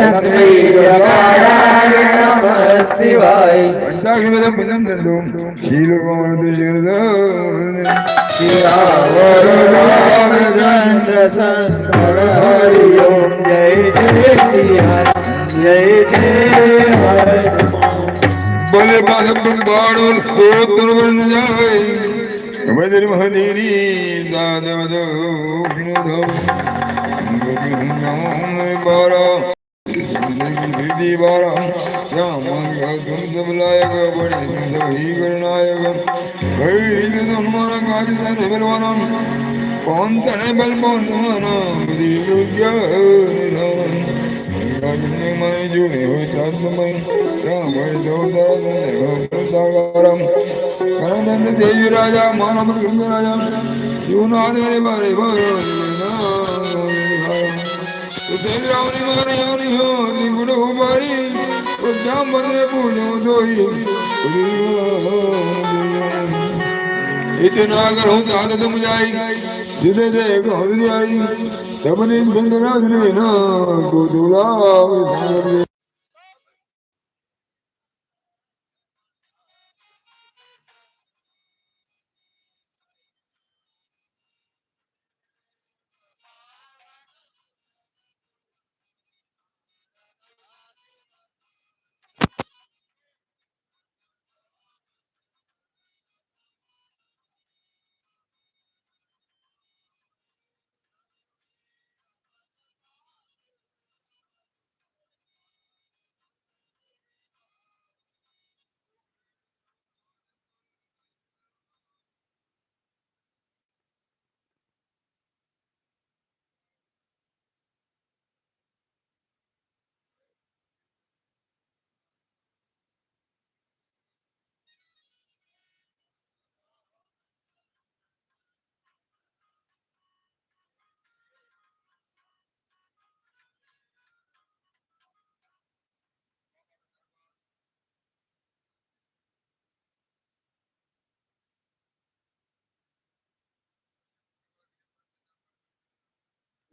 तस्मै जकाराय नमः शिवाय पंचाग्निपदं पदं दर्दों शीलोकमनुदृश्यकृतो रामचंद्र शंकर हरि ओम जय जय सिया जय जय हनुमान बोले बाधक बाण और सोत्र बन जाए बदर महदेरी दादवदो विनोदो बारा विधि बारा रामन तुम सब लायक बड़े सब ही करनायक गैरिक हनुमान काज धर बलवानम कौन तने बल पौन माना बुद्धि विज्ञान निधान मन जो ने हो तत्मय राम दो दारम करनंद देवी राजा मानव गंग राजा शिवनाथ रे बारे बारे तेरी रावणी माने यानी हो त्रिगुण उबारी वो क्या मन में पूजो दोई इतना अगर हूँ तो आदत तुम जाई सीधे दे कौन जाई तब नहीं बंद रखने ना को दूला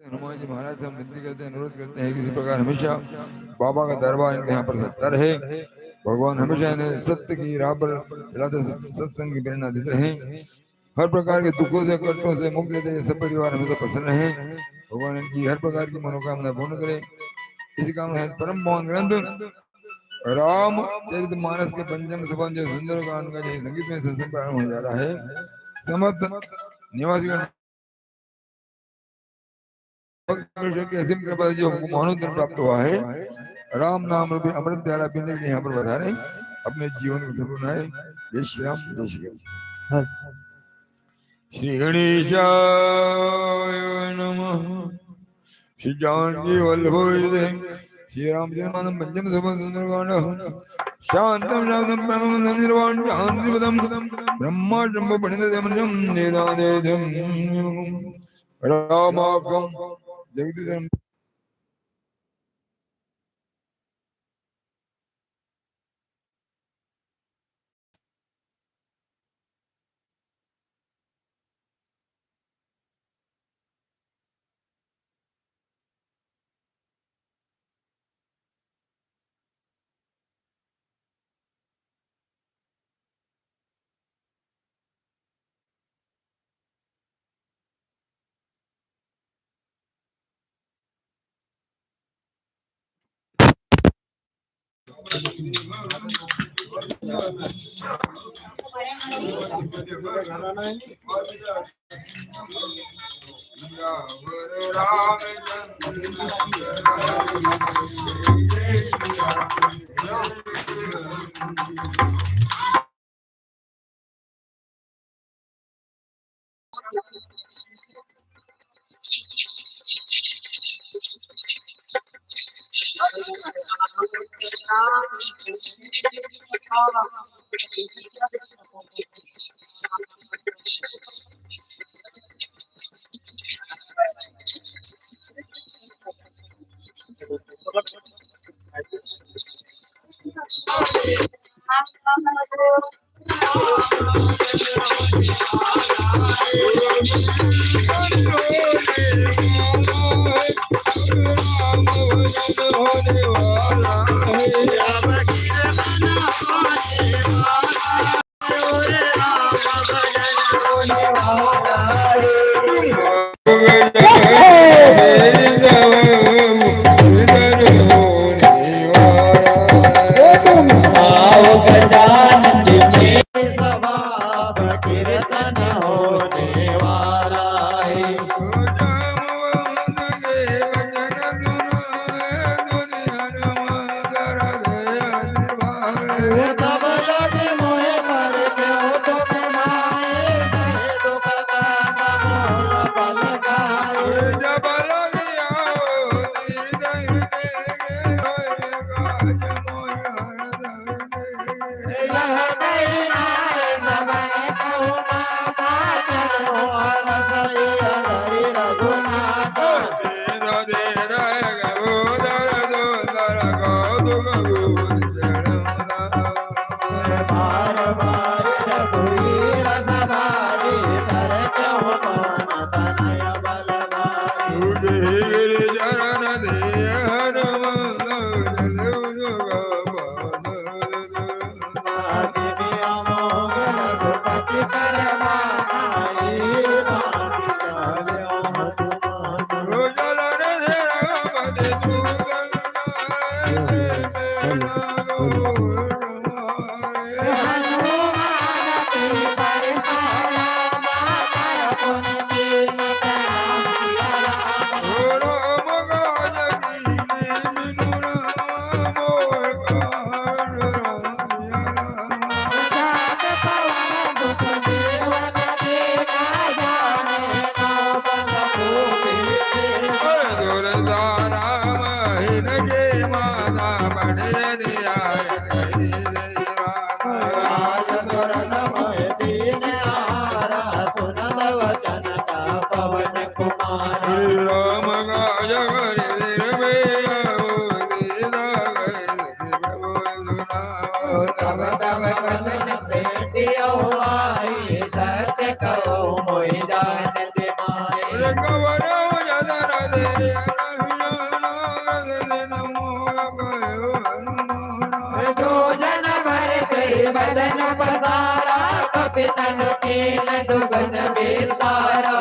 हनुमान जी महाराज से हम विनती करते हैं अनुरोध करते हैं किसी प्रकार हमेशा बाबा का दरबार इनके यहाँ पर सत्ता रहे भगवान हमेशा इन्हें सत्य की राह पर चलाते सत्संग की प्रेरणा देते रहे हर प्रकार के दुखों से कष्टों से मुक्त देते सब परिवार हमेशा प्रसन्न रहे भगवान इनकी हर प्रकार की मनोकामना पूर्ण करे इसी काम है परम पावन ग्रंथ राम चरित मानस के पंचम सुबह जो सुंदर कांड का जो संगीत में सत्संग प्रारंभ होने जा रहा है समस्त निवासी असीम कृपा जो हमको मनोदन प्राप्त हुआ है राम नाम रूपी अमृत प्याला पीने के लिए यहाँ पर बधारे अपने जीवन को सफल बनाए जय श्री राम जय श्री राम श्री गणेशाय नमः श्री जानकी वल्लभोदे श्री रामचंद्र पंचम सुबह सुंदरकांड शांतम शांतम परमं निर्वाण शांतिपदम ब्रह्मा ब्रह्म पणितमजम वेदादेदम रामाकं जगदीशं होने वाला है राम की होने वाला आओ गजानन जी सभा कीर्तन होने वाला है सब लोग मोहे करते हो तुम माए दुख का मोल फल गाए यह गई आए सबने कहूँ माता चलो रसई हरि रघुनाथ बार बार रघुवीर सवारी कर क्यों पवन तनय बलवारी आदिव्य अमोघ रघुपति करवाई बाटी चलो हनुमान हनुमान तेरी बरसाया माता पुन कीन प्रणाम किया राम जात पवन दुख जीवन देगा जाने को बल भूमि से आज सुरन भय दीन आरा सुनत वचन का पवन कुमार तब तब कदन भेटियो आई सत्य कहो मोहि जानत माय जो जन भर गई बदन पसारा कपितन कीन दुगन विस्तारा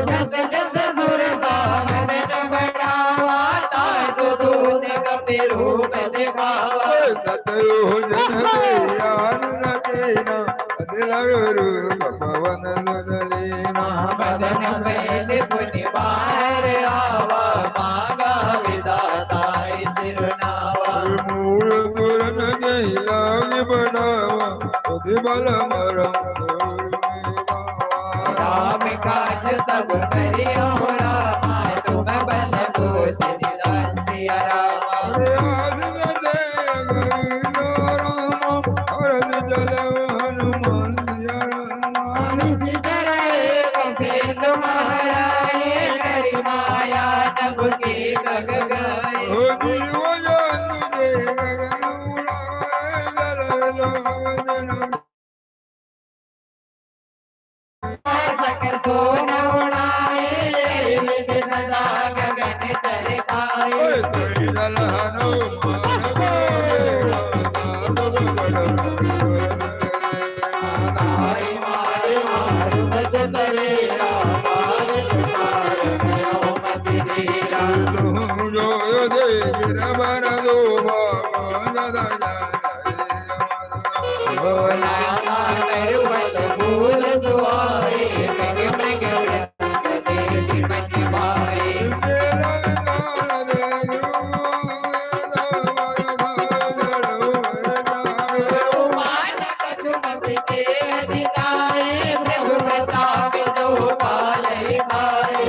जस जस सुर सामन बढ़ावा ताय दूत कपि रूप दिखावा बदन में पुनि बाहर आवा मांगा विदाताई सिरनावा राम काज सब करियो रामा तुम बल बूझ निदान सिया रामा तुम्हारा करी माया नभ की गग गाए सकर सोन उड़ाए विधि सदा गगन चर खाए आई मारे मारू बच तवेरा मारे तुकार भयो मति धीरा बोला करुवल भूल दुआए मृग मृग देवी मति भाई अधिकारे प्रभु प्रताप जो पाल खाए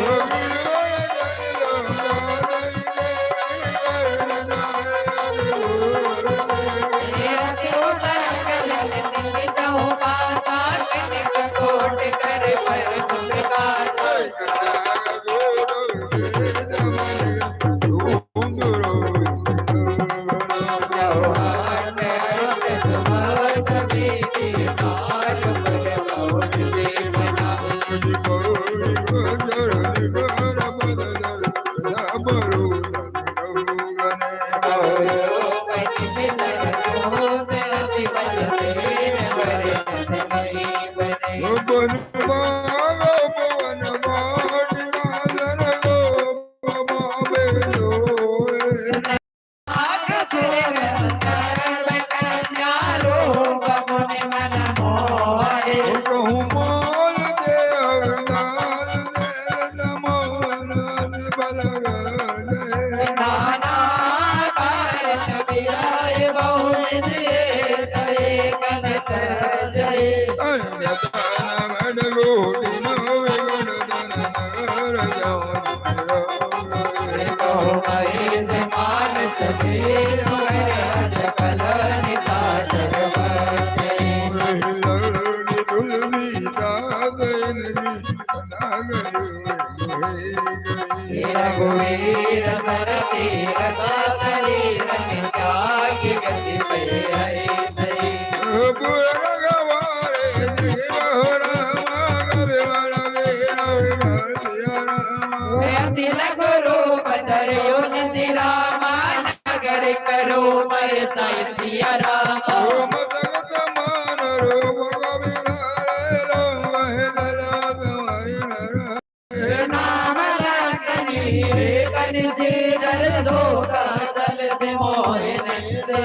कोट कर पर प्रकाश रघुवीर सरतीर सागरीर त्यागी गति पे है सही तिल गुरु बदरियो रामा नगर करो पैसा सिया रामा नाम लगनी कन से जल सोता जल से मोहे नहीं दे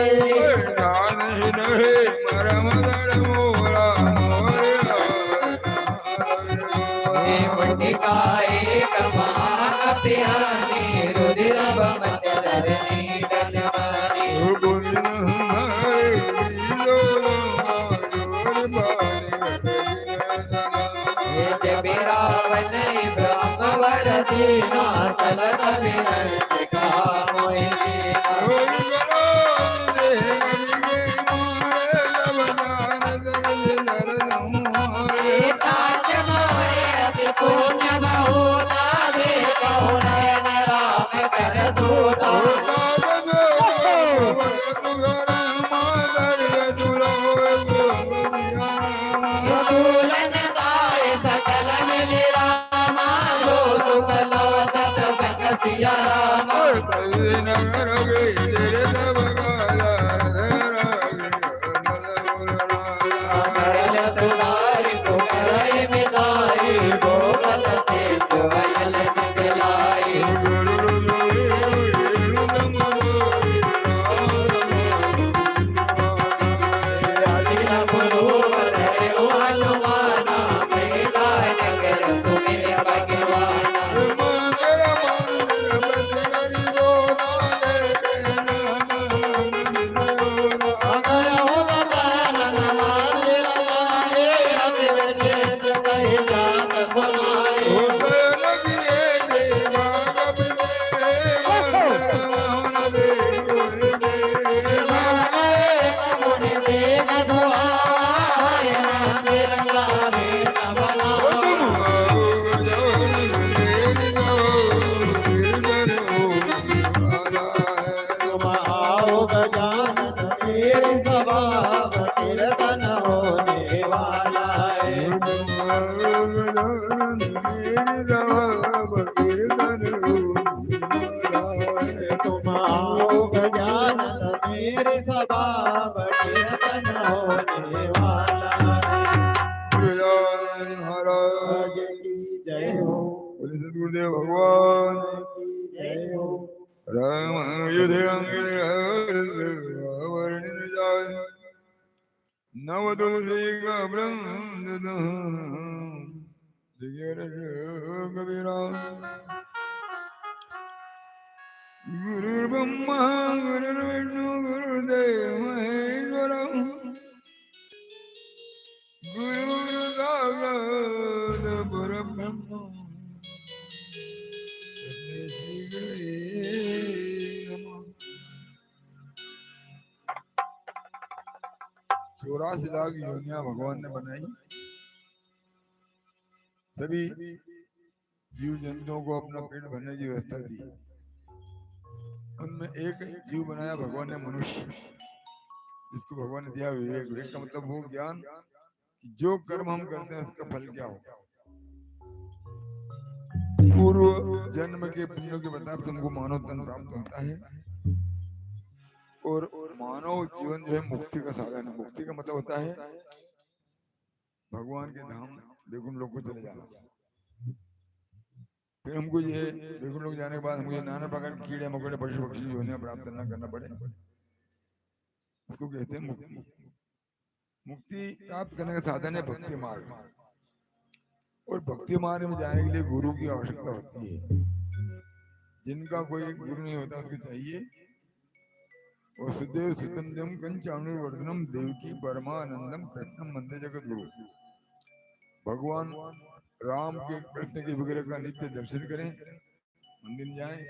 मुंडिकाए कमान पिहानी रुधिर बमन धरनी डनवानी बिरावन ब्रह्मवर दीना चलत विरत कहा मोहि पुण्य बहुता दे कौन राम कर दूता दूलन दाय सकल मिल रामा जो सुकलो सत संग सिया रामा करल तुलारी को करय मिदाई गोगल से वयल निकलाई अदिल गुरु रे हनुमाना मेरा नगर सुमिर भगवाना मेरे स्वभाव कीर्तन होने वाला महाराज की जय हो गुरुदेव भगवान की जय हो राम युधे वर्णन जाय नव तुलसी का ब्रह्म कबीरा गुरु ब्रह्मा गुरुर्विष्णु गुरुदेव महेश्वर गुरु साक्षात् परब्रह्म तस्मै श्री गुरवे नमः। 84 लाख योनियां भगवान ने बनाई। सभी जीव जंतुओं को अपना पेट भरने की व्यवस्था दी। उनमें एक जीव बनाया भगवान ने, मनुष्य, जिसको भगवान ने दिया विवेक। विवेक का मतलब वो ज्ञान कि जो कर्म हम करते हैं उसका फल क्या होगा। पूर्व जन्म के पुण्यों के बता से हमको मानव तन प्राप्त होता है और मानव जीवन जो है मुक्ति का साधन है। मुक्ति का मतलब होता है भगवान के धाम बेगुन लोग को चले जाना। फिर हमको ये बेगुन लोग जाने के बाद हमको ये नाना प्रकार के कीड़े मकोड़े पशु पक्षी योनियां प्राप्त करना पड़े, उसको कहते हैं मुक्ति। मुक्ति प्राप्त करने का साधन है भक्ति मार्ग, और भक्ति मार्ग में जाने के लिए गुरु की आवश्यकता होती है। जिनका कोई गुरु नहीं होता उसको चाहिए। और सुदेव सुतंदम कंचानुवर्धनम देवकी परमानंदम कृष्णम वंदे जगत गुरु। भगवान राम के कृष्ण के विग्रह का नित्य दर्शन करें, मंदिर जाएं,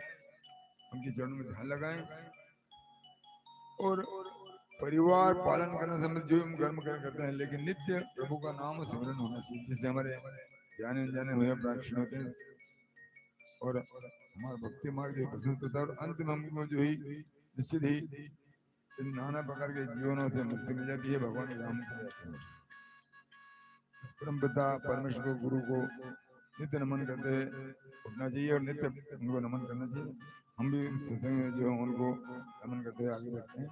उनके चरणों में ध्यान लगाएं और परिवार पालन करने संबंध जो हम कर्म करते हैं, लेकिन नित्य प्रभु का नाम स्मरण होना चाहिए, जिससे हमारे जाने अनजाने हुए प्राक्षण होते हैं और हमारा भक्ति मार्ग प्रशस्त होता है। और अंत में हमको जो ही निश्चित ही इन नाना प्रकार के जीवनों से मुक्ति मिल जाती है, भगवान के नाम में चले जाते हैं। परम पिता परमेश्वर को, गुरु को नित्य नमन करते उठना चाहिए और नित्य उनको नमन करना चाहिए। हम भी सत्संग में जो है उनको नमन करते हुए आगे बढ़ते हैं।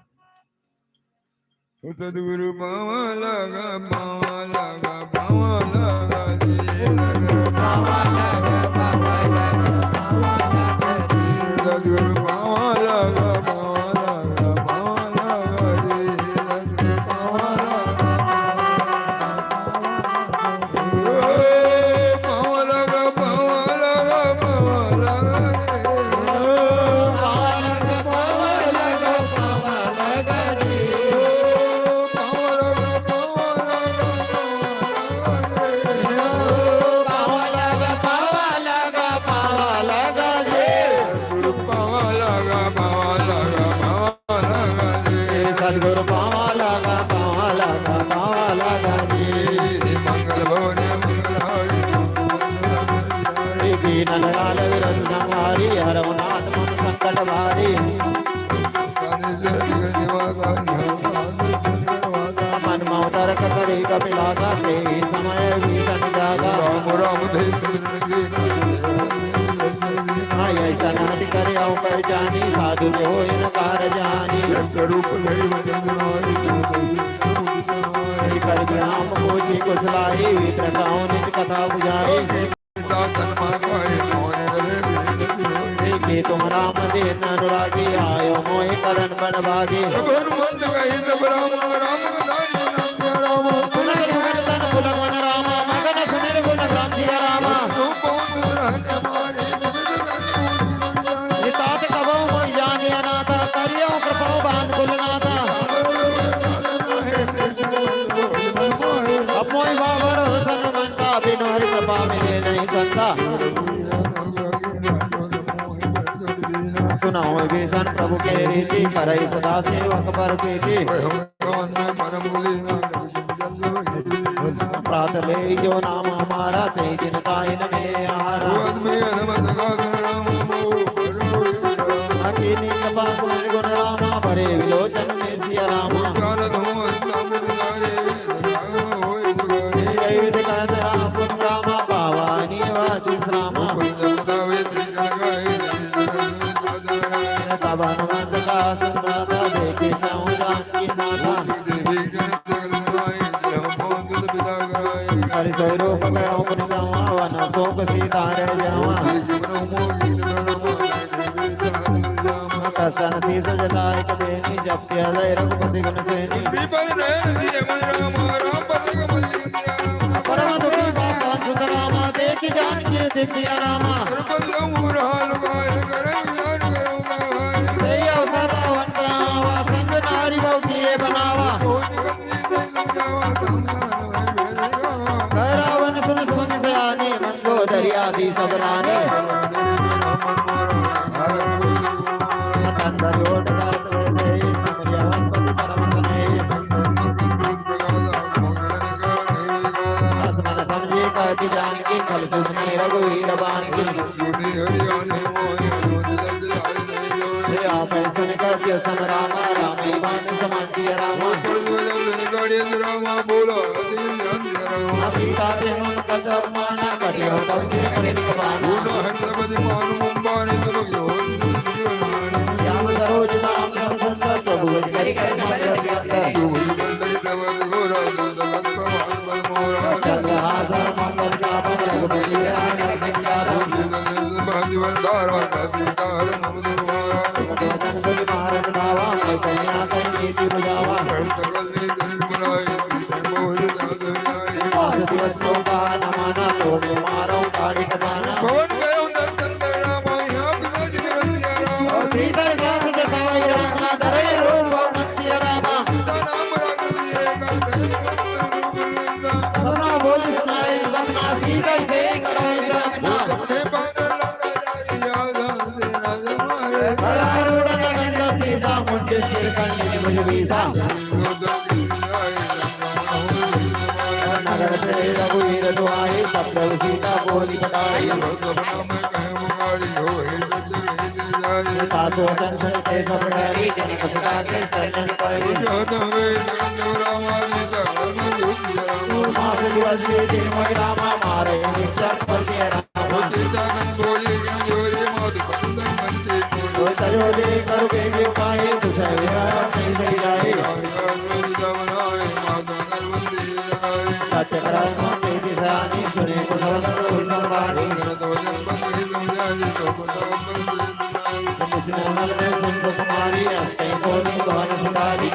तो सदगुरु पावा लगा पावा लगा पावा लगा जी, सदगुरु पावा लगा पावा लगा पावा लगा जी, सदगुरु पावा लगा पावा लगा पावा लगा जी, सदगुरु पावा लगा पावा लगा पावा लगा पावा लगा सदगुरु पावा लगा पावा लगा पावा लगा जी, मंगल भवने मंगल दीन लाल विरज संहारी हरवनाथ मन संकट भारी, मन मौतर करी कपिलागा ते समय भीषण जागा, राम राम ऐसा नाटि करे आओ पहचानी साधु जो हो इन कार जानी, कर ग्राम पूछी कुशलाई वित्रकाओं निज कथा बुझाई, देखे तुम राम देन अनुरागी आयो मोहि करण बड़ भागी, सुन कीर्तन पुलवन रामा मगन सुनिर गुण राम सिया रामा, नितात कबो मोहि जानि अनाथा करियो कृपाओ बान कुलनाथा, अब मोहि बाबर सन मनता बिनु हरि कृपा मिले नहीं संता, सुनाओ भीषण प्रभु के रीति करई सदा सेवक पर प्रीति, प्रात ले जो नाम हमारा ते दिन ताइन में आहारा, अकीनी कृपा सुमिर गुण रामा भरे विलोचन में सिया रामा, जय विधि कहत राम पुन रामा पावानी वासिस रामा, तब हनुमंत का सुनाता देखे जाऊं जानकी माता, हरि रूप गयो पुन जावा वन शोक सीता रह जावा, कसन शीस जटाए कबेनी जपति हृदय रघुपति गुण सेनी, परम दुखी बापन सुत रामा देखी जानकी दित्य रामा, सही अवसर रावण का आवा संग नारी बहु किए बनावा, रावण सुन सुमन सयानी मंदो दरियादी सबरानी, कंदर ओट का सवेदे सिमरियावनपति परम तनय, असमन समझे कहती जानकी खल सुधनी रघुवीर बान की, आप सुन कर सम रामा रामे बान समांति रामा सीता ते मम कदम माना कटियो कवचे कड़े निकमाना श्याम सरोज नाम सब सुंदर प्रभु करि कर भरत चल हाजर मंगल जाप रघुपति राम भारत दावा मैं कन्या नीति बजावा दिवस का नमाना तोड़े मारो काढ़ी कटाना सीता रात दिखाई रामा धरे रूप मत्य रामा सुना बोली सुनाए सपना सीता से करो सपना बड़ा रूढ़ नगंज सीता मुंडे सिर कंडी मुझ बीसा नगर से रघुवीर दुआई सब सीता बोली पटाई सासो दर्शन के सब डरी जनक सदा के शरण पड़ी मास दिवस के दिन मोहि रामा मारे निश्चर पसे रामा तरो दे करो के पाए तुझे विहार नहीं सही जाए सत्य कर्म के दिशानी सुने को सर्वत्र सुंदर वाणी सिमोनल में सुंदर कुमारी अस्कै सोनी भवन सुधारी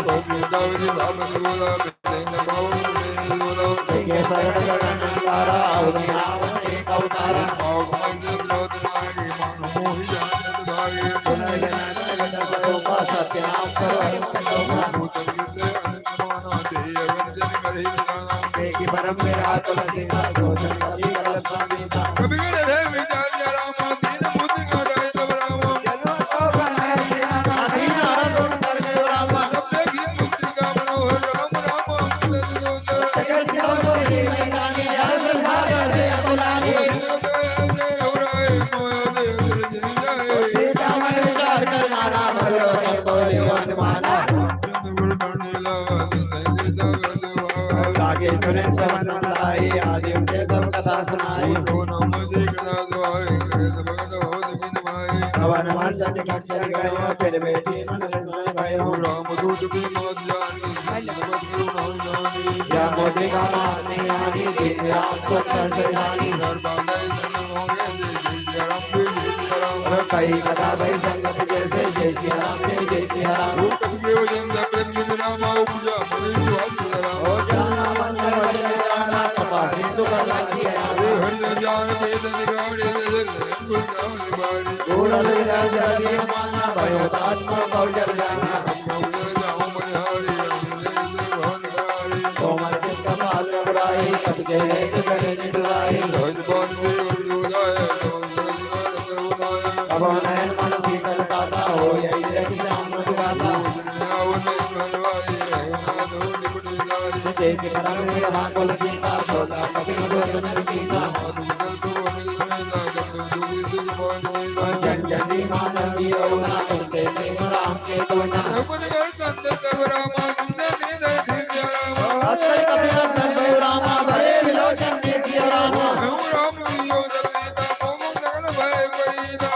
के प्रकट गगन तारा अवनि रावण एक अवतारा सत्य नाम करो की परम मेरा तुलसी का दोषन कभी गलत संगीता कभी गलत है विचार राम दीन बुद्धि का दाय तब राम जन्म को बनाए दीन आराधन कर गयो राम जब देखिए मुक्ति का मनोहर राम राम जगत जो रे मैदानी याद सागर रे अतुलानी सीता मन विचार करना राम भगवान बोले वनमाला आगे सुने समन लाई आदि उनके सब कथा सुनाई भवन मन निकट चल गए फिर बेटी मन सुन गए राम दूत भी मत जानी या मोदी का मानी आनी दिन राम को दर्शनानी कई कथा भाई संगत जैसे जैसी राम जैसी राम ओ जाना मन वचन जाना तपा सिंधु कर लाती है हर जान वेद निगाड़े गोला विराज रदि माना भयो आत्मा गौजर जाना कोमल चित्त माल रघुराई कटके वेद करे निडुराई अब नयन मन शीतल ताता हो यही रति श्याम मधुगाता देवी करम मेरा हाकुल सीता सोला कपि मधुसन रीता जन जनी मानवी औना तुमते प्रेम राम के दोना अस्कर कपि अंतर भयो रामा बड़े विलोचन कीर्ति रामा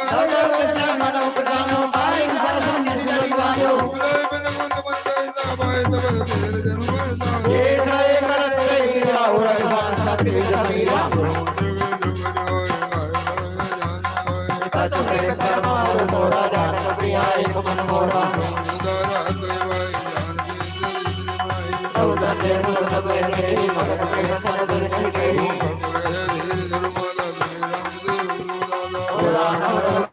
नगर कृष्ण मनो प्रजानो बाई सरसम निसलिवायो ये त्रय करते गिरा और सत्य विजमीरा तत प्रेम कर्म और तोरा जानक प्रिया एक मन मोरा प्रभु संजय सुरत प्रेम भगत प्रेम मन सुन करके पुराण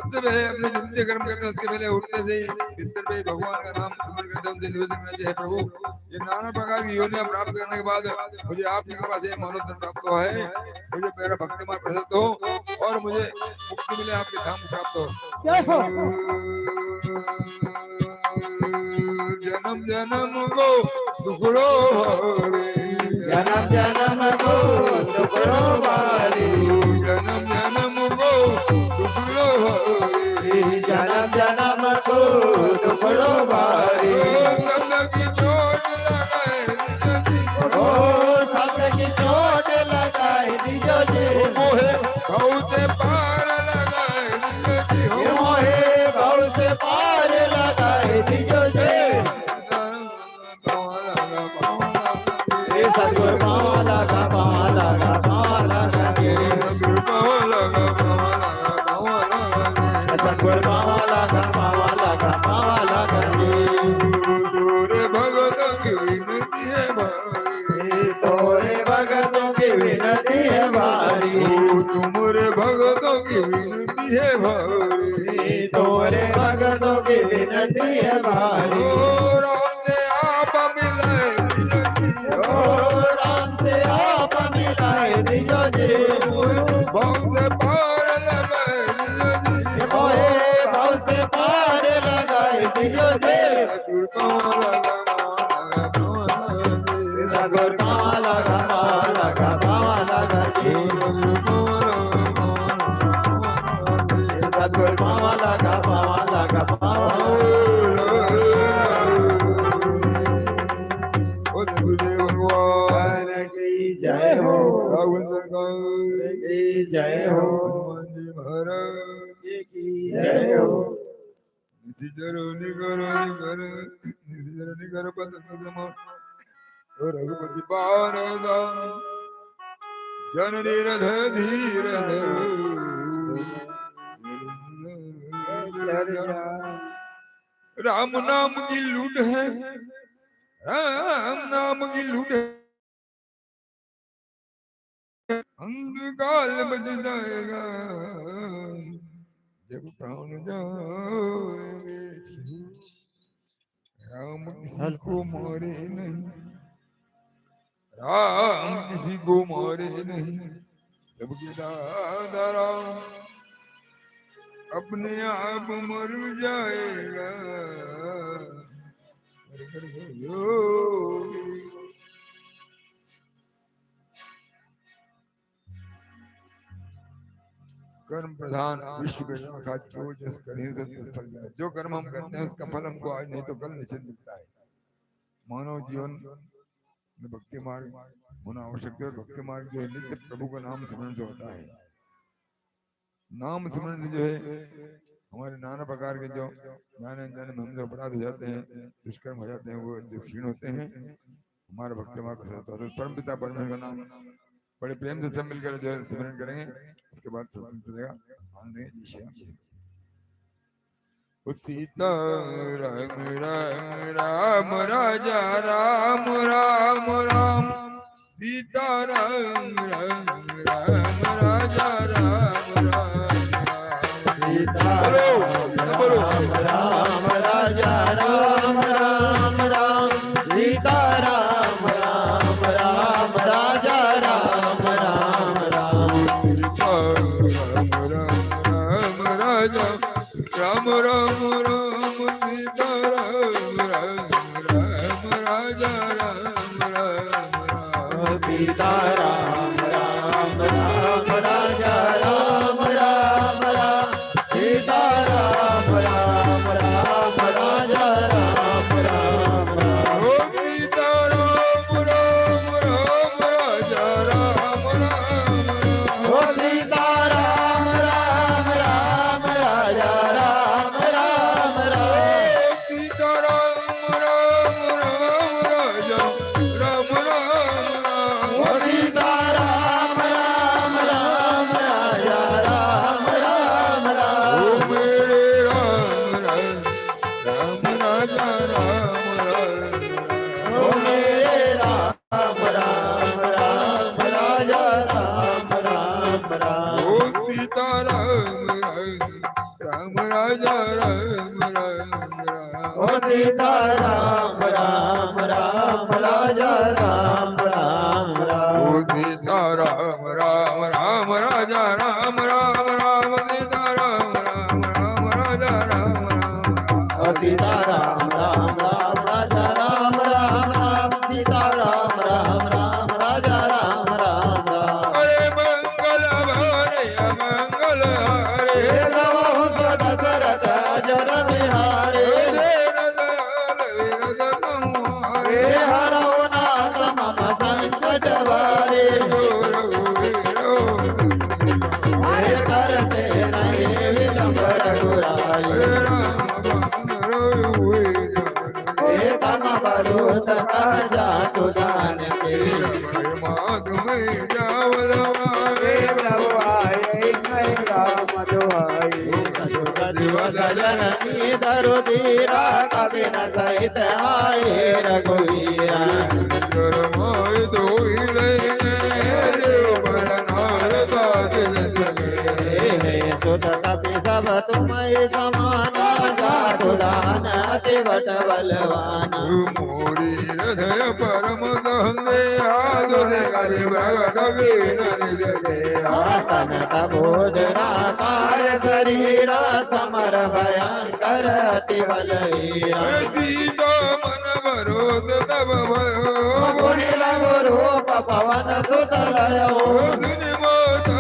सबसे पहले अपने जो नित्य कर्म करते हैं उसके पहले उठने से ही बिस्तर पे भगवान का नाम स्मरण करते हैं, उनसे निवेदन करना चाहिए, प्रभु ये नाना प्रकार की योनियां प्राप्त करने के बाद मुझे आपकी कृपा से मानव धन प्राप्त हुआ है, मुझे मेरा भक्ति मार्ग प्रशस्त हो और मुझे मुक्ति मिले, आपके धाम प्राप्त हो। जन्म जन्म को दुखड़ो जन्म जन्म को दुखड़ो भारी, जन्म जन्म को दुखड़ो जन्म जन्म को दुखड़ो भारी, की चोट लगाए ओ शब्द की चोट लगाए दियो जी, मोहे बहुत पार लगाए मोहे बहुत पार लगाए दियो जी, सतगुरु माला का माला का माला का सतगुरु माला का माला का माला का तोरे भगतों की विनती है भारी, तोरे भगतों की विनती है भारी, तुम्हारे भगतों की विनती है भारी, तोरे भगतों की विनती है भारी, राम से आप मिलाए राम से आप मिलाए दियो जी, बहुत पार लगाए मोहे बहुत पार लगाए दियो जी, सतगुरु माला का माला का माला का सतगुरु माला का माला का भगवान की जय हो, की जय हो, महाराज की जय हो, रघुपति पावन जन धीर राम नाम की लूट है, राम नाम की लूट है, अंधकाल बच जाएगा जब प्राण जाएंगे। राम किसी को मारे नहीं, राम किसी को मारे नहीं, सबके दादा राम अपने आप मर जाएगा। कर्म प्रधान विश्व के शाखा जो जिस करें सो तिस फल जाए। जो कर्म हम करते हैं उसका फल हमको आज नहीं तो कल निश्चित मिलता है। मानव जीवन में भक्ति मार्ग होना आवश्यक है। भक्ति मार्ग जो है नित्य प्रभु का नाम स्मरण से होता है। नाम स्मरण से जो है हमारे नाना प्रकार के जो जाने अनजाने में हमसे अपराध हो जाते हैं, दुष्कर्म हो जाते हैं, वो जो क्षीण होते हैं, हमारा भक्ति मार्ग होता है। परम पिता परमेश्वर का नाम बड़े प्रेम से सब मिलकर जो है स्मरण करेंगे। उसके बाद सत्संग चलेगा। सीता राम राम राम राजा राम राम राम सीता राम राम राम राजा राम राम सीता राम राम राजा राम राम राम सीता राम राम राम राजा राम राम राम राम राम राजा राम राम राम सीता राम राम राम राजा राम राम राम सीता राम राम राम राजा राम राम राम सीता राम राम राम राजा राम राम राम सीता राम राम राम राजा राम राम राम सीता राम राम राम राजा राम राम राम सीता राम राम राम राजा राम राम राम सीता राम राम राजा राम राम राम ओ सीता राम राम राम राजा राम राम राम ओ सीता राम राम राम राजा राम राम राम सीता राम राम राम राजा राम राम ओ सीता राम राम राम राजा राम राम राम सीता राम राम राम राजा राम राम राम अरे मंगल भारे मंगल हारे हे गवाहु सो दशरथ अजर बिहारे दीन दयाल वीरद तुम्हारे हे हरौ नाथ मम संकट वारे हे करते नहीं विलंब रघुराई हे तम बरुत जा तु जान के हे प्रभु आए मैं राम दुआई जननी धरु धीरा कवि न सहित आए रघुवीरा हे सुत कपि सब तुम्हें समाना जातु दान अति बट बलवाना मोरी हृदय परम दहंदे आदुर करि भगत वीर निज देवा कनक बोधराकार शरीरा समर भयंकर अति बलवीरा दीदा मन वरोध तब भयो गुणी लघु रूप पवन सुत लयो सुनि माता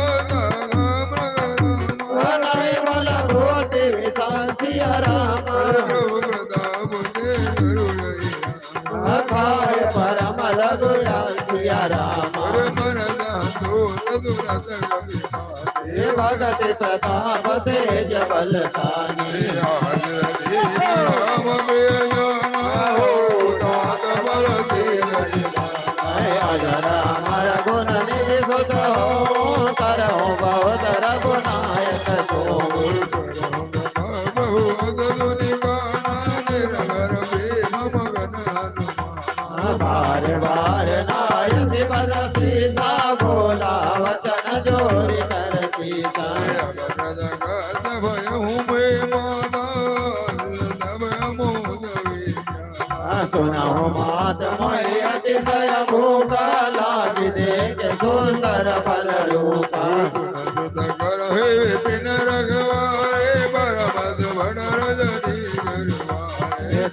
नहीं बल भूति विशासिया राम प्रभु प्रताप ते करुणई अखाय परम लघु सिया राम मन दातो दुरत कवि हे भगत प्रताप तेज बल सानी राम बेयो हो तात बल तेज अजर अमर गुण निधि सुत हो करहु बहुत रघुनायक सो बार बार नायसी पद सीसा बोला वचन जोरी कर सीसा सुनाओ मात मोहि अतिशय भूखा लाग देख सुंदर फल रूपा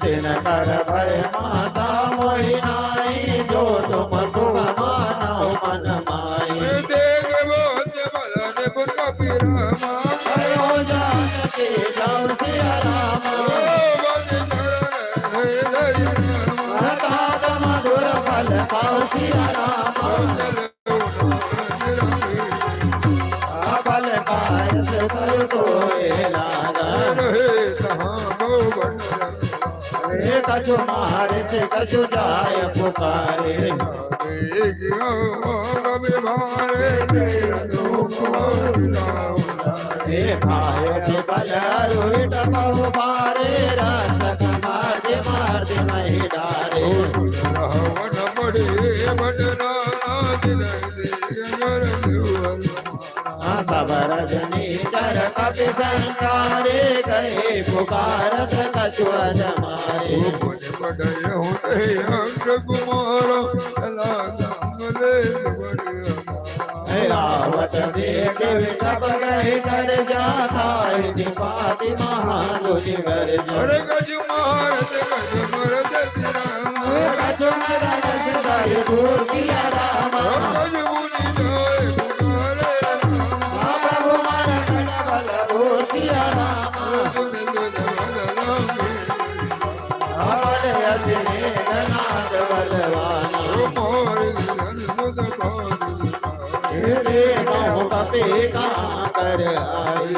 दिन कर भय माता मोहि नाई जो तुम सुख मानो मन माई भयो जानकी जब सिया राम तात मधुर फल पाओ सिया राम फल पायस कर तो लागा हे कछु मारे से कछु जाय पुकारे हे भाय से बलरु विटपहु पारे रक्षक मार दे मही डारे सब रजनी चर कपि संकारे गए पुकारत कछु अजमारे आवत देख विटप गए कर जाता पाति महानुज घर कछु मरद दूर किया राम प्रभु मार कट बल भूर किया राम नाथ बलवाना कहूँ कपि कहाँ कर आई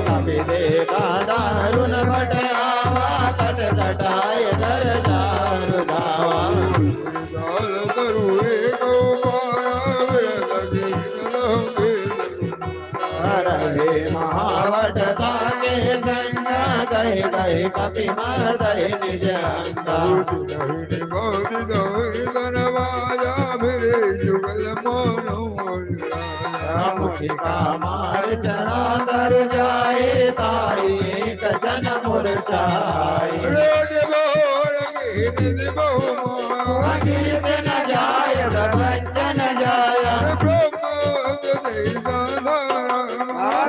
कपि देखा दारुण भट आवा कट कटाए दर दारु धावा रहे महावट ताके संग गए गए कपि मर्दय निज अंगा मुखिका मार चढ़ा कर जाए ताई एक जन मुरझाए गीत न जाय प्रपंच न जाया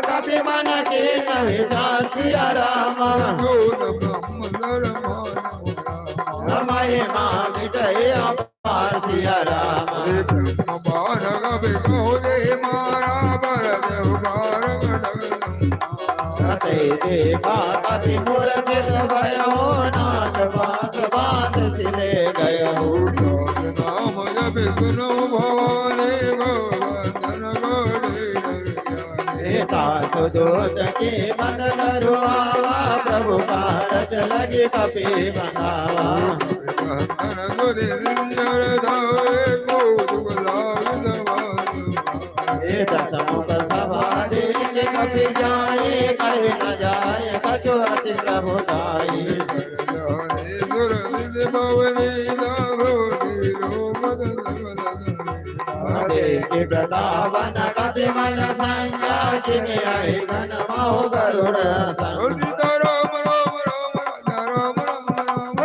कभी मन के न विचार सिया राम महिमा मिटय अपार सिया राम देखा कभी मूर्छित भयो नाच बास बात सिले गयो नाम जब सुनो भवानी भगवंदन सीता सुदूत की मन करुआवा प्रभु कारज लगी कपि बनावा दसमुख सभा देख कपि जाए कह न जाए कछु अति प्रभु जाई देखे वृंदावन कपि मन संज्ञा जिने आई मन मोह गरुड़ संग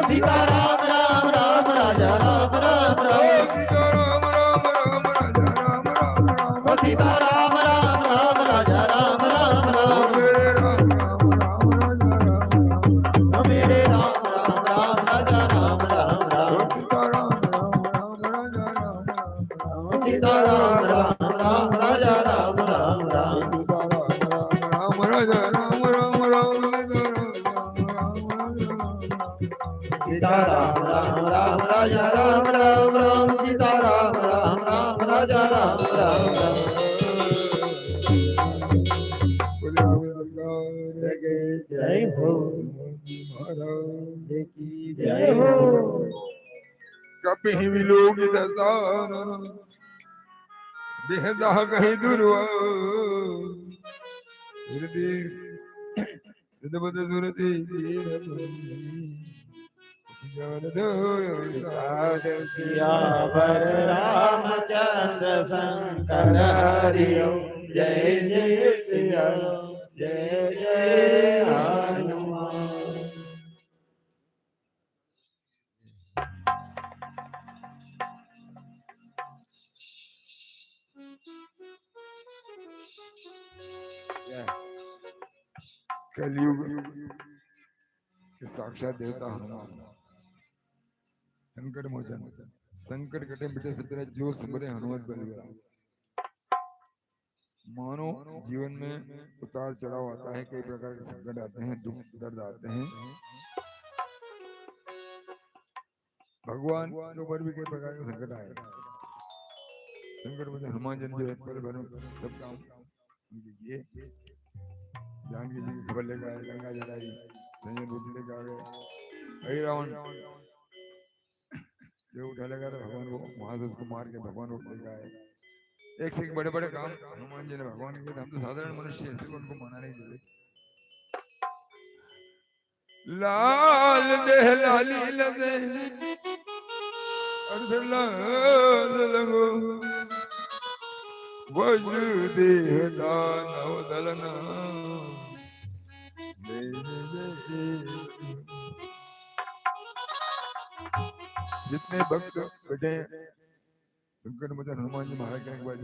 सीता राम राम राम राजा राम राम राम सीता राम राम राम राजा राम राम राम मेरे राम राम राम राजा राम राम राम सीता राम राम राम राजा राम राम राम सीता राम राम राम राजा राम राम राम सीता राम राम राम राजा राम राम राम जय हो की जय हो कभी भी लोग बेहदा कहीं दुर्वा सिद्धबद सुरति सियावर रामचंद्र शंकर हरि जय जय सिया जय जय हनुमान कलयुग के साक्षात देवता हनुमान संकट मोचन संकट कटे मिटे से पहले जो सुमरे हनुमत बलवीरा मानो जीवन में उतार चढ़ाव आता है कई प्रकार के संकट आते हैं दुख दर्द आते हैं भगवान के ऊपर भी कई प्रकार के संकट आए संकट में हनुमान जी जो है पल भर सब काम किए जानकी जी की खबर लेकर आए गंगा जलाई संजय रोटी लेकर आ गए अरे रावण जो उठा लगा था भगवान को वहां से उसको मार के भगवान रोट लेकर आए एक से एक बड़े बड़े काम हनुमान जी ने भगवान के हम तो साधारण मनुष्य हैं सिर्फ उनको माना नहीं चले लाल देह लाली लदे अर्ध लाल लगो वज्र देह दानव दलना जितने भक्त बैठे संकट मोचन हनुमान जी महाराज के बाद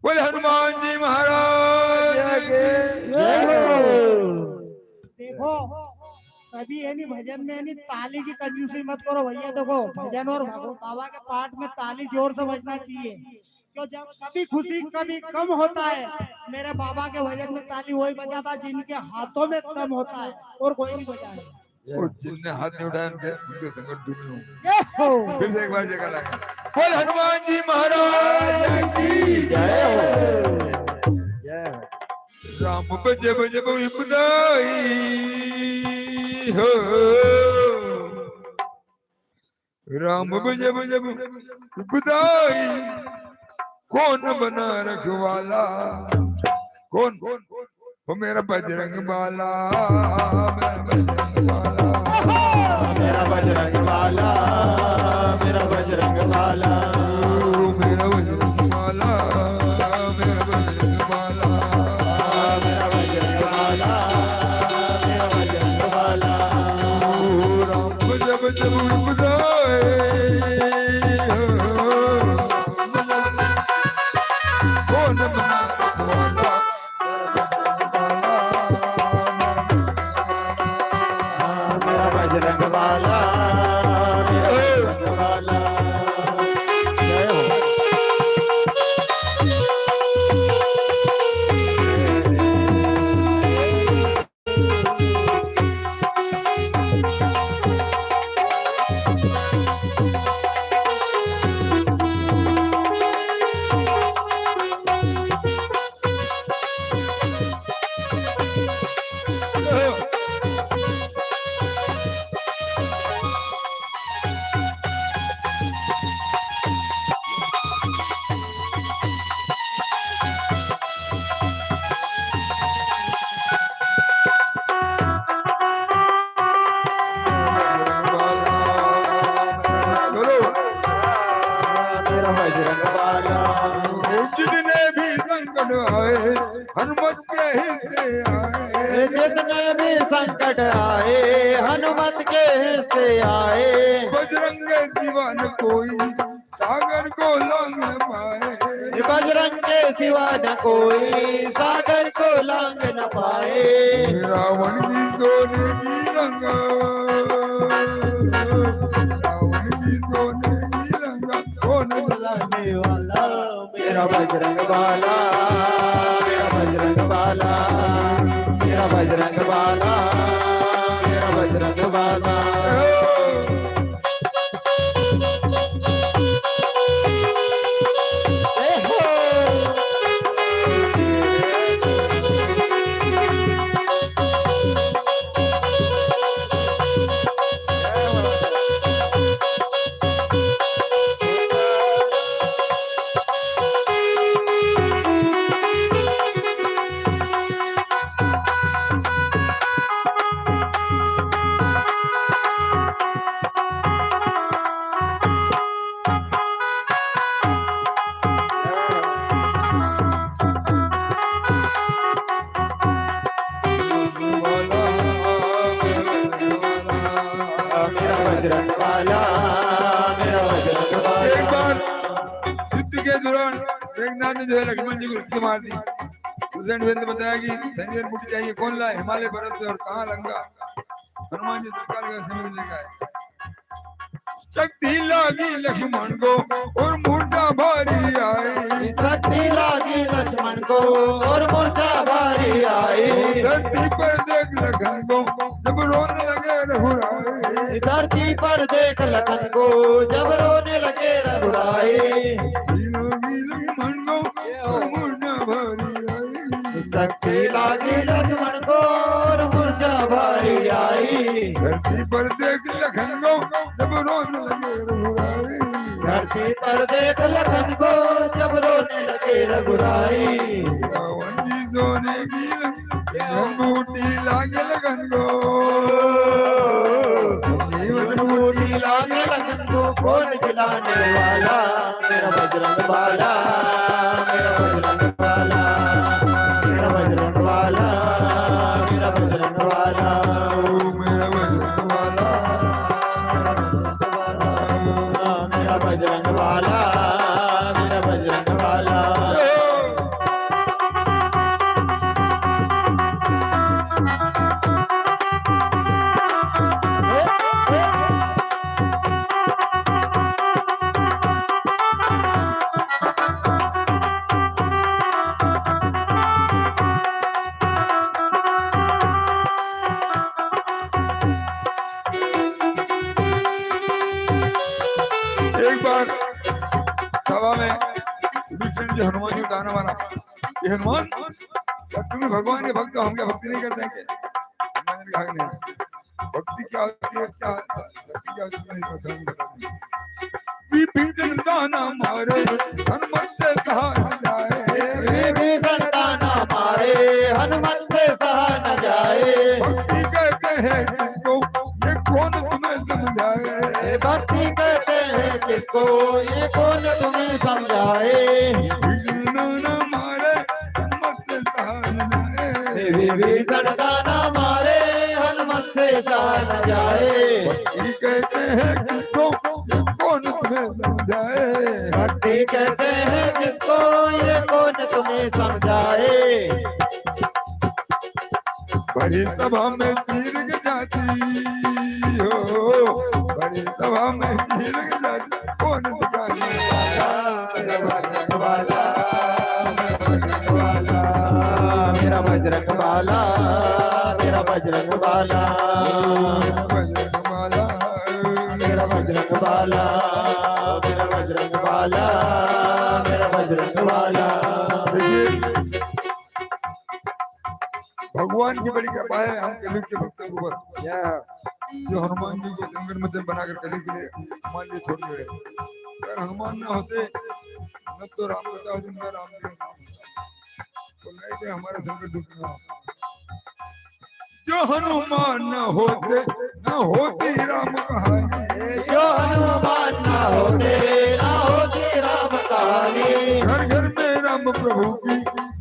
बोले हनुमान जी महाराज के जय हो देखो सभी यानी भजन में यानी ताली की कंजूसी मत करो भैया। देखो भजन और बाबा के पाठ में ताली जोर से बजना चाहिए क्यों जब कभी खुशी कभी कम होता है। मेरे बाबा के भजन में ताली वही बजाता जिनके हाथों में कम होता है और कोई नहीं बजाता। जिनने हाथ नहीं उठाए उनके संकट दूर नहीं हो। फिर से एक बार जगह लगा बोल हनुमान जी महाराज की जय हो राम बजे बजे विपदाई हो राम बजे बजे विपदाई कौन बना रखवाला कौन वो मेरा बजरंग बाला मेरा बजरंग बाला मेरा बजरंग बाला मेरा बजरंग कौन बना रखवाला मेरा बजरंग वाला मेरा बजरंग वाला जय हो मेरा बजरंग वाला जितने भी संकट आए हनुमत के हिस्से आए जितने भी संकट आए हनुमत के हिस्से आए बजरंग सिवा न कोई सागर को लांग न पाए बजरंग के सिवा न कोई सागर को लांग न पाए रावण की सोने की लंका रावण की सोने की लंका कौन जलाने वाला मेरा बजरंग वाला मेरा बजरंग वाला मेरा बजरंग वाला मेरा बजरंग वाला ए हो मेरा बजरंग वाला मेरा बजरंग एक वाला बार युद्ध के दौरान मेघनाथ ने जो है लक्ष्मण जी को रस्सी मार दी हुसैन बेन ने बताया कि संजय मुट्ठी चाहिए कौन लाए हिमालय पर्वत से और कहाँ लंगा हनुमान जी सरकार का समझ ले गए शक्ति लागी लक्ष्मण को और मूर्छा भारी आई शक्ति लागी लक्ष्मण को और मूर्छा भारी आई धरती पर देख लखन को जब रोने लगे रघुराई धरती पर देख लखन को जब रोने लगे रघुराई लागी लक्ष्मण को और मूर्छा भारी आई शक्ति लागी लक्ष्मण को और मूर्छा भारी आई धरती पर देख लखन को जब रोने लगे रघुराई धरती पर देख लखन को जब रोने लगे रघुराई रावण जी सोने की बूटी लागे लगन को जीवन बूटी लागे लखन को कौन जिलाने वाला मेरा बजरंग वाला मेरा बजरंग वाला मेरा बजरंग वाला मेरा बजरंग वाला मेरा बजरंग वाला मेरा बजरंग वाला मेरा बजरंग वाला एक बार सभा में विभीषण जी हनुमान जी को ताना मारा ये हनुमान क्या तुम भगवान के भक्त हो हम क्या भक्ति नहीं करते हैं क्या हनुमान ने कहा कि नहीं भक्ति क्या होती है क्या शक्ति क्या होती है नहीं बता विभीषण ताना मारे हनुमत से कहा न जाए विभीषण ताना मारे हनुमत से सहा न जाए भक्ति कहते हैं किसको ये कौन तुम्हें समझाए भक्ति कहते हैं किसको ये कौन तुम्हें समझाए विभीषण मारे हनुमत से कहा न जाए विभीषण ताना मारे हनुमत से सहा न जाए भक्ति कहते हैं किसको ये कौन तुम्हें समझाए भक्ति कहते हैं किसको ये कौन कौन तुम्हें समझाए। बड़ी सभा में चीर के जाती हो, बड़ी सभा में चीर के जाती, कौन दिखाने वाला मेरा बजरंग वाला, मेरा बजरंग वाला, मेरा बजरंग वाला, बजरंग वाला, मेरा बजरंग वाला, मेरा बजरंग वाला, मेरा बजरंग वाला। देखिए भगवान की बड़ी कृपा है हम कभी के भक्तों के ऊपर, जो हनुमान जी को जंगल में बनाकर कभी के लिए हनुमान जी छोड़ गए। अगर हनुमान न होते न तो राम कथा होती, न राम जी का नाम तो नहीं थे हमारा संकट दुख न। जो हनुमान न होते न होती राम कहानी, जो हनुमान ना होते ना होती राम कहानी। घर घर में राम प्रभु की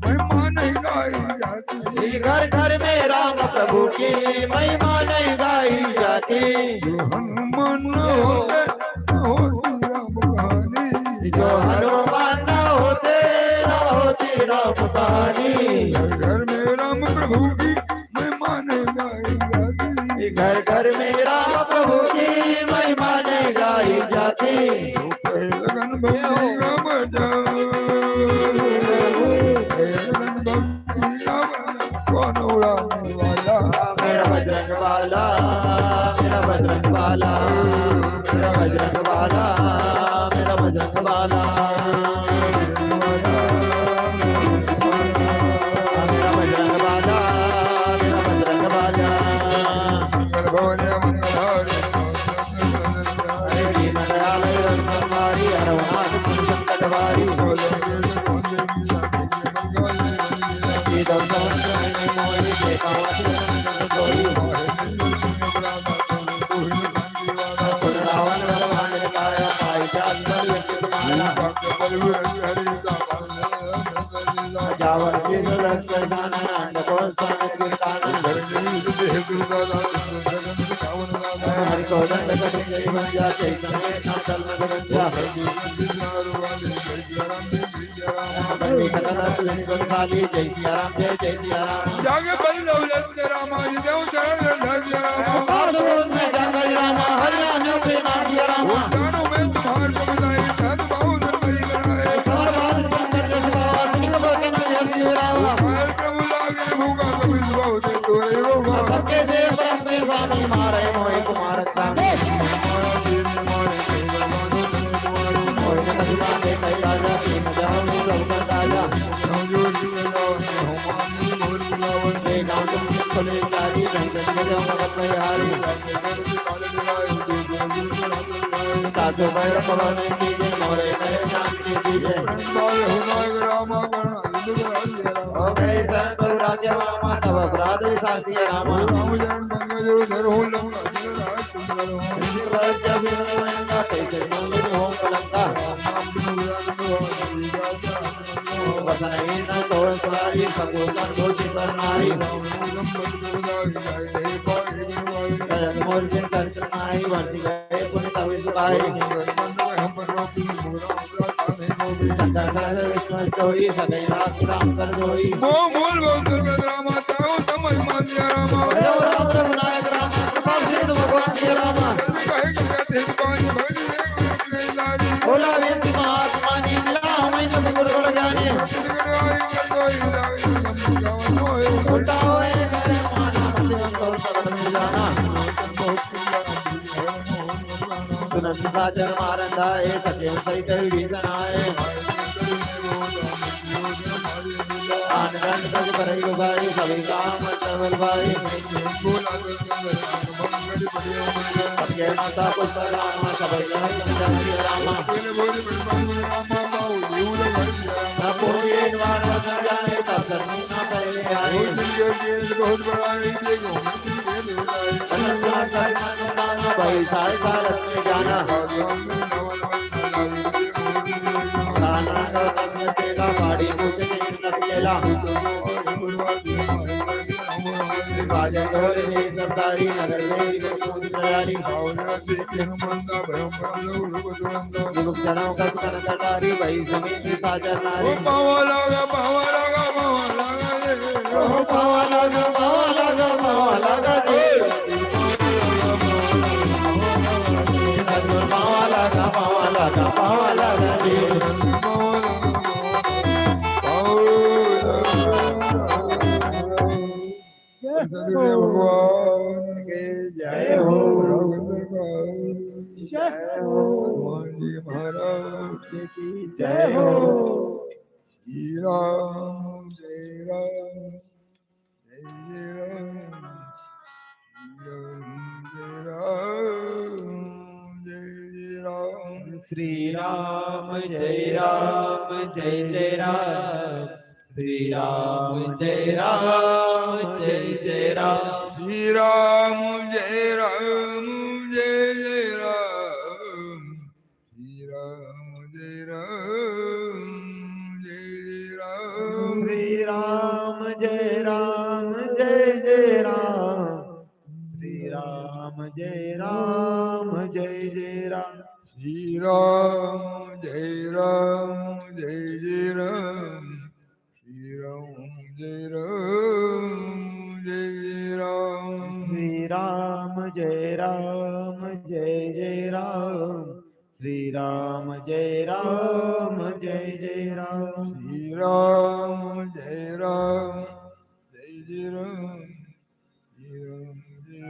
महिमा नहीं गाई जाती, घर घर में राम प्रभु की महिमा नहीं गाई जाती। जो हनुमान न होते न होती राम कहानी, जो हनुमान ना होते ना होती राम कहानी। घर घर में राम प्रभु की महिमा नहीं गाई जाती, घर घर में राम प्रभु की महिमा नहीं गाई जाती। तो कहे लगन भक्ति का बजा, कहे लगन भक्ति का बजा, कौन उड़ाने वाला मेरा बजरंग वाला, मेरा बजरंग वाला, मेरा बजरंग वाला, मेरा बजरंग वाला, मेरा बजरंग वाला, मेरा बजरंग वाला। मंगल भवने मंगलहारी हरे दीन दयाल रघुनाथी हरवनाथ संकटवारी। रावण भगवान ने पाया पाई जात जावर से रक्त दानन अंड को सामने गिरतानन। हरि को दंड कटे जय बन जा चैतन्य नाम चल में बन जा। बंदी सकल तुझे को खाली जय सिया राम जय सिया राम। जागे बल्लभ लंद रामा जी देव चरण धर रामा, पासुरों में जाकर रामा हरियाणा के नाम दिया रामा। जानो मैं तुम्हार को बताई धन बाहु धन मरी कराए, समर बाल संकट जस बास निक बोते में जस रामा। काल प्रभु लागे भूखा कभी बहु दे तोरे रोमा, सबके देव ब्रह्म में स्वामी मारे मोहि कुमार काम। मोहि न कभी मांगे कई राजा तीन जाओ रघुबर राजा। एक गांव तुम खुले जारी रंगन में जाओ भगत बिहारी। सासु भैर पवन कीजे मोरे कहे जान की दीजे। हो गए शरण प्रभु राज्य रामा तब अपराध विशासी रामा। जब विनोयंगा कैसे मंदिर हो कलंका। वसनहीन सोल सुरारी सकुशन घोषित नारी। सजन मूर्ति सरित्र नाई वर्षि गए पुण्य तभी सुखाई। शंकर सहज विष्णु स्तोई सगई राख राम कर जोई। मूल रामा ताऊ तमल मान दिया रामा, राम रघुनायक रामा कृपा सिंधु भगवान श्री रामा। कहे कि मैं देख पानी भगनी नहीं लारी, बोला व्यक्ति महात्मा ने मिला हमें जो गुरु गुण जाने। उल्टा होए करे माना मंदिर तो सगल में जाना। सुनंद साजन मारंदा ए सत्य सहित विभीषण आए। आनंद तक करई लुगाई सभी काम सबल भाई। सबके माता पुष्प रामा सभी जन संजय रामा। पूरी द्वार न जाए तब धर्मी न पहले आए। बहुत बड़ा भाई सारे भारत में जाना। गाड़ी भजन ढोल में सरदारी नगर में समुद्रधारी युग क्षणों का सुकन कटारी वही समीप साचर नारी पावा लगा पावा लगा दे पावा लगा दे भगवान के जय हो जय हो महाराज की जय हो श्री राम जय राम जय राम श्री राम जय राम जय जय राम श्री राम जय राम जय जय राम श्री राम जय राम जय जय राम श्री राम जय राम जय राम श्री राम जय राम जय जय राम श्री राम जय राम जय जय राम श्री राम जय राम जय जय राम श्री राम जय राम जय राम श्री राम जय राम जय जय राम श्री राम जय राम जय जय राम श्री राम जय राम जय जय राम श्री राम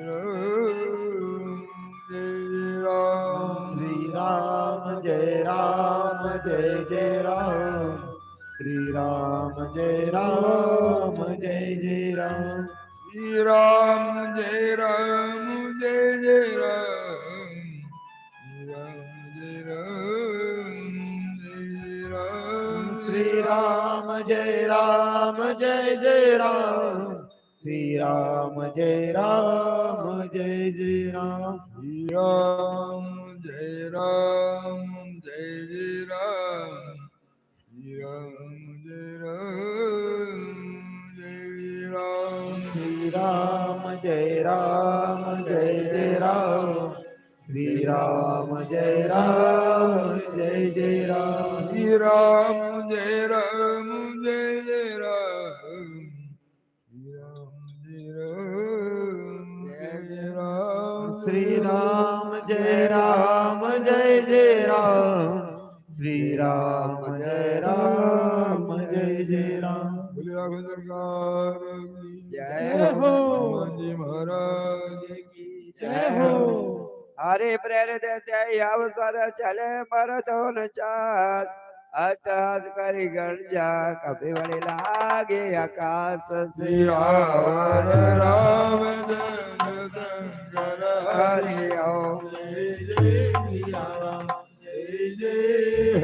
जय राम जय जय राम श्री राम जय राम जय जय राम श्री राम जय राम जय जय राम श्री राम जय राम जय जय राम श्री राम जय राम जय जय राम श्री राम जय राम जय जय राम श्री राम जय राम जय राम श्री राम जय राम जय जय राम श्री राम जय राम जय जय राम श्री राम जय राम जय जय राम श्री राम जय राम जय जय राम श्री राम जय राम जय जय राम बोले राघव सरकार की जय हो जी महाराज की जय हो हरे प्रेरित अवसर चले पर दोन चास अट्टहास करी गंजा कभी बड़े लागे आकाश से सियावर रामचंद्र हरि ओम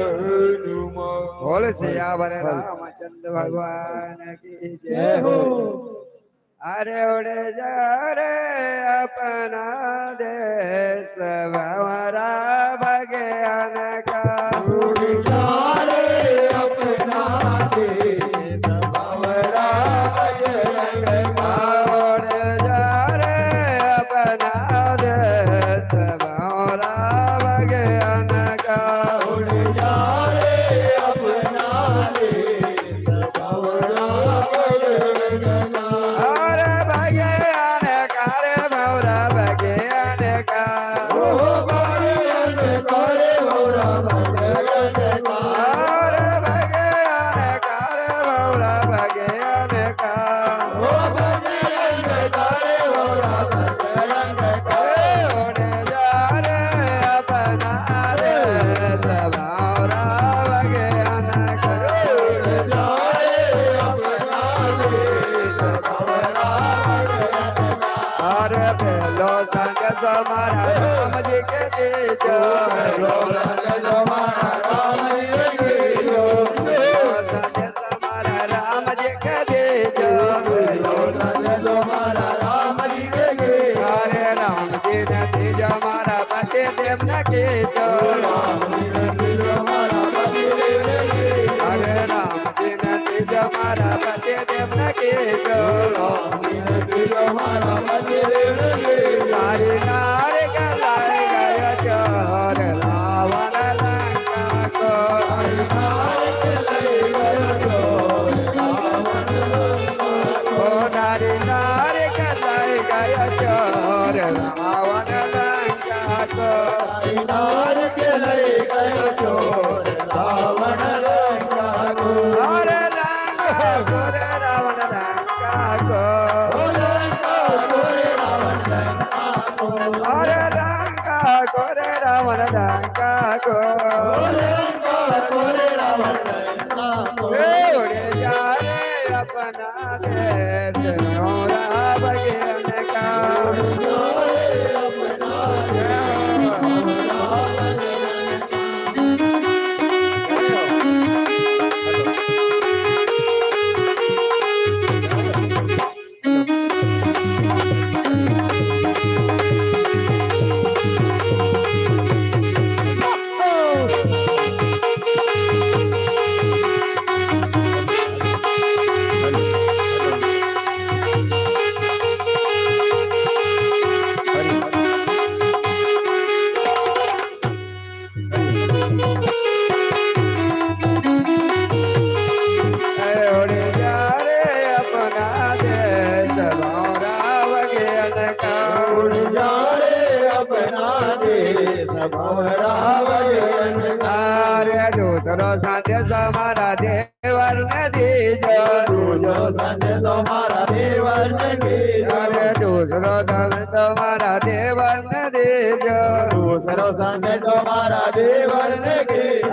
हनुमान बोल सियावर रामचंद्र भगवान की जय हो अरे उड़े जा रे अपना देश भंवरा भगवान का अपना देश भंवरा बजरंग उड़े जा रे अपना देश भंवरा भगवान का उड़ जा रे अपना देश भंवरा बजरंग अरे भगवान का रे भंवरा भगवान का करे भंवरा बजरंग अरे भगवान का रे भंवरा भगवान का बजरंग करे भंवरा बजरंग उड़े जा रे अपना देश भंवरा भगवान का अरे बेलो संग समारा राम जी के दीजो बेलो संग समारा राम जी के दीजो अरे राम जी ने दीज हमारा पति देव न कीजो अरे राम जी ने दीज हमारा पति देव न कीजो अपना देश मोरा बगियन का दूसरो संदेश हमारा देवर ने दीजो तुम्हारा देवर ने अरे दूसरो तुम्हारा देवर ने दीजो दूसरो संग तुम्हारा देवर ने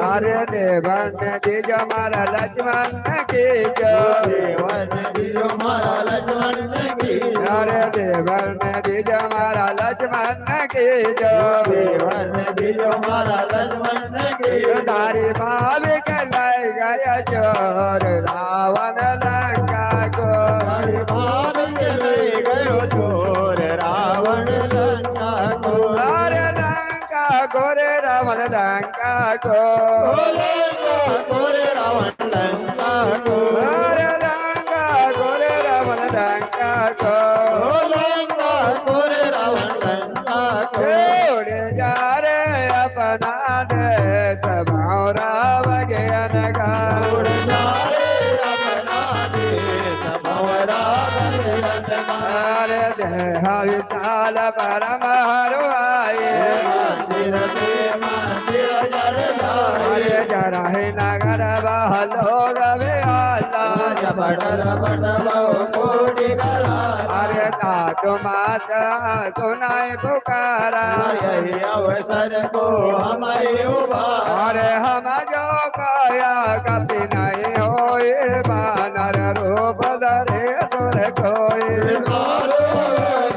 अरे देवर ने दीजो हमारा लक्ष्मण ने कीजो देवर ने दियो मारा लक्ष्मण ने अरे देवर ने दीजो हमारा लक्ष्मण ने कीजो देवर ने दियो मारा लक्ष्मण ने तारी भाभी के लाई गया चोर रावण लंका को हरि भाव के ले गयो चोर रावण लंका को अरे लंका को रे रावण लंका को लंका को रे रावण लंका को अरे लंका को रे रावण लंका को लंका को रे रावण लंका को उड़ जा रे अपना देश भौरा बगियन का उड़ जा रे अपना देश भंवरा बगियन का अरे देह विशाल परम हरुआए मंदिर से मंदिर जड़ जाए अरे जरा ही नगर बह लोग बेहाला बड़ल बड़बो कोटि करा अरे तातु मात सुनाए पुकारा यही अवसर को हमें उबार अरे हम जो काया कभी नहीं होए बानर रूप धरे सुर कोई सारो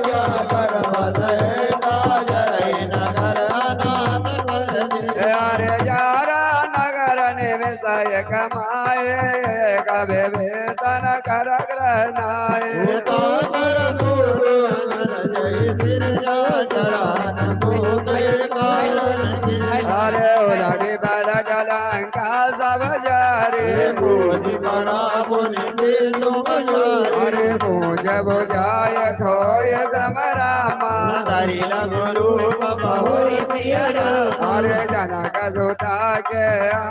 क्या पर्वत है काजरई नगर अनाथ कर दे अरे यारा नगर निवसय कमाए कभी वेतन कर ग्रहणाए तो कर दूर जय सिर जा चरान भूते कारण अरे उलड़ी बड़ गलंका सब जारी बोधि बड़ा पुनि से तुम जाए अरे पूज बुझाय खोय समरामा हरि लगो रूप बहुरी सियरा अरे जनक सुता के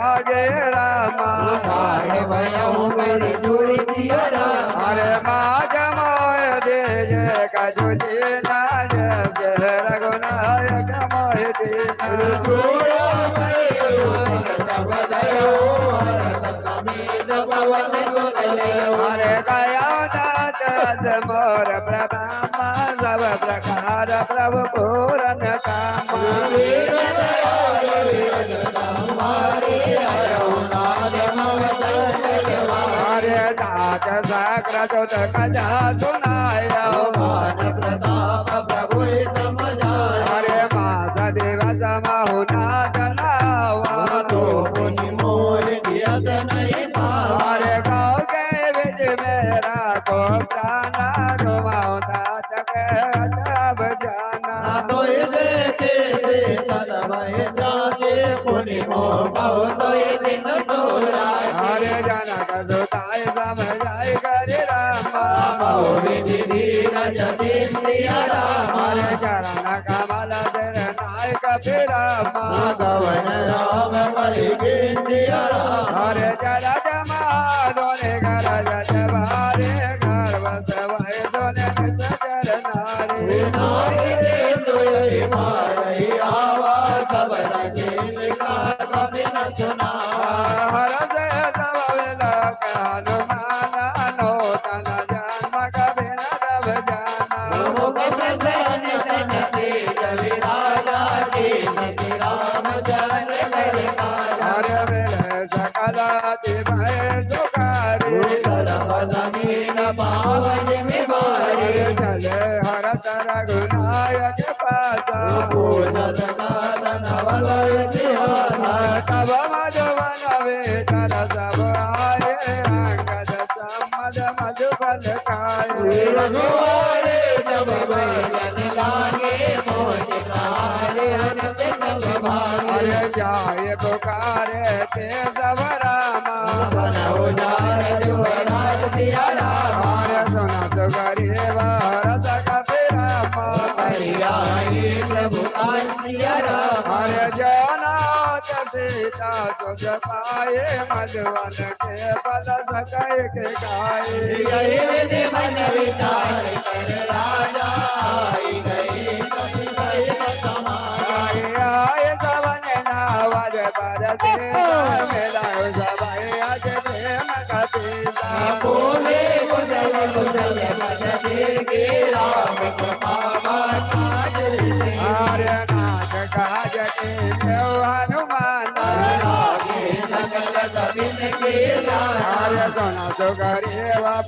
आगे रामा ठाड़ भयऊ मेरी दूरी सियरा अरे माज मोय देज कछुची नाज रघुनायक मोय दीन जोड़ा सब दयो समीत पवन सुतलयो अरे गया दास मोर प्रभामा सब प्रकार प्रभु पूरन कामा अरे दास साग्र सुत कथा सुनायो प्रताप प्रभु समझाया अरे मास दिवस महुना जनावा तो पुनि मोह दियत नहीं पावा अरे गाँव के बिच मेरा को प्राणा रुमाओ तक तब जाना तो देखे से तलवय जाते पुनि मोह बहु सोई दिन सोरा अरे जनक सुताय समझाय करे रामा बहु विधि धीरज दिन सिया रामा अरे चरण कमल सिर नायक फिरामा गवन राम बलि सिया रामा अरे जल जमा दोने घर जबारे घर बस भय सोने सजर नारी नारी दे तुय मारई आवा सब लगे का कभी न सुना हर से सब लोक हनुमान नो तन जन्म कभी न तब जाना मुख प्रसन्न तन तेज विराजा के निज राम जन कर काजा अरे मिले सकल भय सुखारी भूतल पदमी रघुवारे जब भजन लागे मोज प्रहारे अनंत सब भागे अरे जाए पुकारे ते सब रामा मन उजाड़ जुबराज सिया राम अरे सुना सुगरी भारत कपि रामा हरियाई प्रभु काज सिया राम अरे जनाथ सीता सुज पाए मधुवन के पद सकै के गाए गए विधि मन विचार कर राजा आई गई कपि सहित समाज आए सवन नावज पर से मेरा सबाई आज प्रेम कपीता बोले कुशल कुशल बन के राम कृपा काज आर्य नाथ काज के देव हनुमान सकल कबिन के आर्य सोना सुगरी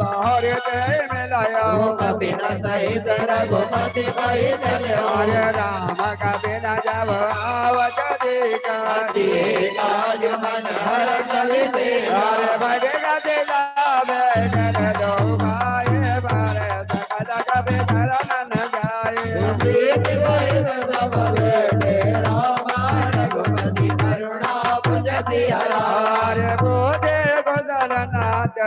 बाहर ते मिलायो कबिन सहित रघुपति पहि चलो आर्य राम कबि न जब आवत देखा काज मन हर सविते आर्य भजन दिला बैठन दो भाई बारे सकल कबि चरण जाए प्रीत सहित सब बेटे राम रघुपति करुणा पुंज सिया राम आर्य बोधे कुशल नाथ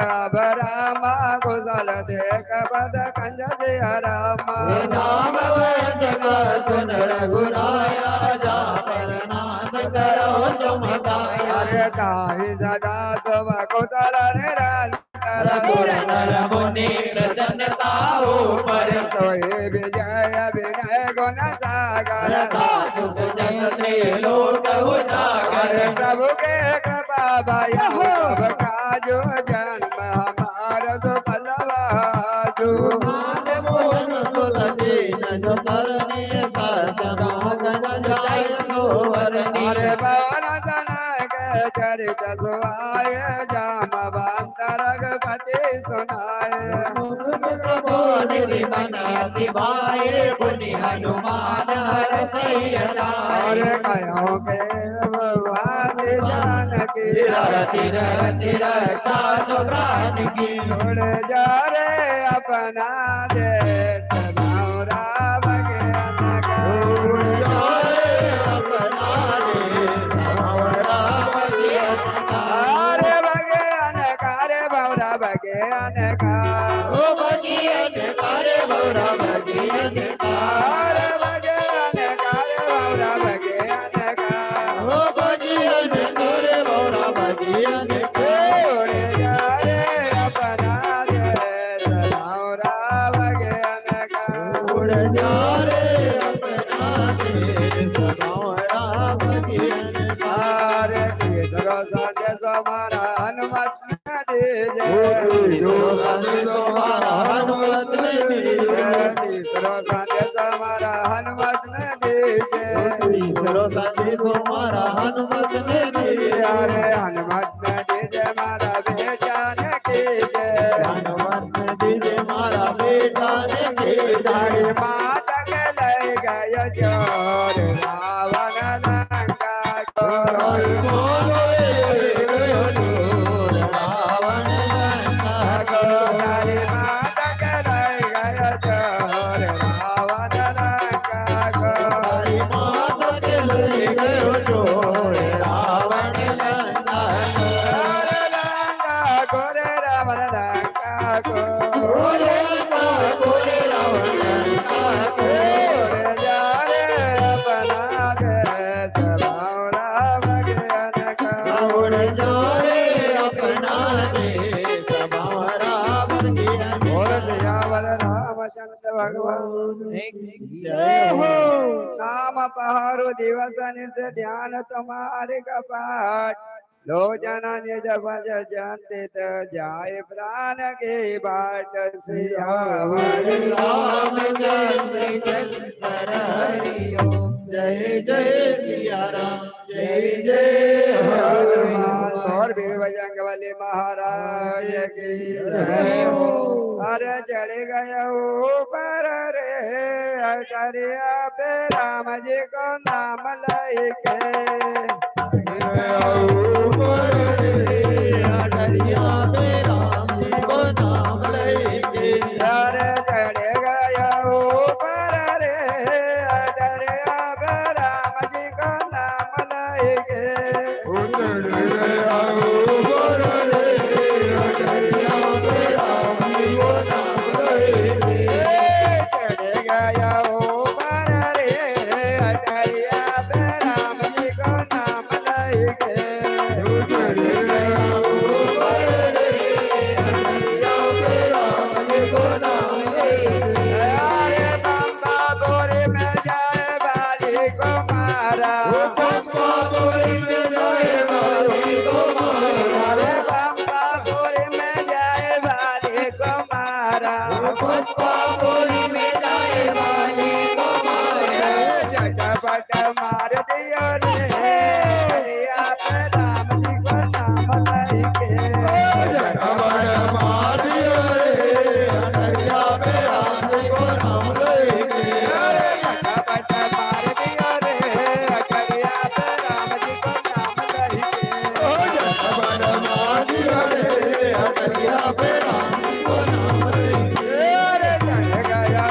रामा कुशल देख पद कंज सिया रामा नाम वैद का सुन रघुराया जा पर नाथ करो तुम दाया अरे ताहि सदा सुभ कुशल निरंतर रघुर नर मुनि प्रसन्नता हो पर सोई विजय विनय गुण सागर साधु जग त्रिलोक उजागर अरे प्रभु के कृपा भय सब काजो जन्म हमार सुफल बाजू मात मोहन सुत दीन जो करने समागन जाय सोवरनी अरे पवन तनक चरित सुहाय जामवंत रघुपति सुनाए प्रभो निधि मन अति भाए पुनि हनुमान हर सैयदा अरे कहो के भगवान जानकी रति रति रक्षा सुप्राण की उड़ जा रे अपना देश राम के अनक अरे बगे अनक रे बौरा बगे अनक अरे बगे अनक रे बौरा बगे अनक उड़ जा रे अपना देश राम के अनक आरे केसरो संजय समारा हनुमत दीजे केसरो संजय समारा हनुमत दीजे अरे हनुमत दीजे मारा बेटा ने कीजे तारी माता के ले गय जोर रावण लंका को तारी माता के ले गय जोर रावण लंका को अरे लंका को रे रावण लंका को उड़ जा रे अपना देश राम के अनक और सियावर रामचंद्र भगवान जय हो नाम पहाड़ो दिवस निस ध्यान तुम्हारे कपाट लोचन निज भज जानते त जाय प्राण के बाट सियावर रामचंद्र शंकर हरि ओम जय जय सिया राम जय जय हनुमान और भी बजरंग बली महाराज की जय हो अरे चढ़ गया ऊपर रे अटरिया पे राम जी को नाम लेके अरे पूरी में जाए वाली को मारे झटपट मार दियो रे हरिया पे राम जी को नाम लेके झटपट मार दियो रे हरिया पे राम जी को नाम लेके झटपट मार दियो रे हरिया पे राम जी को नाम लेके झटपट मार दियो रे हरिया पे राम जी को नाम लेके अरे चढ़ गया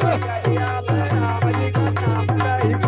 हरिया पे राम जी को नाम लेके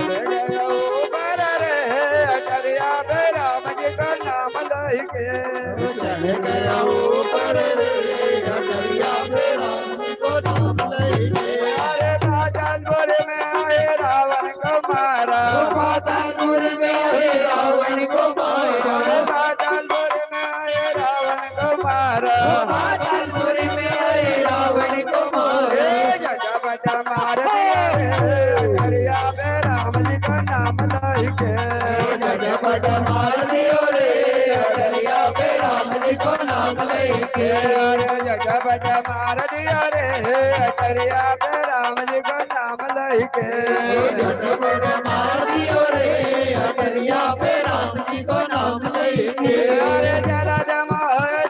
चढ़ गया ऊपर रे हरिया पे राम जी को नाम लेके चढ़ गया ऊपर रे हरिया पे राम जी को नाम लेके पातालपुर में आए रावण को मारा पातालपुर में आए रावण को मारा पातालपुर में आए रावण को मारा पातालपुर में आए रावण को मारा झटपट मार दिया रे हरिया पे राम जी का नाम लेके झटपट मार दियो रे हरिया पे राम जी को नाम लेके झटपट मार दिया रे हरिया पे राम जी का नाम लेके झटपट मार दियो रे हरिया पे राम जी को नाम लेके अरे चला जमा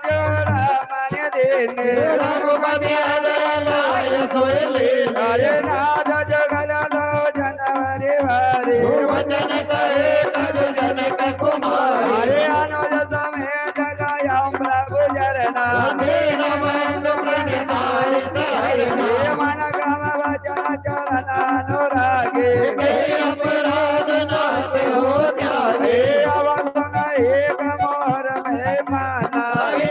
जोड़ा मन दिन रघुपति आदराय सोयले अरे नाद जगल लो जनवरी वारी वचन कहे कब जनक कुमार अरे अनुज समेत गयम प्रभु जरना दीन बंधु प्रणितारित हरिना ये मन क्रम वचन चरण अनुरागे अपराध नाथ हो त्यागे अवगुण एक मोर में माना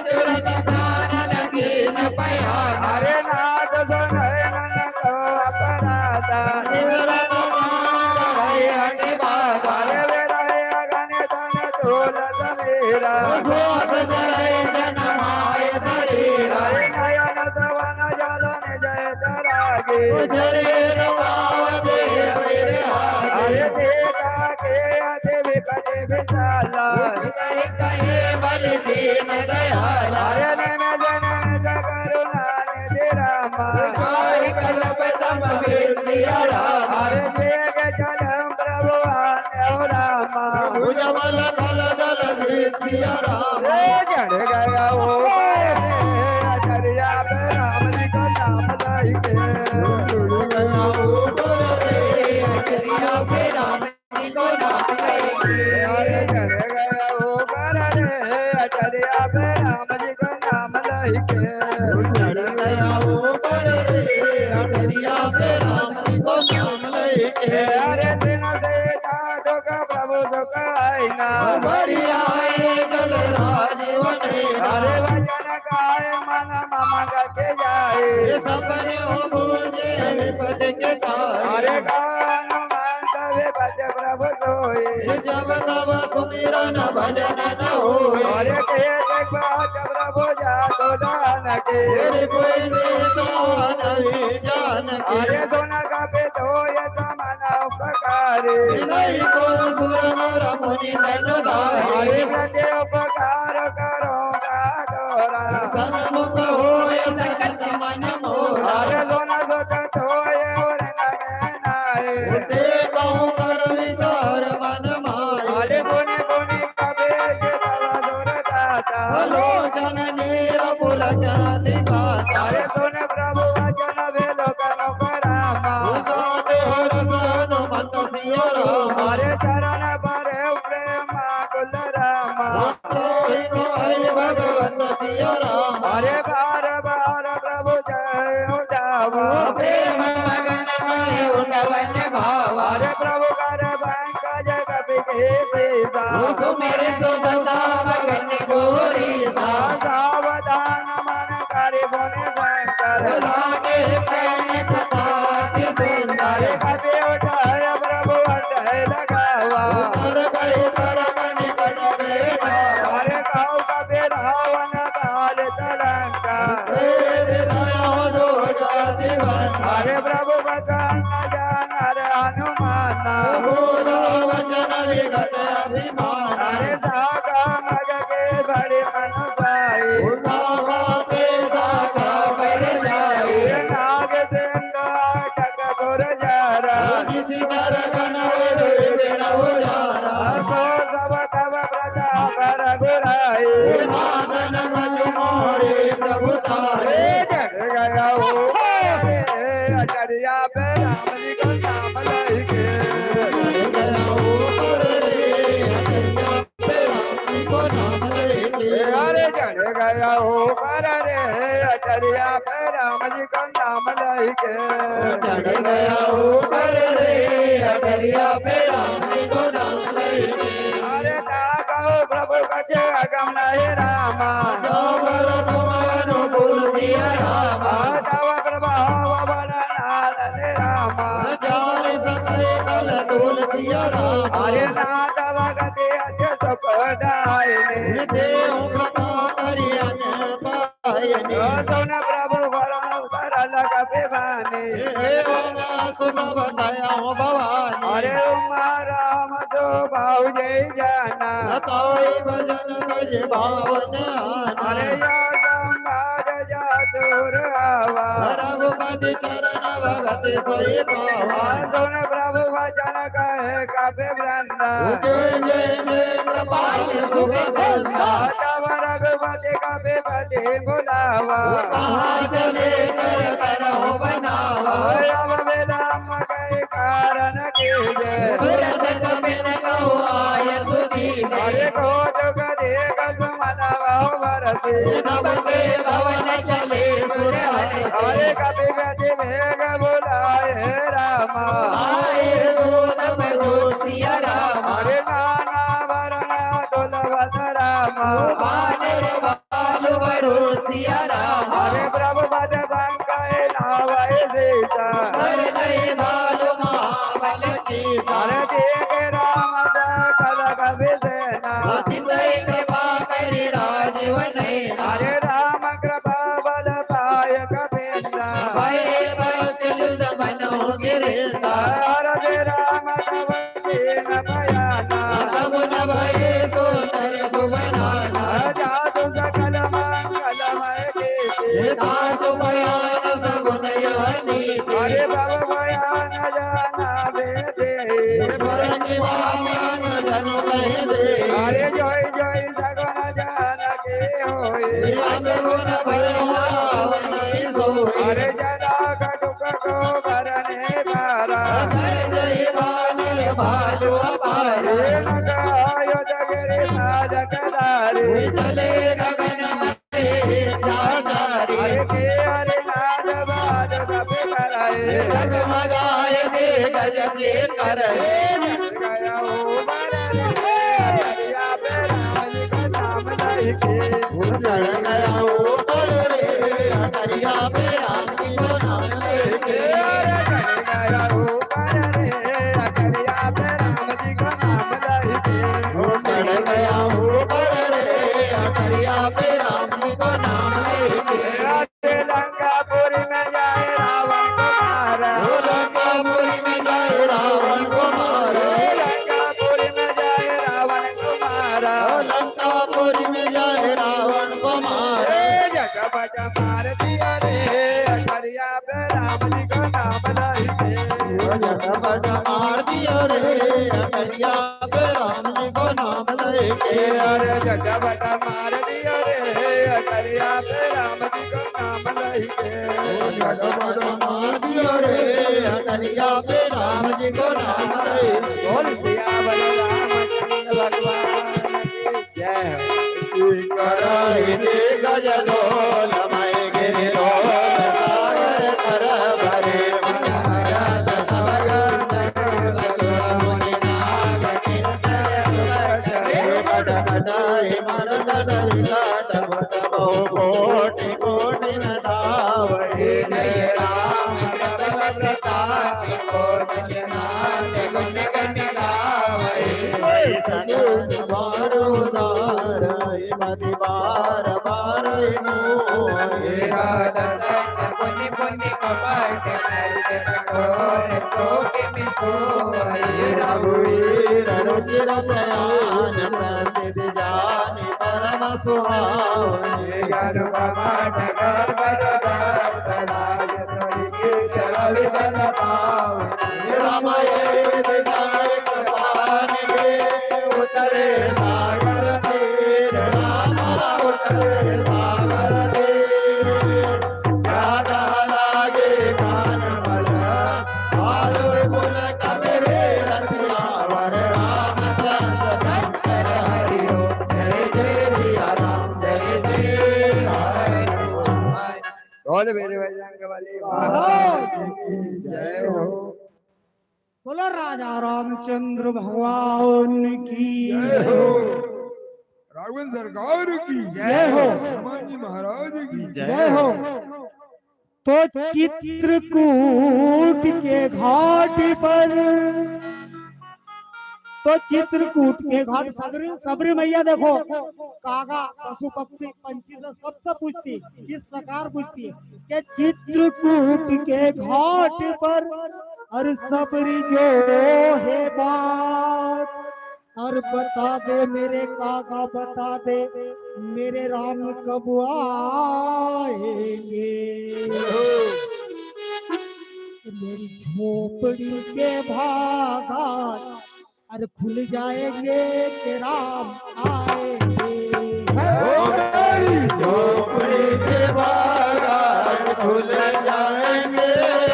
तुरंत प्राण लगे न पया अरे नाथ सुनय मन को अपराधा तुरंत प्राण करे हटि बाधा अरे विरय अगन धन तूल समीरा घोष जरय जनमाय शरीरा अरे नयन सवन जल जय तरागे उजरे रवाव देव विरहार अरे सीता के अति विपति विशाला कहे बल दीन दयाल अरे निम जनम करुणा निधि रामा कार्य कल्प तम वीर्य राम अरे जेग चलम प्रभु आन्यो रामा भुजबल खल दल सिद्धिय राम चढ़ गया वो हरिया पे राम जी का नाम लेके जुड़ गया ऊपर रे हरिया पे राम जी को नाम लेके अरे चढ़ गया वो रे हरिया पे राम जी का नाम लेके चढ़ गया ऊपर रे हरिया पे राम जी को नाम लेके अरे सिन से दुख प्रभु सुख आईना बढ़िया जल राजीवन अरे वचन काय मन मम गति जाए सबने हो बूझे विपद के तारे अरे गान मंत विपद प्रभु सोए जब तब सुमिरन भजन न होए अरे तेज बात प्रभु जातो दान के तेरे कोई दे तो नहीं जान के अरे सुन कपि तो ये समान उपकारी नहीं को सुर नर मुनि तनु अरे धारे प्रति उपकार करूंगा तोरा सन्मुख होय सकल मन मोरा अरे सुन सुत तो ये उर्न में नाए ते कहूँ कर विचार मन माय अरे पुनि पुनि कपि सब दुर दाता लोचन नीर पुलक दिगाता अरे सुन प्रभु वचन भेलो कनो करामा उगाते हर हनुमत सिय राम अरे चरण पर प्रेम कुल रामा रोहित हरि भगवत सिया राम अरे बार बार प्रभु जय हो जावा प्रेम मगन मैं उठवन भावा अरे प्रभु कर पंकज कपि के सीता मेरे सुदता मगन गोरी सावधान मन करे बोले शंकर लागे कहने कथा की सुंदर अरे कपि उठाय प्रभु अटय लगावा कर गए परम निकट बेटा अरे काऊ कपि रावण काल तलंका वेद दया दुर्गा दिवन अरे प्रभु बचन जानर हनुमान बोलो वचन विगत अभिमान अरे सागा मग के बड़े मनसाई सागाते सागा पर जाए नाग सिंह अटक गुर जरा किसी कर गनवर बिनव जाना सो सब तब प्रताप रघुराई नादन गज मोरे प्रभु तारे जग गया हो रे अटरिया पे राम जी को नाम लेके गया ऊपर रे अटरिया पे राम को नाम लेके अरे जग गया हो पर रे अटरिया पे राम जी को नाम लेके चढ़ गया ऊपर रे अटरिया पे राम को नाम लेके अरे ताको प्रभु कचे अगम नहीं रामा जो बर तुम अनुकूल सिया राम तव प्रभाव बल नाल रामा जान सके कल दूल सिया राम अरे ना तव गति अच्छे सुख दायिनी देव कृपा करियन पायनि सुन प्रभु वरण सरल कपिवानी एवं तुम बताया भवानी अरे उमा राम तो भाव जय जाना ताई भजन कज भावन अरे या संवाद जातुर आवा रघुपति चरण भगत सोई पावा सुन प्रभु वचन कहे कपि वृंदा जय जय जय कृपाल सुख गंगा तव रघुपति कपिपति बुलावा कहाँ चले कर करहु बनावा अब विलम्ब कई कारण कीजे भरत कपिन कहु आय सुदीन अरे को जुग देख सुमन बहु बरसी नभ के भवन चले सुरवन अरे कपि गति वेग बुलाए रामा आए दूत प्रभु सिया राम अरे नाना वरण दुलभत रामा बानर बालु वरु सिया राम अरे प्रभु पद पंकज लावै सीता कर दई भालु महाबल की अरे देख राम सकल कपि सेना सिंधई कृपा करि राजीव नैना अरे राम कृपा बल पाय कपिंदा भये भक्त युध मनो गिरिंदा हरे राम तव दीन भयाना सगुन भये तो तर भुवनाना जातु सकल मंगलमय कीर्ति दातु भयान सगुन यानी अरे भव भयान जाना वेदे भरनि वामन जनु कहि दे अरे जोय जोय सगुन जान के होए सगुन भयवान नहीं सोई अरे जला कटुक को भरने पारा कर जय बानर भालु अपार नगायो जगरे साधक दारे चले गगन मते जातारी अरे के हरे नाद बाद कपि कराए डगमगाए दे गज के कर गया हो बरने हरिया पे राम जी का नाम लेके चढ़ गया ऊपर रे अटरिया पे राम जी को नाम लेके गया हो बरने हरिया पे राम जी का नाम लेके चढ़ गया ऊपर रे अटरिया पे राम जी को नाम लेके लंकापुरी में जाए रावण को मारा लंकापुरी में जाए रावण को मारे लंकापुरी में जाए रावण को मारा लंकापुरी में जाए रावण को मारे जगपज मार दिया रे हरिया पे राम जी को नाम लेके झटपट मार दिया रे अटरिया पे राम जी को नाम लेके अरे जगपज मार दिया रे हरिया पे राम जी को नाम लेके झटपट मार दिया रे अटरिया पे राम जी को नाम लेके बोल सिया बल राम भगवान की जय हो कराए डोल मैं गिरी डोल सागर कर भरे मन हरत सब गंधर्व सुर मुनि नाग किन्नर कट कटाई मन कट विकट भट बहु कोटि कोटि न धावै जय राम प्रबल प्रताप कोटि नाथ गुण गण गावै सनत बारूदार मति बार बार मोहि पुण्य पुण्य कपट नर्तन घोर शोक में सोई रघुवीर रुचिर प्रयान प्रतिदि जानि परम सुहावनि गर्भ माट गर्भ राज विदल पावनि रमये जाय कृपानि दे उतरे सागर तीर रामा उतरे सागर तीर राधा लागे कान बल आलू फूल कबीर रसियावर रामचंद्र शंकर हरि ओम जय जय सिया राम जय जय हरि ओम बोल मेरे बजरंग बली जय हो। बोलो राजा रामचंद्र भगवान की जय हो। राघवन सरकार की जय हो। हनुमान जी महाराज की जय हो। तो चित्रकूट के घाट पर सबरी मैया देखो कागा पशु पक्षी पंछी से सबसे पूछती किस प्रकार पूछती है कि चित्रकूट के घाट पर और सबरी जो है बात और बता दे मेरे काका बता दे मेरे राम कब आएंगे मेरी झोपड़ी के भागा और खुल जाएंगे कि राम आएंगे झोपड़ी के बागान खुल जाएंगे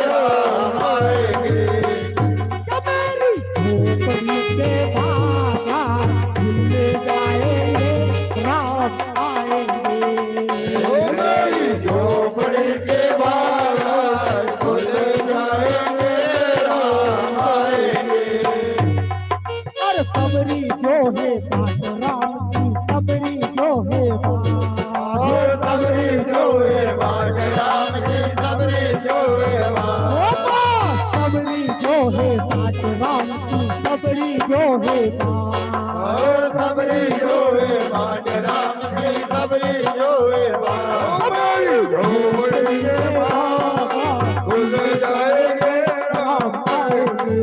राम आएंगे झोपड़ी के भागा खुल जाएंगे राम आएंगे झोपड़ी के बागान खुल जाएंगे राम आएंगे सबरी जो है बात राम की सबरी जो है सबरी जो है बाट राम की सबरी जो है सबरी जो है बात राम की सबरी जो है सबरी जो है बाट राम की सबरी जो है झोपड़ी के बागान खुल जाएंगे राम आएंगे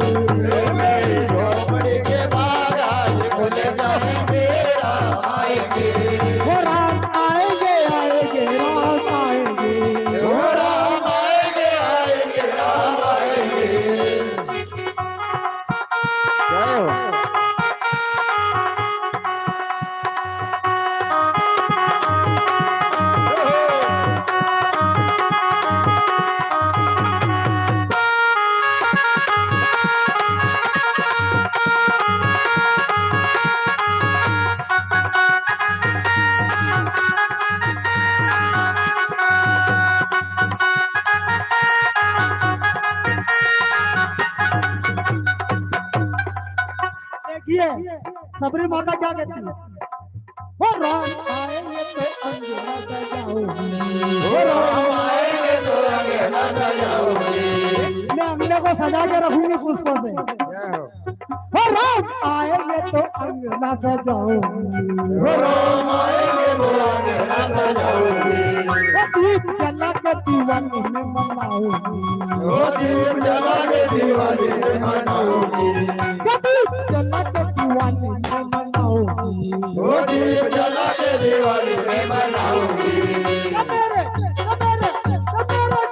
झोपड़ी के बागान खुल जाएंगे राम आएंगे वो राम आएंगे आएंगे राम आएंगे वो राम आएंगे आएंगे राम आएंगे जय हो देखिए सबरी माता क्या कहती है वो राम आएंगे तो अंजना सजाओगी वो राम आएंगे तो अंगना सजाओगी मैं अंगने को सजा के रखूंगी पुष्पों से वो राम आएंगे तो अंगना सजाओगी वो राम आएंगे तो अंगना सजाओगी वो दीप जला के दीवानी में मनाओगी वो दीप जला के दीवानी में मनाओगी दीप जला के दीवानी में मनाओगी वो दीप जला के दीवानी में मनाओगी मेरे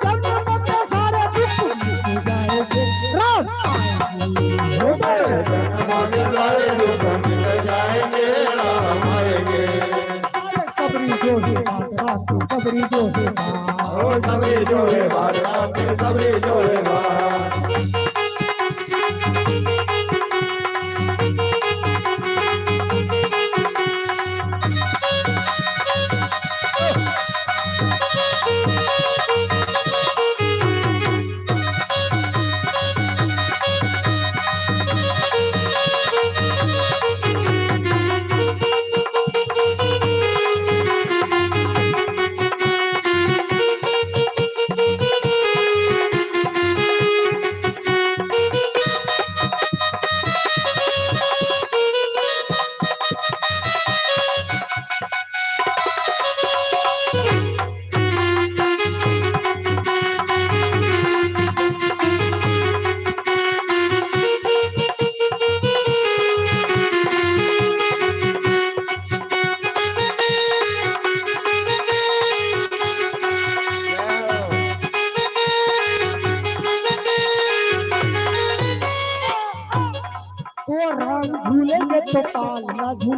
जन्म के सारे दुख मिट जाएंगे राम आएंगे मेरे जन्म के सारे दुख मिट जाएंगे राम आएंगे सबरी जो है बात सबरी जो है ओ सबरी जो है बात राम की सबरी जो है बात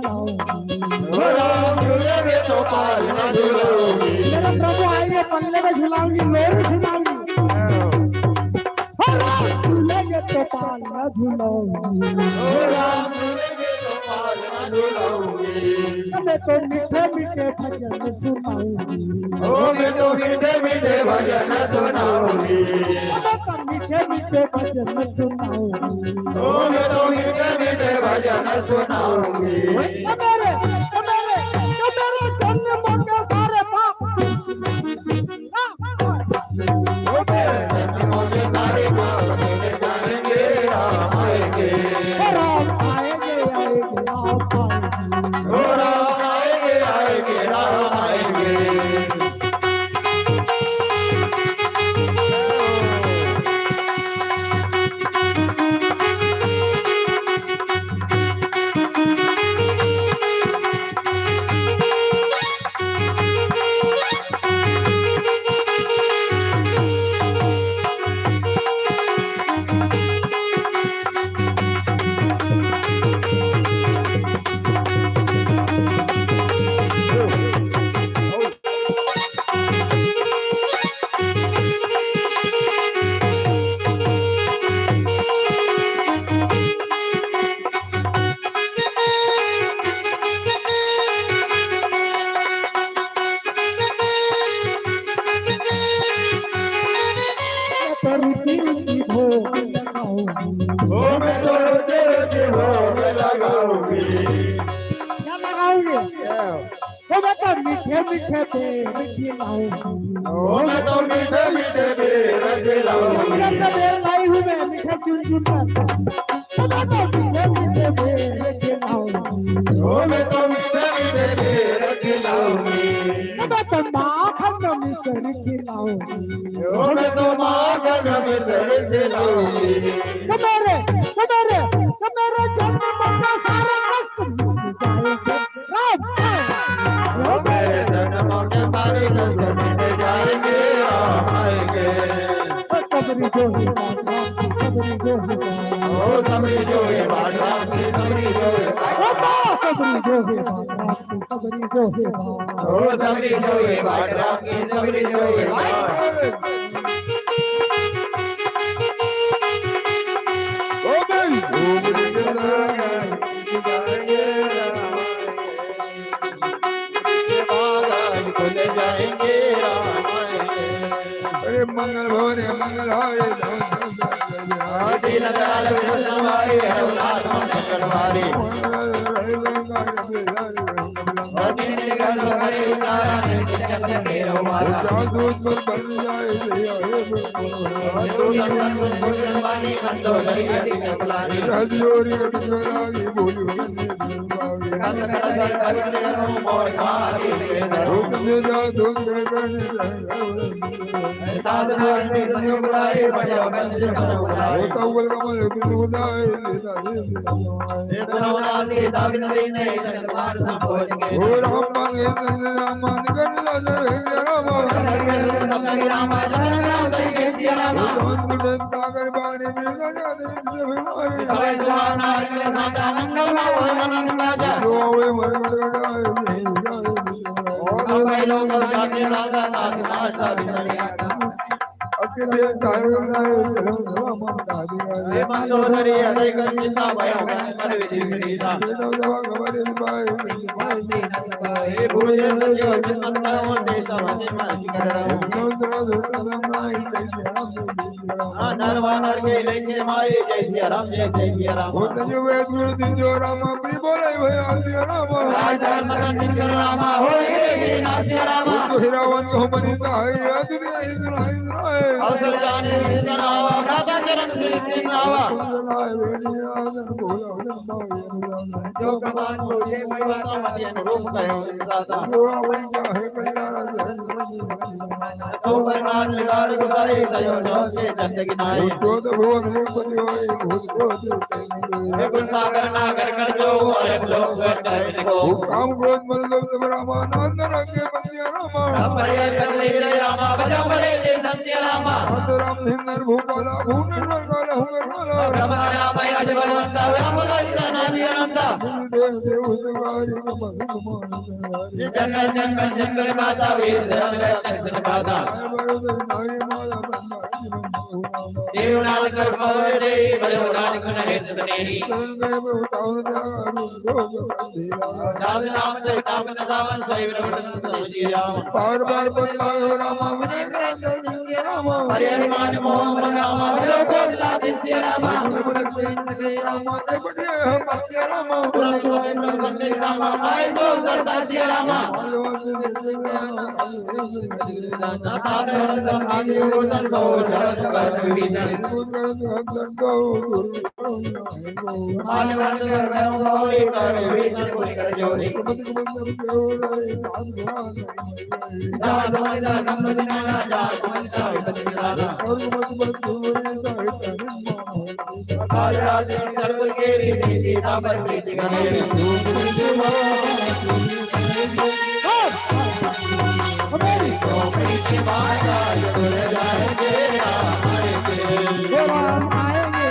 झुलाऊंगी। ओ राम झूले में तो पाल न झूलाऊंगी। मेरे प्रभु आएंगे पल्ले में झुलाऊंगी, लोरी सुनाऊंगी। हो राम झूले में तो पाल न झुलाऊंगी। ओ राम झूले में तो पाल न झूलाऊंगी। मैं तो मीठे मीठे भजन सुनाऊंगी। ओ मैं तो मीठे मीठे भजन सुनाऊंगी। मैं तो मीठे मीठे भजन सुनाऊंगी। ओ मैं तो मीठे मीठे भजन सुनाऊंगी। मेरे जन्म के सारे पाप ओ मेरे जन्मों के सारे पाप धुल जाएंगे, राम आएंगे। राम आएंगे आएंगे आप आएंगे। ओ राम आएंगे आएंगे, राम आएंगे। ओ मैं तो रोजे रोजे भोग लगाऊंगी। क्या लगाऊंगी? वो मैं तो मीठे मीठे बेर खिलाऊंगी। ओ मैं तो मीठे मीठे बेर खिलाऊंगी। मेरा तो बेर लाई हूँ मैं मीठे चुन चुन कर। वो मैं तो मीठे मीठे बेर खिलाऊंगी। ओ मैं तो मीठे मीठे बेर खिलाऊंगी। वो मैं तो माखन मिश्री खिलाऊंगी। ओ मैं तो माखन मिश्री खिलाऊंगी। मेरे जन्म का सारा कष्ट मिट जाएंगे। राम ओ मेरे जन्मों के सारे कष्ट मिट जाएंगे, राम आएंगे। सबरी जो है सबरी जो है ओ सबरी जो है बात राम की, सबरी जो है सबरी जो है सबरी जो है ओ सबरी जो है बात राम की, सबरी जो है बात। खुल जाएंगे, राम आएंगे। अरे मंगल भवन मंगल हाय दीन दयाल विष्णुवारी रघुनाथ मंगलवारी। दूध पर बन जाए नरवानर के लेके माए जय सिया राम, जय जय सिया राम। राम अपनी बोले भैया सिया राम रामा होएगी ना सिया रामा। हिरावन को मनी अवसर जाने जनावा भ्राता चरण से नावा। जो प्रमाण को ये भगवान मति अनुरूप कहो दाता। सो बरनार लिगार गुसाई तयो जोत के चंद गिनाई। हे गुण सागर नागर कर जो अरग लोग जाए को। काम क्रोध मतलब रामानंद रंगे बंदिया रामा। परिया कर ले रे रामा बजा बरे जे संत्य रामा। राम हिंदर भूपाला भूनर काला हुंगर वाला। ब्रह्मा राम आज बलवंता राम ललिता आदि अनंत देव देव सवारी कमल कुमार ये जंगल जंगल जंगल माता वीर जंगल माता देवनाथ कर पावे दे भजनाथ गुण हेत बनेहि दास नाम से तापन सावन सोई ब्रह्म जिया पार पार पर राम विनय राम हरि हरि मान मोह राम भजो को दिला दित्य राम राम ते बड़े हम राम पुराण सोई ब्रह्म राम आए दो दर्दात्य राम नाथा दर्द आदि गोदन सो धरत कर विचरण मान वर्ष कर होई कर विचरण पूरी कर जोरी जा समझदा संबंधना ना जा समझदा विपतिना काल राज सर्व के रीति सीता पर प्रीति करे तो प्रीति माता जुड़ जाएंगे राम आएंगे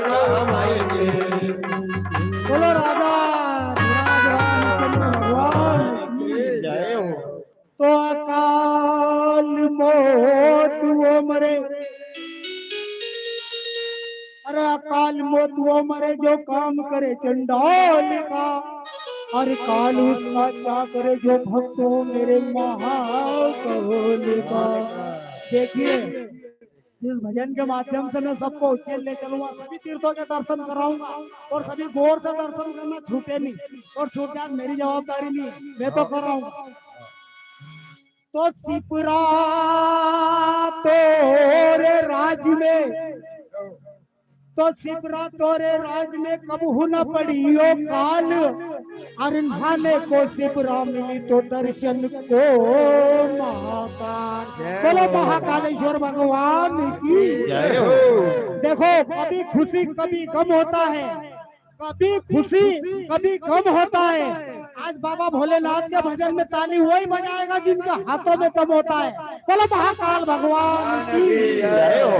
राम आएंगे बोलो राजा रामचंद्र भगवान जय हो तो अकाल मौत वो मरे अरे अकाल मौत वो मरे जो काम करे चंडाल का और काल उसका क्या करे जो भक्तों मेरे महाकाल का। देखिए इस भजन के माध्यम से मैं सबको उज्जैन ले चलूंगा, सभी तीर्थों के दर्शन कराऊंगा और सभी गौर से दर्शन करना छूटे नहीं, और छूट जाए मेरी जवाबदारी नहीं है, मैं तो कराऊंगा। तो सिपरा तोरे राज में तो सिपरा तोरे राज में कब न पड़ियो काल, अरे नहाने को सिपरा मिली तो दर्शन को महाकाल। बोलो महाकालेश्वर भगवान की जय हो। देखो कभी खुशी कभी गम होता है, कभी खुशी कभी गम होता है। आज बाबा भोलेनाथ के भजन में ताली वही बजाएगा जिनके हाथों में दम होता है। बोलो महाकाल भगवान की जय हो।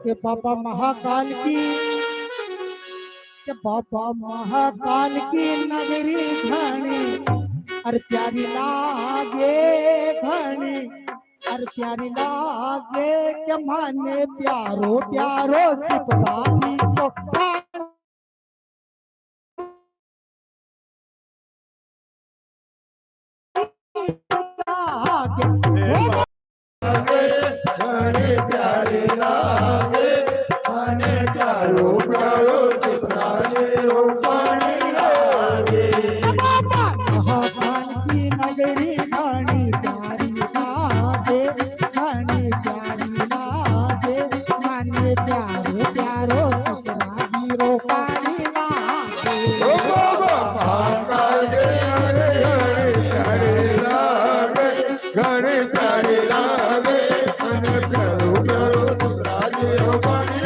के पापा महाकाल की के पापा महाकाल की नगरी घनी, अरे प्यारी लागे घनी, अरे प्यारी लागे के माने प्यारो प्यारो सिपरानी को प्यारे लागे आने प्यारो प्यारो सिपराने रोपाने लागे महाकाल की नगरी घनी प्यारी लागे घनी प्यारी लागे माने प्यारो प्यारो सिपरानी रोपानी लागे। महाकाल के प्यारे लागे घने प्यारे लागे आने प्यारो प्यारो सिपराने रोपाने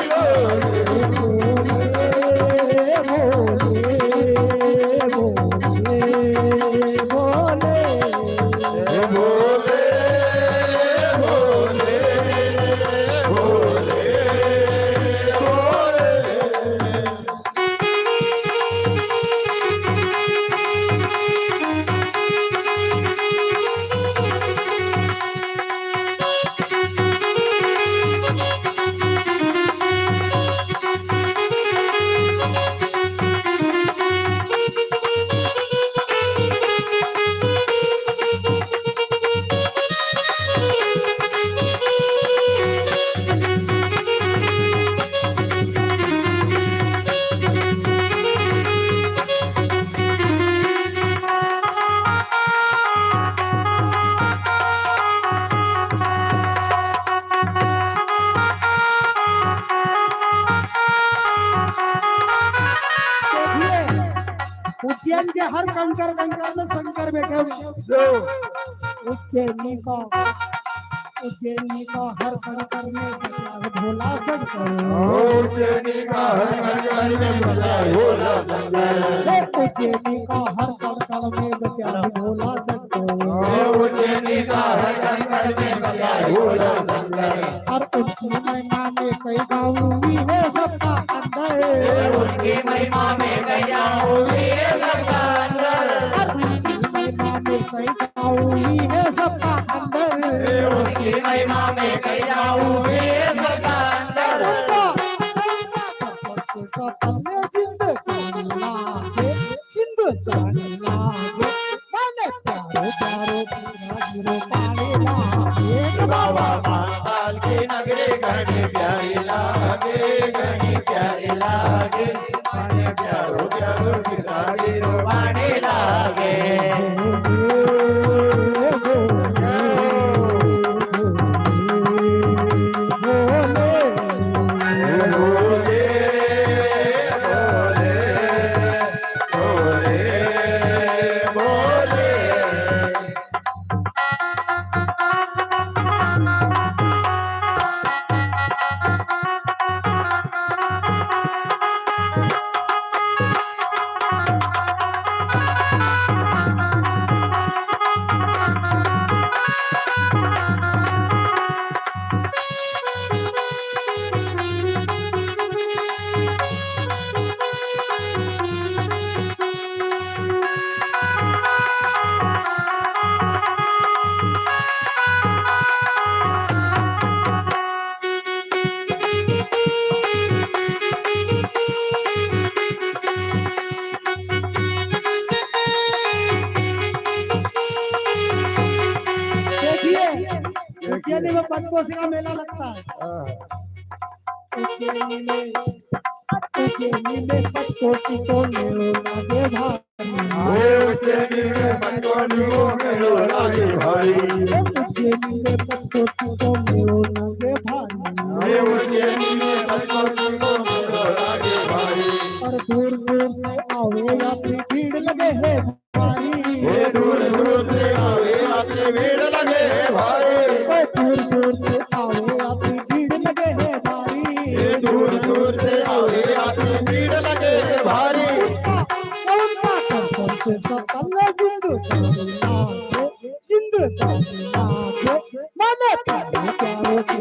उज्जैन के हर कंकर कंकर में शंकर बैठे हुए। उज्जैनी का हर कंकर में भोला शंकर। उज्जैनी का हर कंकर में भोला शंकर। उज्जैनी का हर कंकर में भोला शंकर। उज्जैनी का है जंगल में बसा भोला शंकर। और उनकी महिमा में कई गाँव भी है सबका अंदर। उनकी महिमा में गया हुई है सबका अंदर। और उनकी महिमा में कई गाँव भी है सबका अंदर। उनकी महिमा में गया हुई है सबका अंदर। बाबा महाकाल की नगरी घनी प्यारी लागे, घनी प्यारी लागे, माने प्यारो प्यारो सिरागी रोवाने लागे। उज्जैनी में पंचकोशी का मेला लगता है। उज्जैनी में पंचकोशी को मेलो लगे भाई। उज्जैनी में पंचकोशी को मेलो लगे भाई। उज्जैनी में पंचकोशी को मेलो लगे भाई। उज्जैनी में पंचकोशी को मेलो लगे भाई। और दूर दूर से आवे यात्री भीड़ लगे है भारी। दूर दूर से आवे यात्री भीड़ लगे है भारी। दूर दूर से आवे यात्री भीड़ लगे है भारी। दूर दूर से आवे यात्री भीड़ लगे है भारी। उनका कसम से सकल जिंद माने प्यारो प्यारो के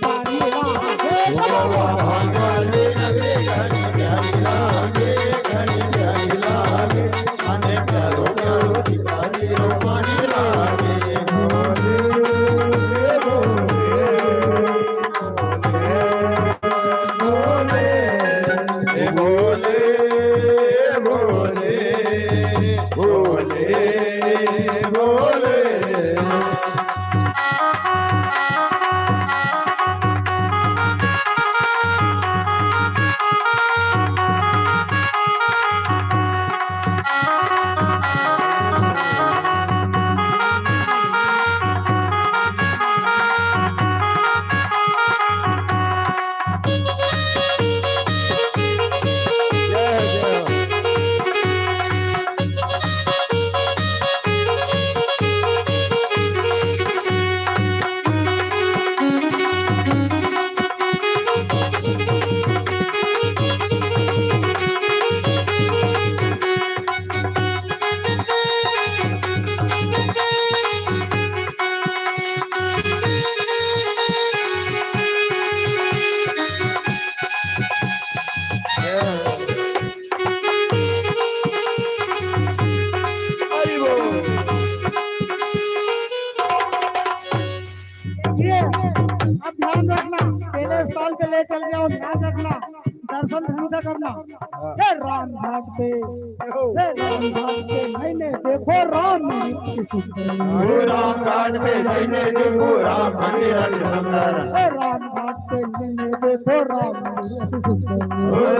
पानी लागे। बाबा भगवान की नगरी घनी प्यारी लागे, घनी प्यारी लागे, माने प्यारो प्यारो सिरागी रोवाने लागे। भोले भोले भोले भोले। ये अब ध्यान रखना, पहले स्टॉल पे ले चल जाओ, ध्यान रखना, दर्शन ढंग से करना। हे राम घाट पे मैंने देखो राम राम घाट पे मैंने देखो राम मंदिर अति सुंदर। राम घाट पे मैंने देखो राम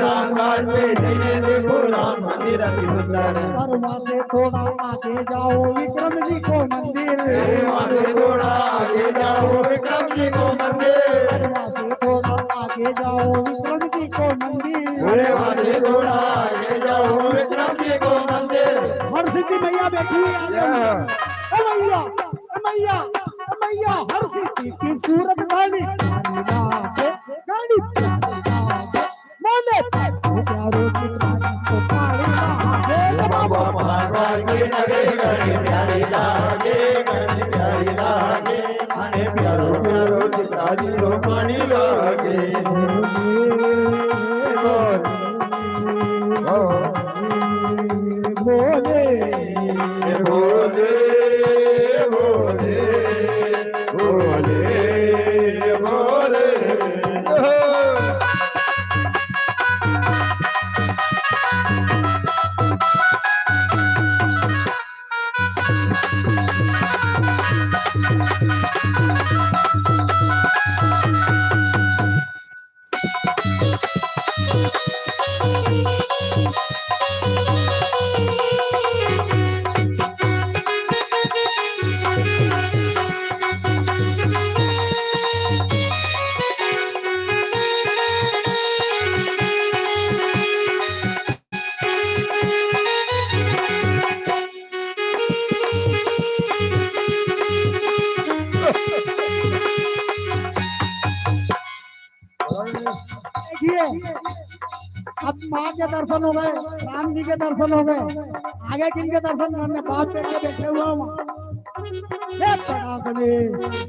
राम घाट पे मैंने देखो राम मंदिर अति सुंदर। और वहाँ से थोड़ा आगे जाओ विक्रम जी को मंदिर। वहाँ से थोड़ा आगे जाओ विक्रम जी को मंदिर। वहाँ से थोड़ा आगे जाओ विक्रम जी को मंदिर। वहाँ से थोड़ा आगे जाओ विक्रम जी को मंदिर। हर सिद्धि मैया बैठी हुई आगे मैया मैया मैया हर सिद्धि की सूरत गाली गाली मोले प्यारो को पाड़ी बाबा महाकाल की नगरी घनी प्यारी लागे। पानी लागे भोले भोले भोले भोले भोले देखिए अब माँ के दर्शन हो गए, राम जी के दर्शन हो गए, आगे किनके दर्शन करने? बाप बेटे बैठे हुए हैं वहाँ। हे परागणेश,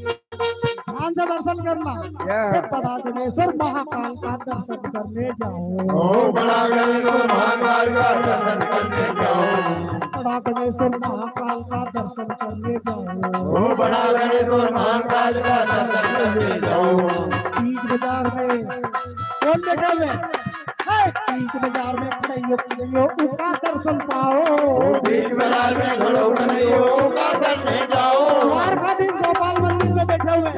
ध्यान से दर्शन करना। हे परागणेश्वर महाकाल का दर्शन करने जाओ। ओ बड़ा गणेश्वर महाकाल का दर्शन करने जाओ। परागणेश्वर महाकाल का दर्शन करने जाओ। ओ बड़ा गणेश्वर महाकाल का दर्शन करने जाओ। बीच बाजार में कौन बैठे हुए? बीच बाजार में खड़े उनका दर्शन पाओ। बीच बाजार में खड़ो खड़ो का करने जाओ। द्वारकाधीश गोपाल मंदिर में बैठे हुए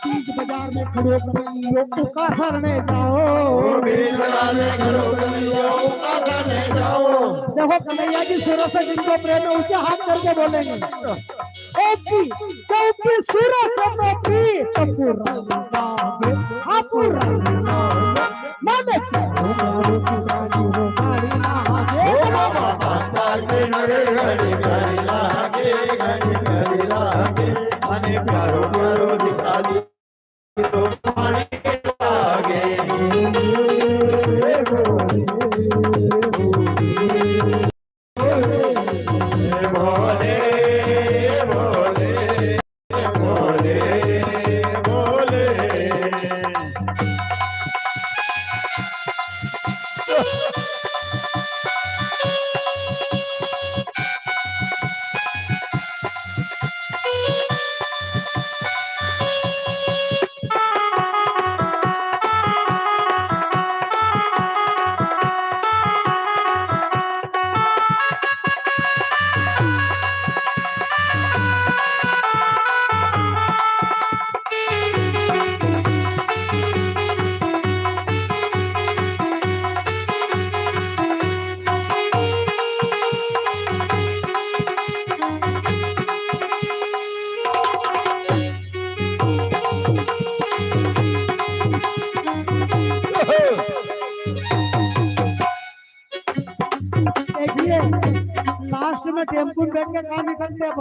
बीच बाजार में खड़े उनका शरणे जाओ। बीच बाजार में खड़ो खड़ो का करने जाओ। देखो कन्हैया की सुरों से जिनको प्रेम है ऊंचे हाथ करके बोलेंगे क्योंकि सुरों से तो प्री तो पूरा माने प्यारो प्यारो दिखा दी पानी लागे भोले भोले भोले भोले लास्ट में टेम्पू बैठ के कहाँ निकलते अब?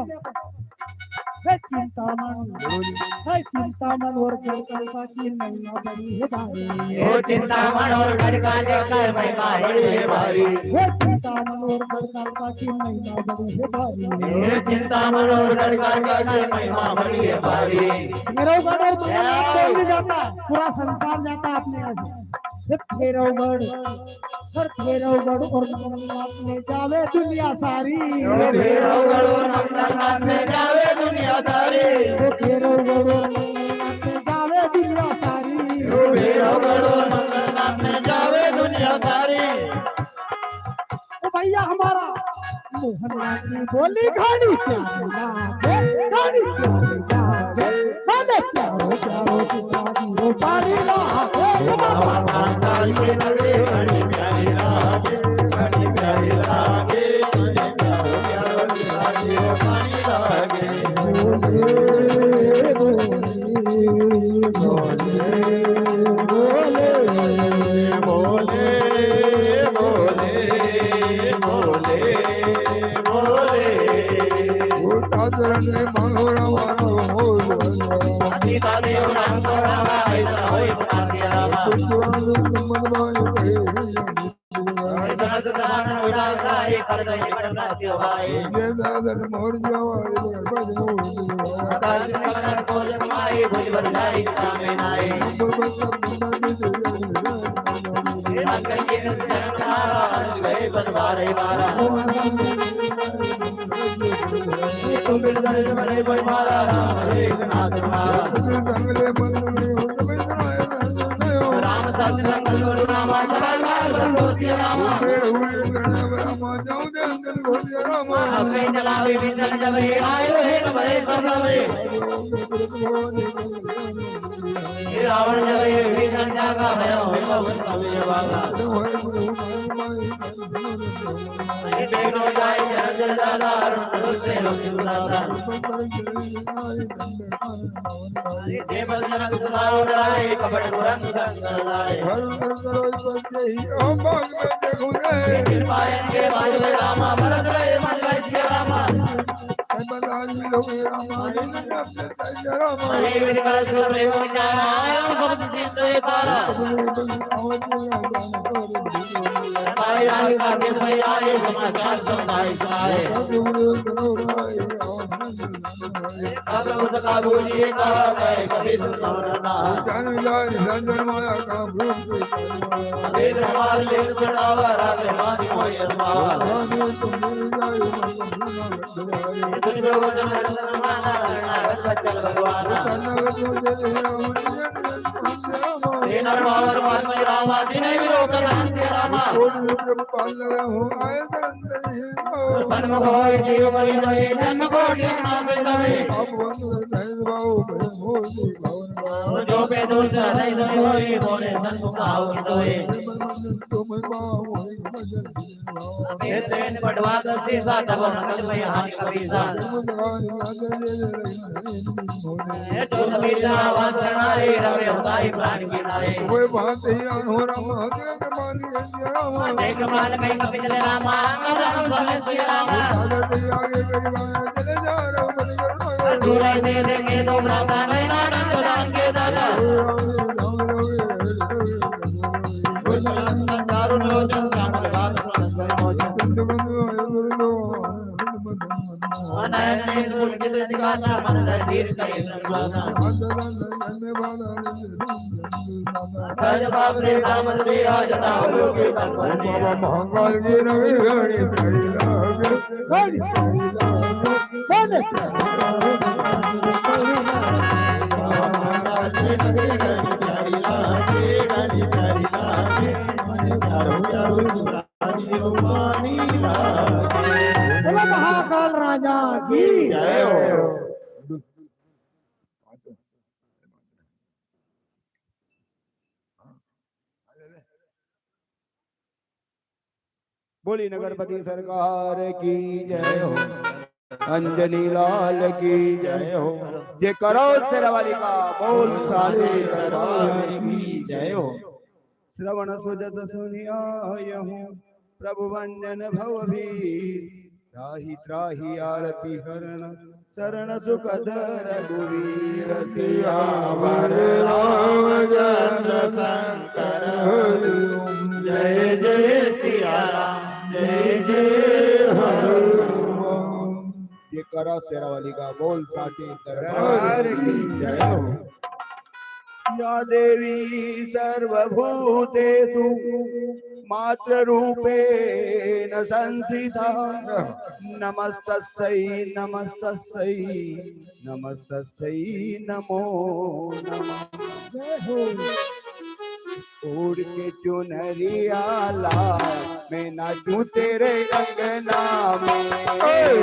चिंतामन और कलकत्ता की महिमा बड़ी है भारी। ओ चिंतामण और खड़का लेकर महिमा बड़ी है भारी। चिंतामन और कलकत्ता की महिमा बड़ी है भारी। चिंतामण और खड़का लेकर महिमा बड़ी है भारी। भैरवगढ़ और मंगलनाथ नहीं जाता, पूरा संसार जाता है अपने यहाँ से। भैरवगढ़ और मंगलनाथ में जावे दुनिया सारी। भैरवगढ़ और मंगलनाथ में जावे दुनिया सारी। भैरवगढ़ और मंगलनाथ में जावे दुनिया सारी। भैरवगढ़ और मंगलनाथ में जावे दुनिया सारी। भैया हमारा मोहन की बोली घानी प्यारी लागे, घानी प्यारी लागे, मैंने प्यारो प्यारो प्यारी पारी लागे। बाबा कांताल के नगरी बड़ी प्यारी लागे, बड़ी प्यारी लागे, बड़ी प्यारो प्यारो प्यारी पानी लागे। बोले बोले बोले बोले बोले बोले बोले ताजरने मनोरा सीता देव राम रामा इतना होई बना दिया रामा। सनत दान उड़ाए कर दे करनाते भाई ये दादर मोर जवारी भजनो काज कमन को जमाए भुज बदलाई में नाए मन के चरण मारा गए बनवारे मारा तुम बिरदर बड़े कोई मारा राम एक नाथ मारा राम सत्य संकल्प नामा सबल बंदोती रामा अपने जलावे विजन जबे आयो है न भय सबवे रावण जबे विजन जागा भयो भगवत कवि बागा देखो जाय जल दादा रुते रुदादा देवल जनक सुनाओ राय कपट रंग संगलाए कृपायन के बाजू में रामा भरत रहे मन गए सिया रामा अरे विधि कलश को प्रेम में जाना आया सब जिंदे पारा भाई राही का केस में आए समाचार सुनाए सुनाए अब उसका बोलिए कहा मैं कभी सुनाऊं ना वेद हमारे लिए चढ़ावा राग मानी मोई अरमान सुन भगवान हरमाना नारद बच्चल भगवान हे नरवावर वाल्मीकि रामा दिने विलोक शांति रामा सन्मुख होय जीव कवि जय जन्म कोटि नाथ तवे जो पे दोष हृदय जय होय बोले सन्मुख आओ तवे तेन पटवा दस्ती सा तब नकल में हानि कबीसा तो समीजा वासनाए रवे होताई प्राण की नाए कोई बात ही अनहोरा महत्व के मानी है रामा देख मान में कभी चले रामा अंगदान समय से रामा आगे गरीबान चले जा रहा बलि करना दूर दे दे के दो भ्राता नहीं नानंद दान के दादा दारुण लोचन श्यामल गात अनयन में पुलकित दिगाता मन धीर कई संवादा सहज बाप रे कामल दिया जता लोके तन पर बाबा महाकाल की नगरी घड़ी प्यारी लागे घड़ी प्यारी लागे महाकाल की नगरी घड़ी प्यारी लागे घड़ी प्यारी लागे चारों चारों रानी रूपानी लागे बोलो महाकाल राजा की जय हो बोली नगरपति सरकार की जय हो अंजनी लाल की जय हो जे करो तेरा वाली का बोल साजे दरबार की जय हो श्रवण सुजत सुनिया हूँ प्रभु वंदन भव भी त्राहि त्राहि आरती हरण शरण सुखद रघुवीर सियावर रामचंद्र शंकर जय जय सिया राम जय जय हनुमान ये करा शेरावाली का बोल साचे दरबार की जय हो या देवी सर्वभूतेषु मात्र रूपेण संस्थिता नमस्तस्यै नमस्तस्यै नमस्तस्यै नमो नमः जय हो ओढ़ के चुनरिया लाल मैं नाचूं तेरे अंगना में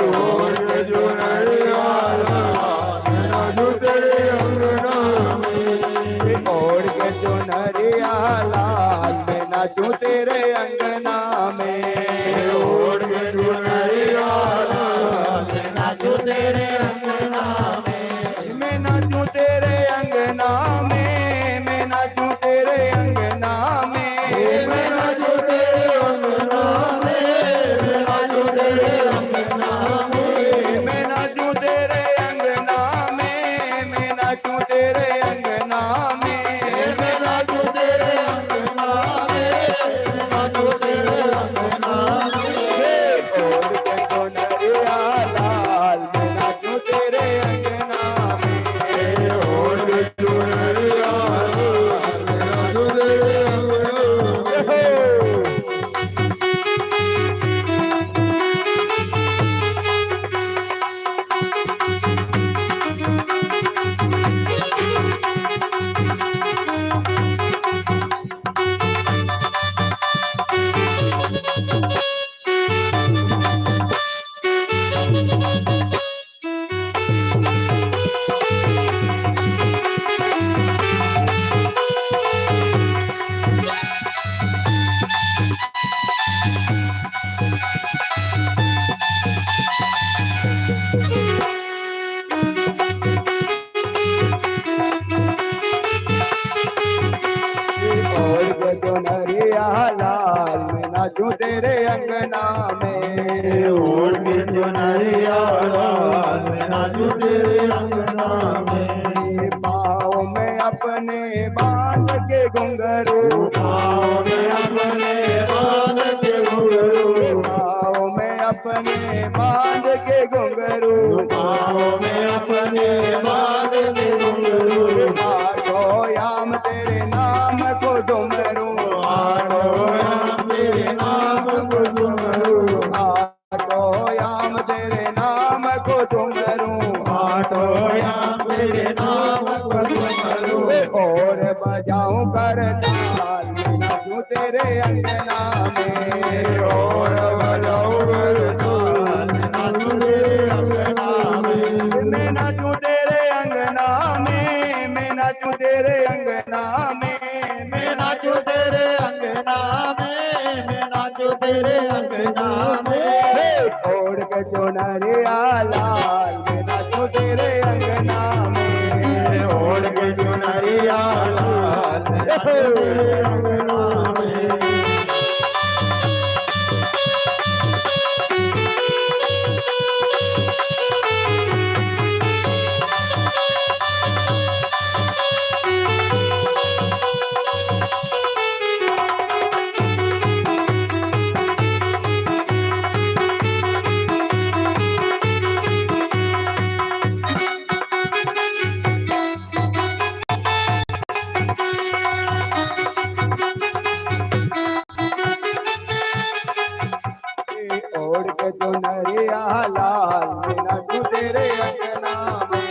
ओढ़ के चुनरिया लाल मैं नाचूं तेरे अंगना में ओढ़ के चुनरिया लाल मैं नाचूं तेरे अंगना में ओढ़ के चुनरिया लाल मैं नाचूं तेरे अंगना में मैं नाचूं तेरे अंगना में मैं नाचूं तेरे अंगना में मैं नाचूं तेरे अंगना में मैं नाचूं तेरे अंगना में मैं नाचूं तेरे अंगना में मैं नाचूं तेरे अंगना में मैं नाचूं तेरे अंगना में मैं नाचूं तेरे लाल मैं नाचूं तेरे अंगना में ओढ़ के चुनरिया लाल मैं नाचूं तेरे अंगना में पाँव में अपने बांध के घुंघरू पाँव में अपने बांध के घुंघरू पाँव में अपने बांध के घुंघरू पाँव में अपने बांध के घुंघरू आठो याम तेरे नाम को डुमरू आठो याम तेरे नाम को डुमरू आठो याम तेरे नाम को डुमरू आठो याम तेरे नाम को डुमरू और बजाऊं कर ताल मैं नाचूं तेरे अंगना में और बजाऊं कर ताल मैं नाचूं तेरे अंगना में मैं नाचूं तेरे अंगना में मैं नाचूं तेरे अंगना में मैं नाचूं तेरे अंगना में मैं नाचूं तेरे अंगना में ओढ़ के चुनरिया लाल मैं नाचूं तेरे अंगना में ओढ़ के चुनरिया लाल मैं नाचूं तेरे अंगना में ओढ़ के चुनरिया लाल मैं नाचूं तेरे अंगना में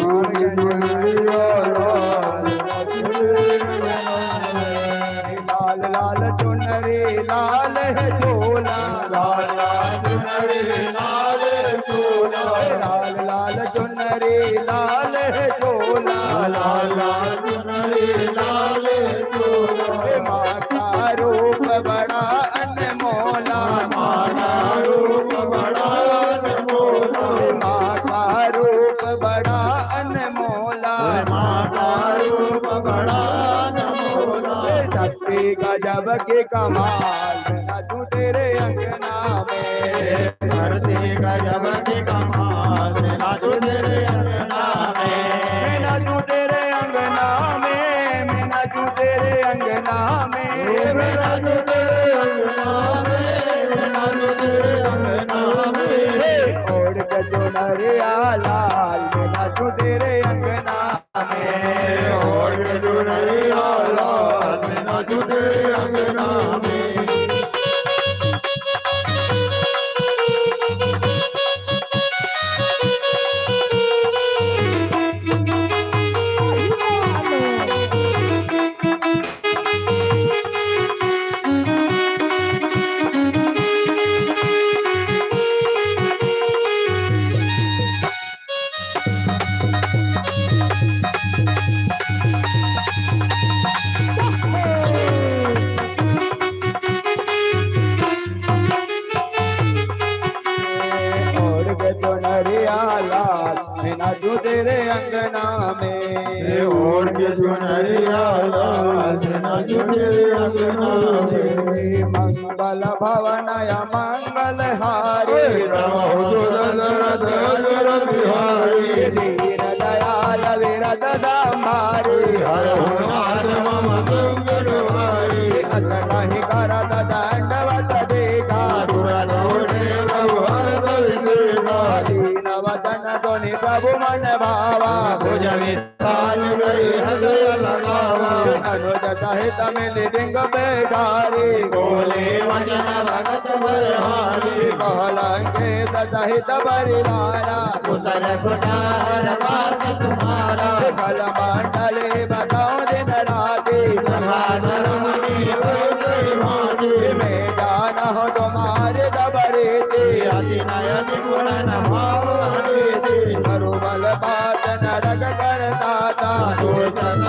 ओढ़ के चुनरिया लाल लाल लाल चुनरी लाल है झोला लाल लाल चुनरी लाल चोला लाल लाल चुनरी लाल है झोला लाल लाल चुनरी लाल चोला माता रूप बड़ा अनमोला माता रूप बड़ा अनमोला माता रूप बड़ा अनमोला माता रूप बड़ा अनमोला शक्ति गजब के कमाल मैं नाचूं तेरे अंगना में धरती गजब के कमाल मैं नाचूं तेरे अंगना में मैं नाचूं तेरे अंगना में मैं नाचूं तेरे अंगना में मैं नाचूं तेरे अंगना में मैं नाचूं तेरे अंगना में ओढ़ के चुनरिया लाल मैं नाचूं तेरे अंगना में और के चुनरिया लाल मैं नाचूं तेरे अंगना में ओढ़ के चुनरिया लाल मैं नाचूं तेरे अंगना में ओढ़ के चुनरिया लाल मैं नाचूं तेरे अंगना में मंगल भवन या मंगल हारी रहो दशरथ अजर बिहारी दीन दयाल विरद दामारी हर हर मम मंगल वारी अत नहीं करत दंडवत देगा दौड़े प्रभु हर विदेगा दीन वदन धोनि प्रभु मन भावा भुज विशाल गई हृदय लगावा अनुज सहित मिलि डिंग बेधारी बोले वचन भगत बरहारी कहलंगे सहित परिवारा कुशल कुटार वास तुम्हारा कल मंडले बताओ दिन राती सभा धर्म की भांति मैं जाना हो तुम्हारे दबरे अति नयन गुण न भाव हरि बल बात नरक करता था दोषन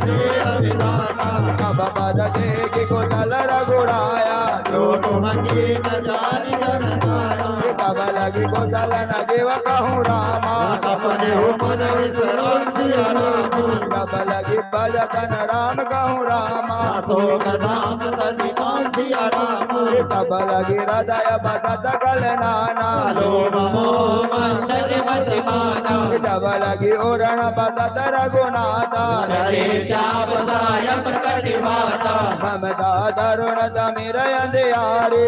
दे अभिदाता अब पद देगी को तल रघुराया जो तुम की न जानी जन जाया तब लगी कोतल न जीव कहूँ रामा सपने हो मन विश्राम सिया राम तब लगी भजतन राम कहूँ रामा शोक धाम तजी नाम सिया राम तब लगी हृदय बदत कल नाना लोभ मोह मंदर मति माना जब लगी उरण बदत रघुनाथा हरे चाप साय प्रकट माता ममता तरुण तमिर अंधियारे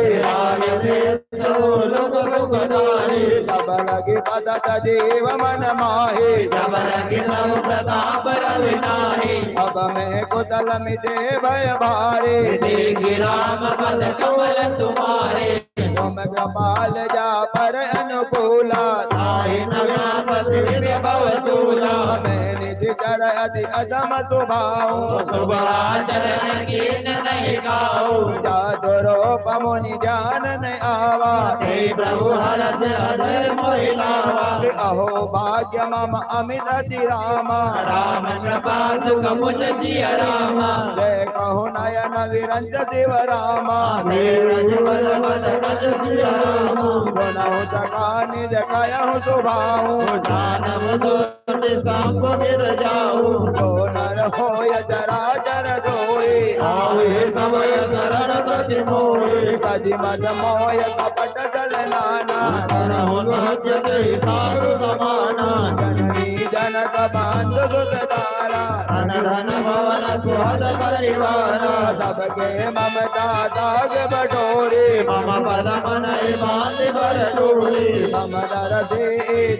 लोक लोकधारी तब लगी बदत देव मन माहे जब लगी लव प्रताप रविनाहे अब मैं कुतल मिटे भय भारे देखी राम पद कमल तुम्हारे तुम कृपाल जा पर अनुकूला ताहि नव्यापत विद्य भवसूला मैं निधि कर अति अदम सुभाऊ शुभाचरण कीन नहीं गाऊ जादु रूप मुनि ज्ञान नहीं आवा हे प्रभु हरस अधर मोहि लावा अहो भाग्य मम अमित अति रामा राम कृपा सुख मुझ सिया रामा जय कहो नयन विरंज देव रामा देव जुगल पद कज सिया रामा गुणहु जगा निज कयहु सुभाऊ जानव दोष सांप गिर जाऊ जो नर होय जरा जर दोए आवे समय शरण गति मोहे कदि मद मोय कपट दल नाना करहु सत्य देहि सारु समाना जननी जनक बांधु दुख तारा धन धन भवन सुहद परिवारा तब के ममता दाग बटोरे मम पद मन बांध भर डोरे मम दर दे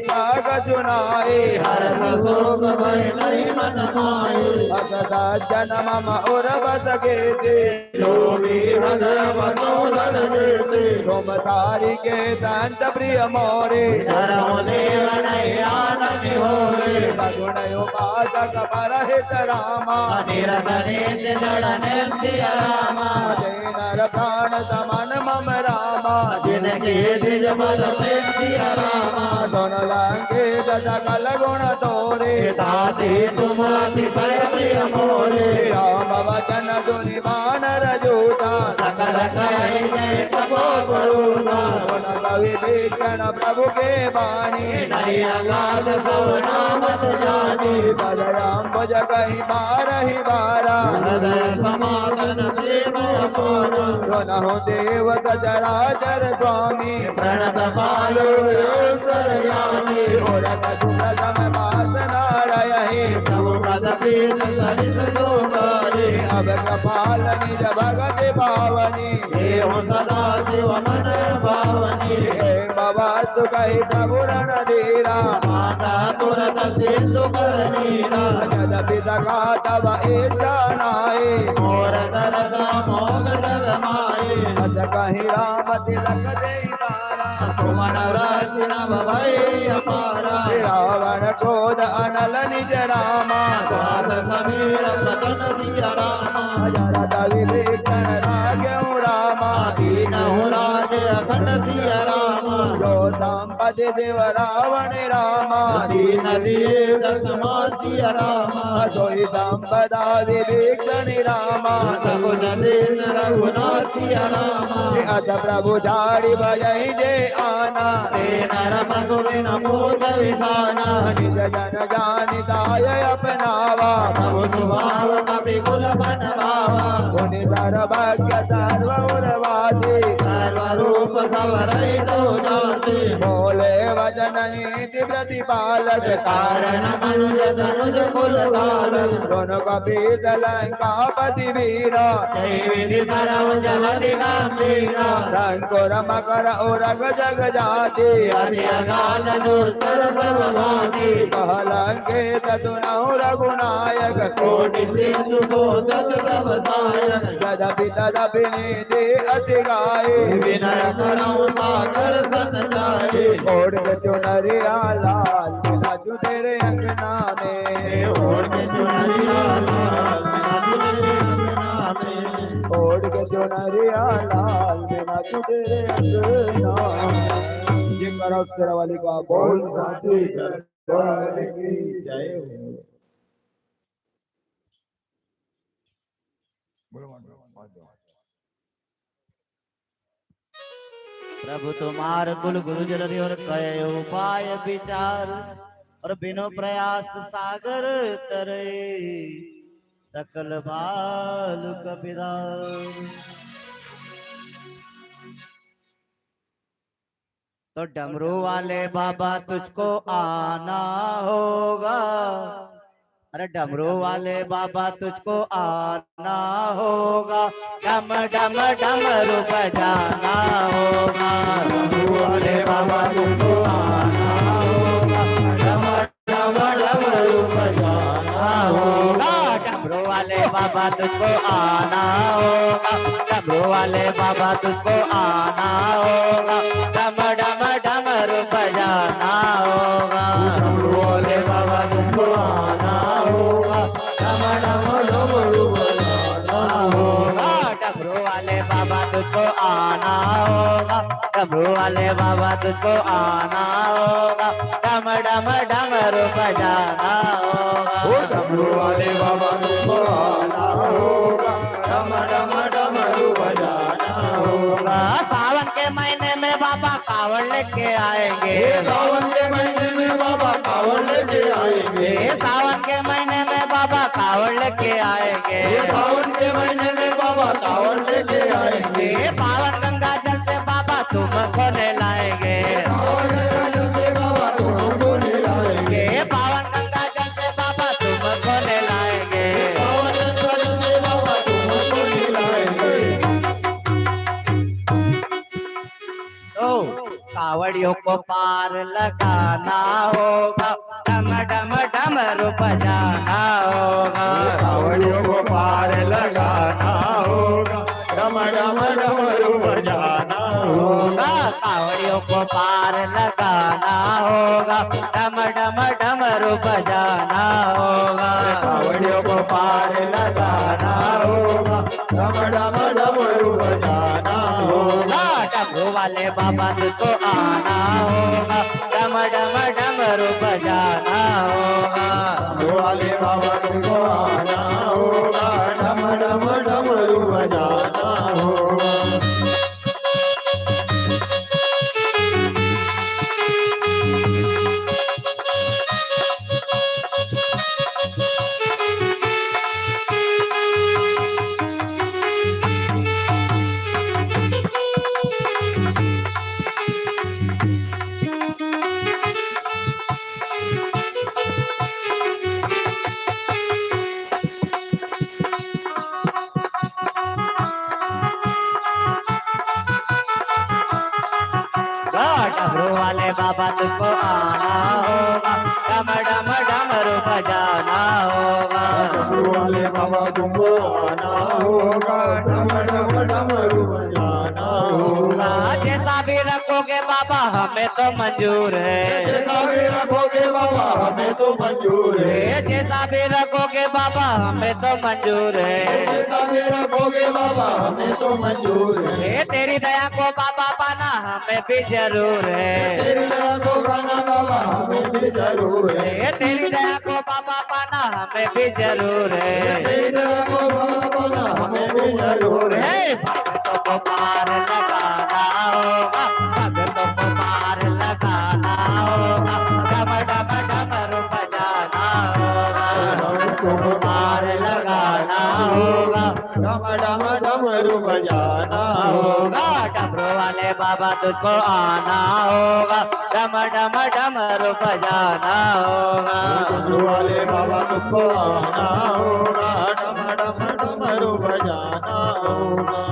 त्याग चुनाए हरस शोक भय नहीं मन माए असदा जन्म मम उर बस के लोभी हृदय बनोदन देते तुम तारी के दंत प्रिय मोरे धर्म देव नहीं आनंद होरे सगुण उपासक परहित रामा निरत नेत जड़ नेत्य रामा जय नर प्राण समन मम रामा जिनके द्विज पद सिया रामा दोन लंके सकल गुण तोरे ताते तुम अतिशय प्रिय मोरे राम वचन दुनि बानर जूता सकल कहे जय प्रभु करुणा गुण कवि भीषण प्रभु के बाणी नहीं अगाध सो नामत जानी बजराम भुज कहीं बारहि बारा हृदय समागन प्रेम अपार गुणहु देव सचराचर स्वामी प्रणत पालो अंतरयामी ओरक सुख सम वासना रहि प्रभु पद प्रीत सरित दोबारे अब कपाल निज भगत पावनी हे हो सदा शिव मन भावनी हे बाबा तु कही प्रभु रण धीरा माता तुरत सिंधु कर नीरा जदपि सखा तब इच्छा नाए मोर तरसा मोग जग माए अस कही राम तिलक दे तारा सुमन राशि नव भय अपारा रावण क्रोध अनल निज रामा सास समीर प्रचंड सिया रामा जरत विभीषण राग्यहु रामा दीनहु राज अखंड सिया रामा जो संपति देव रावण रामा दीन दिए दसमा सिया रामा सोई संपदा विभीषण रामा सकुन दीन रघुनाथ सिया रामा अत प्रभु झाड़ी बजई जे आना नरम सुबिन पूत विसाना निज जन जानिताय अपनावा प्रभु स्वभाव कपि कुल बनवावा पुनि धर भाग्य सर्व उर्वासी सर्व रूप सवरई दो जाति बोले वचन नीति प्रतिपालक कारण मनुज तनुज कुल कालक दोनों कपीत लंकापति वीरा जय विधि तरव जलधि गंभीरा रंकुर मकर उरग जग जाति अति अगाध दुस्तर सब भांति कहलंकित तुनहु रघुनायक कोटि सिंधु कोसक सब सायक यद्यपि तदपि नीति अति गाये विनय करहु सागर सत जाए ओढ़ के चुनरिया लाल बिराजू तेरे अंगना में ओढ़ के चुनरिया लाल बिराजू तेरे अंगना में ओढ़ के चुनरिया लाल बिराजू तेरे अंगना ये करो तेरा वाली का बोल साथी जय बोलो माधव प्रभु तुम्हार कुल गुरु जलधि और कय उपाय विचार और बिनो प्रयास सागर तरे सकल बाल कपिदार। तो डमरू वाले बाबा तुझको आना होगा, अरे डमरू वाले बाबा तुझको आना होगा, डम डम डमरू बजाना होगा। डमरू वाले बाबा तुझको आना होगा, डम डम डमरू बजाना होगा। डमरू वाले बाबा तुझको आना होगा, डमरू वाले बाबा तुझको आना होगा, डम डम डमरू बजाना होगा। डमरू वाले बाबा तुझको आना होगा, डम डम डमरू बजाना होगा। डमरू वाले बाबा तुझको आना होगा, डमरू वाले बाबा तुझको आना होगा, डम डम डमरू बजाना होगा। डमरू वाले बाबा तुझको आना होगा, डम डम डमरू बजाना होगा। सावन के महीने में बाबा कावड़ लेके आएंगे, सावन के महीने में बाबा कावड़ लेके आएंगे, सावन के महीने में बाबा कावड़ लेके आएंगे, सावन के महीने में बाबा कावड़ लेके आएंगे। पावन गंगा जल से बाबा तुमको नहलाएंगे, पावन गंगा जल से बाबा तुमको नहलाएंगे, पावन गंगा जल से बाबा तुमको नहलाएंगे, पावन गंगा जल से बाबा तुमको नहलाएंगे। तो कावड़ियों को पार लगाना होगा, डम डम डमरू बजाना होगा। कावड़ियों को पार लगाना होगा, डम डम डमरू बजाना होगा। कावड़ियों को पार लगाना होगा, डम डम डमरू बजाना होगा। कावड़ियों को पार लगाना होगा, डम डम डमरू बजाना होगा। डमरू वाले बाबा तुझको आना होगा, डम डम डमरू बजाना होगा। डमरू वाले बाबा तुझको आना होगा, डम डम डमरू बजाना होगा। डमरू वाले बाबा तुझको आना होगा, डम डम डमरू बजाना होगा। डमरू वाले बाबा तुमको आना होगा, डम डम डमरू बजाना होगा। जैसा भी रखोगे बाबा हमें तो मंजूर है, जैसा भी रखोगे बाबा हमें तो मंजूर है, जैसा भी रखोगे बाबा हमें तो मंजूर है, जैसा भी रखोगे बाबा हमें तो मंजूर है। तेरी दया को बाबा पाना हमें भी जरूर है, तेरी दया को पाना बाबा हमें भी जरूर है, तेरी दया को बाबा पाना हमें भी जरूर है, तेरी दया को बाबा पाना हमें भी जरूर है। भक्तों को पार लगाना होगा, भक्तों को पार लगाना होगा, डम डम डमरू बजाना होगा। भक्तों को पार लगाना होगा, डम डम डमरू बजाना होगा। डमरू वाले बाबा तुझको आना होगा, डम डम डमरू बजाना होगा। डमरू वाले बाबा तुझको आना होगा, डम डम डमरू बजाना होगा।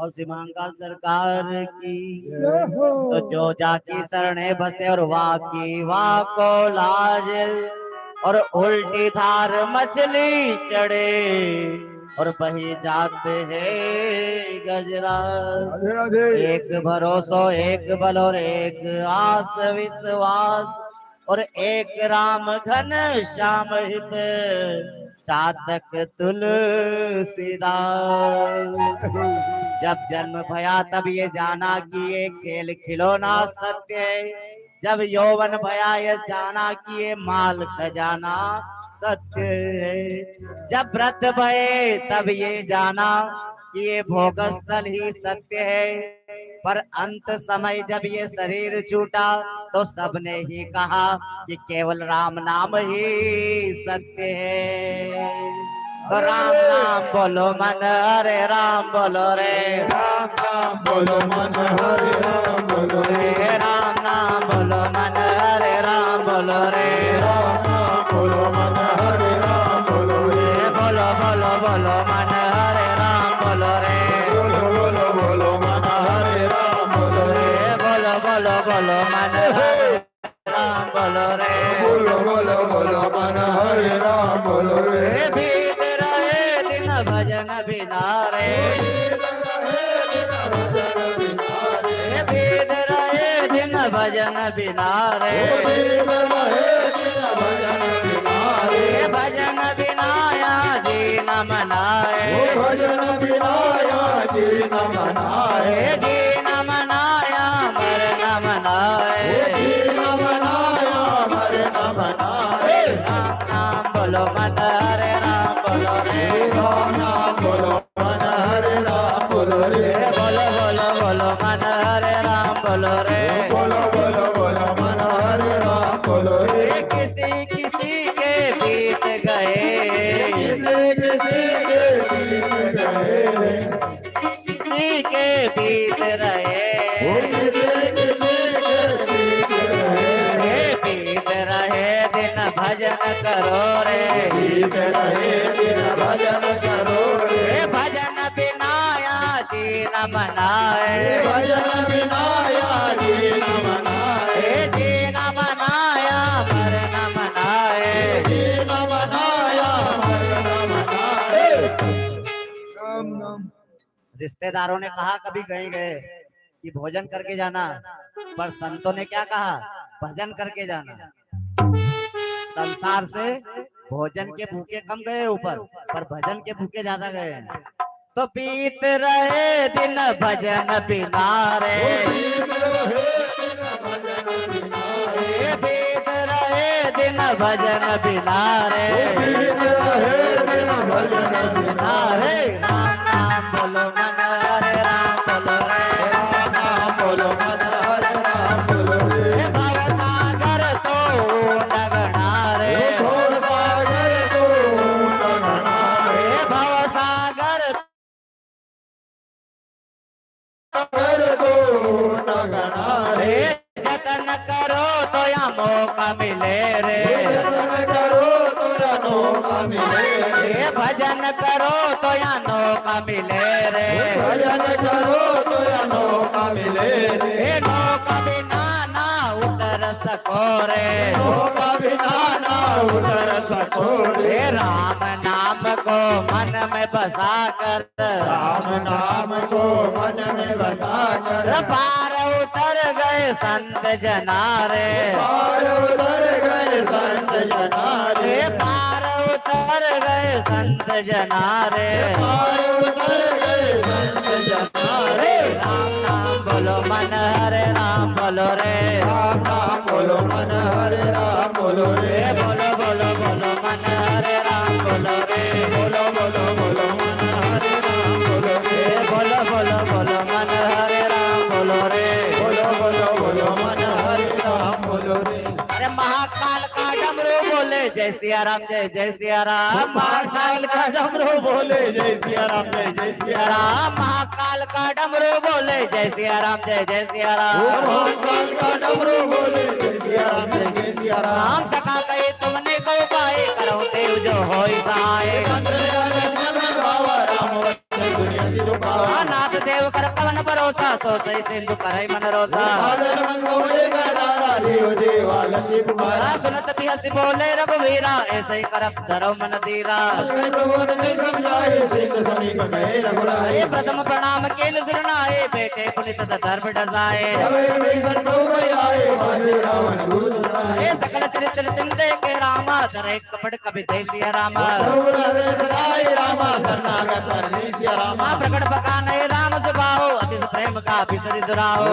और सीमांकल सरकार की। तो जो जाकी शरणे बसे और वाकी वाको लाज, और उल्टी धार मछली चढ़े और बही जाते हैं गजरा। राधे राधे। एक भरोसो एक बल और एक आस विश्वास, और एक राम घन श्याम हित चातक तुलसीदास। जब जन्म भया तब ये जाना कि ये खेल खिलौना सत्य है। जब यौवन भया ये जाना कि ये माल खजाना सत्य है। जब वृद्ध भये तब ये जाना कि ये भोगस्थल ही सत्य है। पर अंत समय जब ये शरीर छूटा तो सबने ही कहा कि केवल राम नाम ही सत्य है। तो राम नाम बोलो मन हरे राम बोलो रे, राम नाम बोलो मन हरे राम बोलो रे, राम नाम बोलो मन हरे राम बोलो रे, राम नाम बोलो मन हरे राम बोलो रे, बोलो बोलो बोलो मन हरे राम बोलो रे, बोलो बोलो बोलो मन हरे राम बोलो रे, बोलो बोलो बोलो मन हरे राम बोलो रे, बोलो बोलो बोलो मन हरे राम बोलो रे। बीत रहे दिन भजन बिना रे, बीत रहे दिन भजन बिना रे, भजन बिना या जी न मनाए, भजन बिनाया जी न मनाए, जी न मनाया मर न मनाए, जी न मनाया मर न मनाए। राम नाम बोलो मन हरे राम बोलो रे, राम नाम बोलो मन हरे राम बोलो रे, बोलो बोलो बोलो मन हरे राम बोलो रे, बोलो बोलो बोलो मन हरे राम बोलो रे। किसी किसी के बीत गए, किसी किसी के बीत गए, किसी के बीत रहे, किसी किसी के बीत रहे, बीत रहे दिन भजन करो रे, बीत रहे दिन भजन करो रे, भजन बिनाया जी न मनाए, भजन बिनाया जी न मनाए, जी न मनाया मर न मनाए, जी न मनाया मर न मनाए। राम नाम। रिश्तेदारों ने कहा कभी गए गए कि भोजन करके जाना, पर संतों ने क्या कहा, भजन करके जाना। संसार से भोजन के भूखे कम गए ऊपर, पर भजन के भूखे ज्यादा गए हैं। तो पीत रहे दिन भजन बिना रे, पीत रहे दिन भजन बिना रे, बिना रे, राम नाम बोलो मन हरे राम बोलो रे, बोलो मन हरे राम बोलो रे, भव सागर तो डगना रे, सागर को डगना रे, भव सागर सागर को डगना रे, जतन करो तो या मौका मिले रे, भजन करो तो अनोखा मिले रे, भजन करो तो या नौका मिले रे, भजन करो तो अनोखा मिले रे, नौका बिना ना उतर सको रे, नौका बिना ना उतर सको रे, राम नाम को मन में बसा कर, राम नाम को मन में बसा कर, पार उतर गए संत जना रे, पार उतर गए संत जना रे, पार उतर गए संत जना रे, पार उतर गए संत जना रे, राम नाम बोलो मन हरे राम बोलो रे, राम नाम बोलो मन हरे राम बोलो रे, बोलो बोलो बोलो मन हरे राम बोलो रे, बोलो बोलो बोलो मन हरे राम बोलो रे, बोलो बोलो बोलो मन हरे राम बोलो रे, बोलो बोलो बोलो मन हरे राम बोलो रे। अरे महाकाल का डमरू बोले जय सिया राम जय सिया राम, महाकाल का डमरू बोले जय सिया राम जय सिया राम, महाकाल का डमरू बोले जय सिया राम जय सिया राम, महाकाल का डमरू बोले जय सिया राम जय सिया राम, राम सका कहे तुमने को पाए करो देव जो होई सहाय, बाबा राम दुनिया की जो नाथ देव कर सो सही सिंधु करई मन रोता सादर मन गौड़े का दारा देव देवा लसी पुकारा सुनत भी हंसी बोले रघुवीरा ऐसे ही करप धरो मन धीरा कई प्रभु ने समझाए सिद्ध समीप गए रघुराए हे प्रथम प्रणाम के सिरनाए बेटे पुनित धर्म डसाए हे सकल चरित्र तिंदे के रामा धरे कपड़ कभी देसिया रामा प्रकट बकाने राम सुभाओ अति प्रेम का बिसरि दुराओ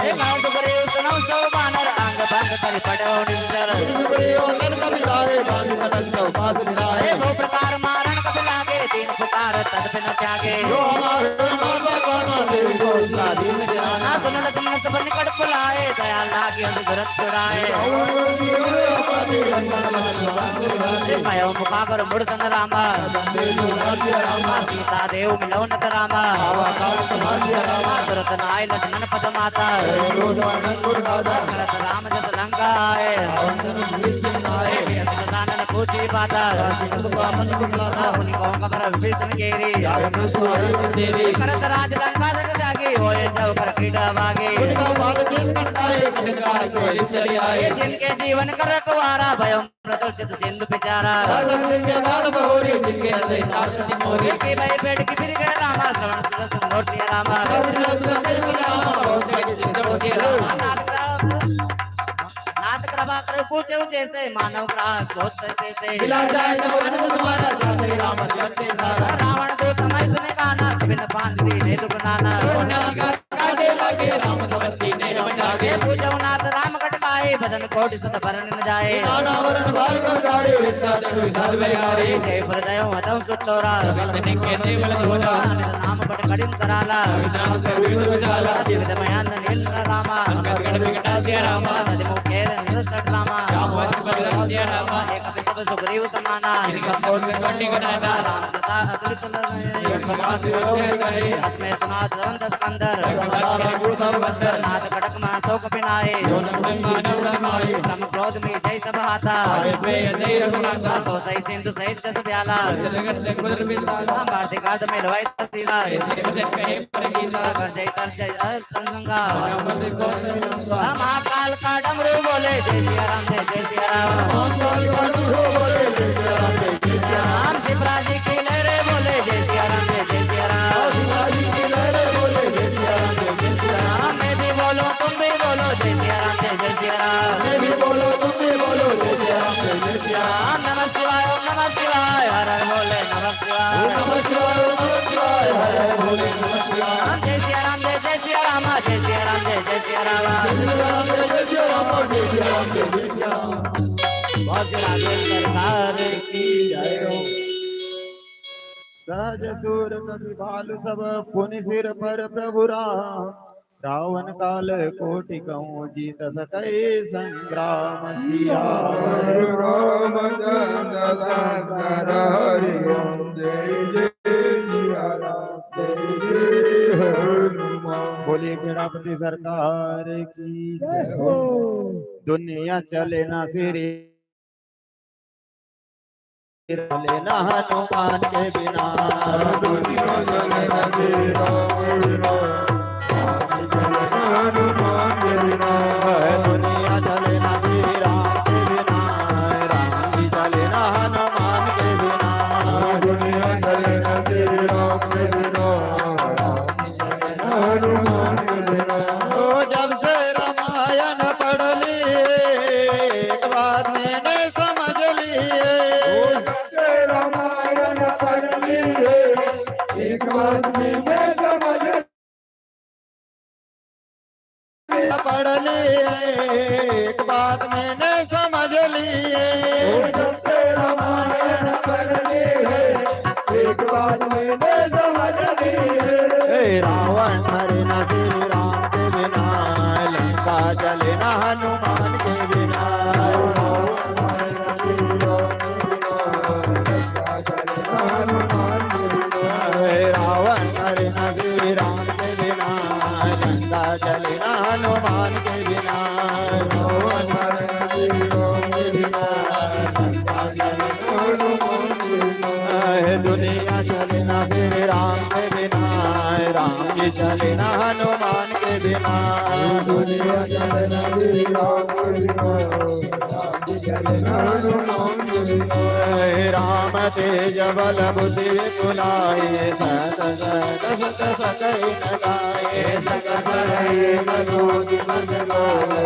हे माउंट करे सुनो सो बानर अंग भंग करि पड़ो निंदर हे दो प्रकार मारण कब लागे तीन पुकार तद बिन त्यागे सुनन तुमने सब निकट बुलाए दया लागे दुरत छुड़ाए भयो मुखागर मुड़ संग रामा सीता देव मिलो नत रामा तुरत नाय लक्ष्मण पद माता भरत राम जस लंका आए सदानन पूछी बाता मुनि को कबर विभीषण केरी करत राज लंका सट जागे होए जव कर कीड़ा वागे जिनके जीवन कर रखवारा भयम प्रतोषित सिंधु बेचारा की भाई पेट की फिर गए रामा श्रवण सुरस मूर्ति रामा नाथ कृपा कर पूछे जैसे मानव ग्राहक दोस्त जैसे रावण दूत मैं सुने गाना कभी न बांध दी नहीं दुख नाना पूजो नाथ राम कटकाए बदन कोटि सत भरन न जाए जय हृदय हतम सुतोरा नाम पट कड़िम कराला दिव्य मयान नील रामा नदी मुखेर निरसट रामा एक सब सुग्रीव समाना राम कथा अतुलित अस्मै सुनात रवंत स्कंदर नाथ कटक मा शोक पिनाए तम क्रोध में जय सब हाथा सो सही सिंधु सहित जस ब्याला भारती काद में लवाई तसीला कर जय संगंगा महाकाल का डमरू बोले जय सिया राम जय सिया राम शिवराज की लहरे बोले जय सिया राम जय सिया राम मैं भी बोलो तुम भी बोलो जय सिया राम जय सिया राम नमः शिवाय ओम नमः शिवाय हर हर बोले नमः शिवाय राम जय सिया राम जय सिया राम जय सिया राम जय सिया राम बहुत सरकार की जय हो सहज सुर कवि भालु सब पुनि सिर पर प्रभु राम रावण काल कोटि कहूँ जीत सकै संग्राम सिया राम हरि ओम जय सिया राम जय हनुमान। बोलिए गणपति सरकार की जय हो। दुनिया चले ना सिरे लेना हनुमान के बिना दुनिया चले ना तेरा हनुमान के बिना दुनिया चले ना श्री राम के बिना राम जी चले ना हनुमान के बिना दुनिया चले ना तेरे राम के बिना हनुमान के बिना। जब से रामायण पढ़ लिए एक बात मैंने समझ लिए रामायण पढ़ लिए एक बात मैंने समझ पढ़ लिए एक बात मैंने समझ लिए रामायण पढ़ लिए एक बात मैंने समझ लिए रावण मरे न श्री राम के बिना लंका चले न हनुमान के बिना रावण मरे न श्री राम के बिना लंका चले न हनुमान के बिना रावण मरे न श्री राम के बिना लंका चले न हनुमान के बिना दुनिया चले न श्री राम के की चले न हनुमान के बिना दुनिया चलना तेरी राम के बिना राम की चलना हनुमान के बिना राम तेज बल बुद्धि विपुलाए सत सत सत सकई न गाए सक सरई न जोति मन गावे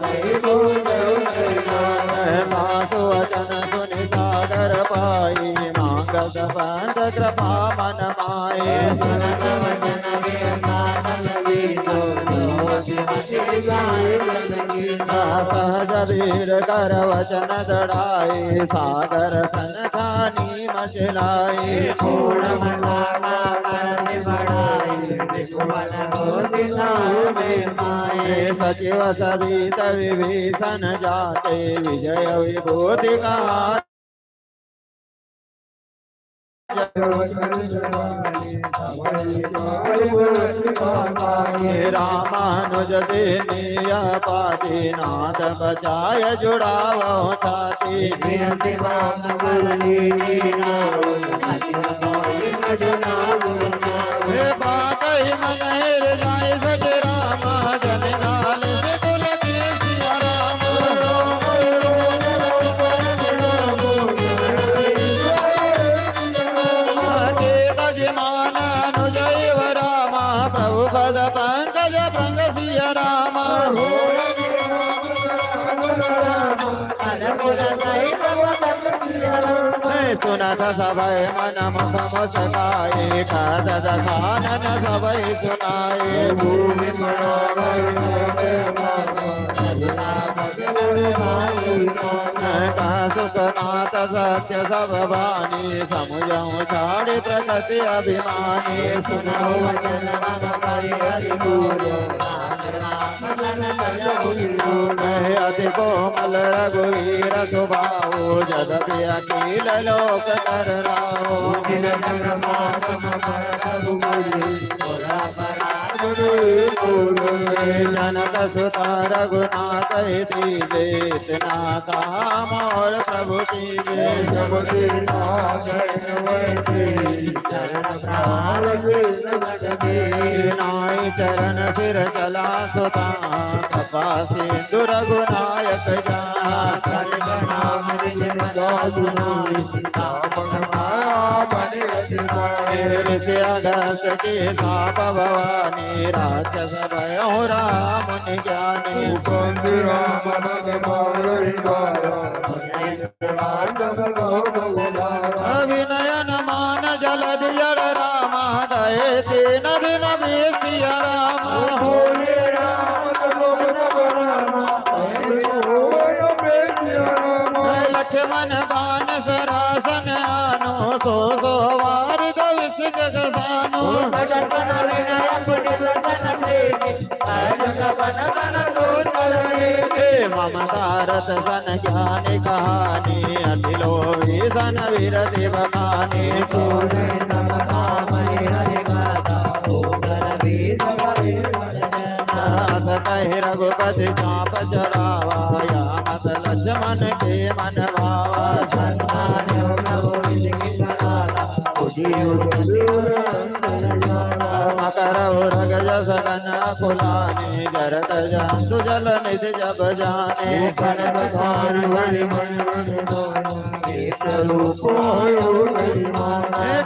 नहीं बोल दासु वचन सुनि सागर पाई मांगत बंद कृपा मन माए सुनत वचन बेमान गीतो श्रीमती गाए गीता सहज वीर कर वचन दृढ़ाए सागर सन खानी मचलाए पूर्ण मसाला करते बढ़ाई त्रिभुवन ज्योति नामे माए सचिव सवित विभीषण जाके विजय विभूति कहा रामानुज देनिया पाती नाथ बचाय जुड़ावो छाती बात ही मन हृदय सच रामा जन गाल से कुल की सिया राम तजमान अनुजैव रामा प्रभु पद पंकज भृंग सिया रामा सुनत सभय मन मुख मुस्काए कद दसानन सभय सुनाए भूमि सुखनाथ सत्य सब वाणी समुझऊ छाड़ी प्रकृति अभिमानी सुनो वचन मन हरि हरि बोलो अति कोमल रघुवीर सुभाओ जदपि अखिल लोक कर राओ दिल जग मातम जनक सुता रघुनाथ दीजे इतना काम और प्रभु कीजे नाई चरण सिर चला सुता कृपा सिंधु रघुनायक जा अगस्त के साप भवानी राक्षस भयो राम ज्ञानी अभिनयन मान जलद जड़ रामा गए तीन दिन बेसिया रामा लक्ष्मण बान सरासन आनो सो वार दविस गगसानो ममतारत सन ज्ञानी कहानी अखिलो सन विरति बखानी कह रघुपति चाप चरावा या मत लक्ष्मण के मन भावा मकर उरग जस गन कुलानी जरत जंतु जल निधि जब जाने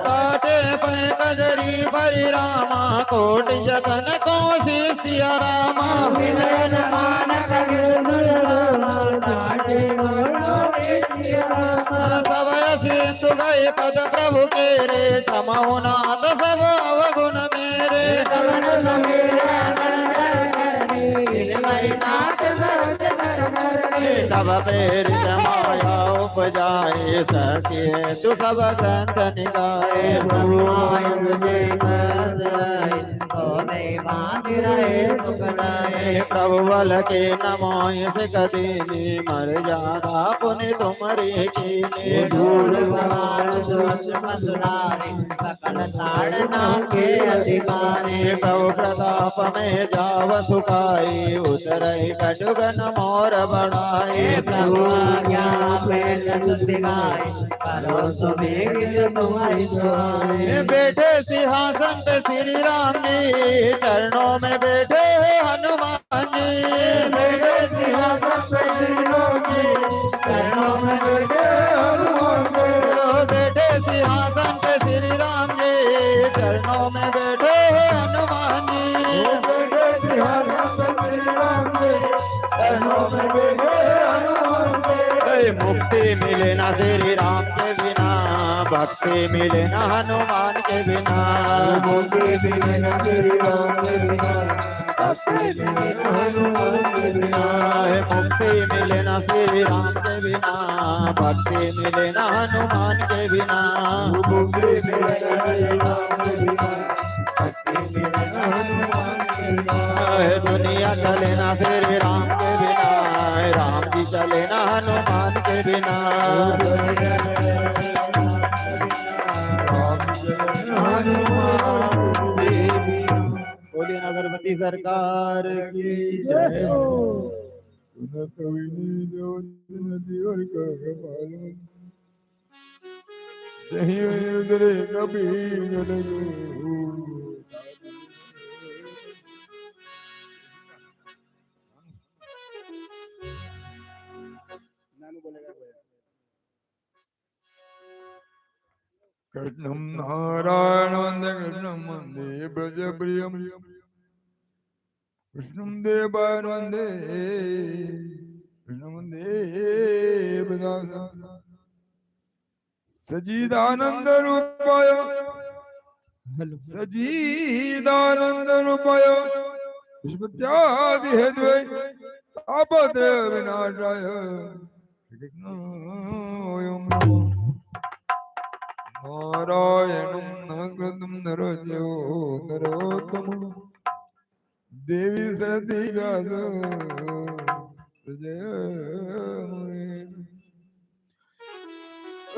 काटे पै कजरी परि रामा कोटि जतन को सिया रामा सब सिंधु गए पद प्रभु के रे क्षमो नाथ सब अवगुण मेरे तब प्रेरित माया उपजाए सचिए तु सब ग्रंथ निगाए प्रभु बल के नमोय से कदीनी मर जाना पुनि तुमरी कीनी सकल ताड़ना के अधिकारी प्रभु प्रताप में जाव सुखाई उतरई कटुगन मोर बढ़ाए प्रभु आज्ञा पेट स्तुति गाय करो सो बेग तुम्हारी सहाय बैठे सिंहासन पे श्री राम जी चरणों में बैठे हनुमान जी मेरे सिंहासन पे श्री राम जी चरणों में बैठे हनुमान जी बैठे सिंहासन पे श्री राम जी चरणों में बैठे हनुमान जी मेरे सिंहासन पे श्री राम जी चरणों में बैठे हनुमान जी मुक्ति मिले ना श्री राम के बिना भक्ति मिले ना हनुमान के बिना मुक्ति मिले ना श्री राम के बिना भक्ति मिले ना हनुमान के बिना मुक्ति मिले ना श्री राम के बिना भक्ति मिले ना हनुमान के बिना मुक्ति मिले ना श्री राम के बिना भक्ति मिले ना हनुमान के बिना दुनिया चले ना श्री राम के बिना राम जी चले ना हनुमान के बिना बोलिए अगरबत्ती सरकार की जय हो सुन कविनी जो नदी और का कपाल जहीं उधरे कभी न लगो कृष्णं नारायण वंदे कृष्णं वंदे ब्रज प्रियम कृष्णं देवान वंदे कृष्णं वंदे ब्रज सजीदानंद रूपाय सजीदानंद रूपाय विश्वत्यादि हेतवे तापत्र विनाशाय कृष्णाय नमः नारायणं नमस्कृतं नरदेवो नरोत्तमं देवी सरस्वती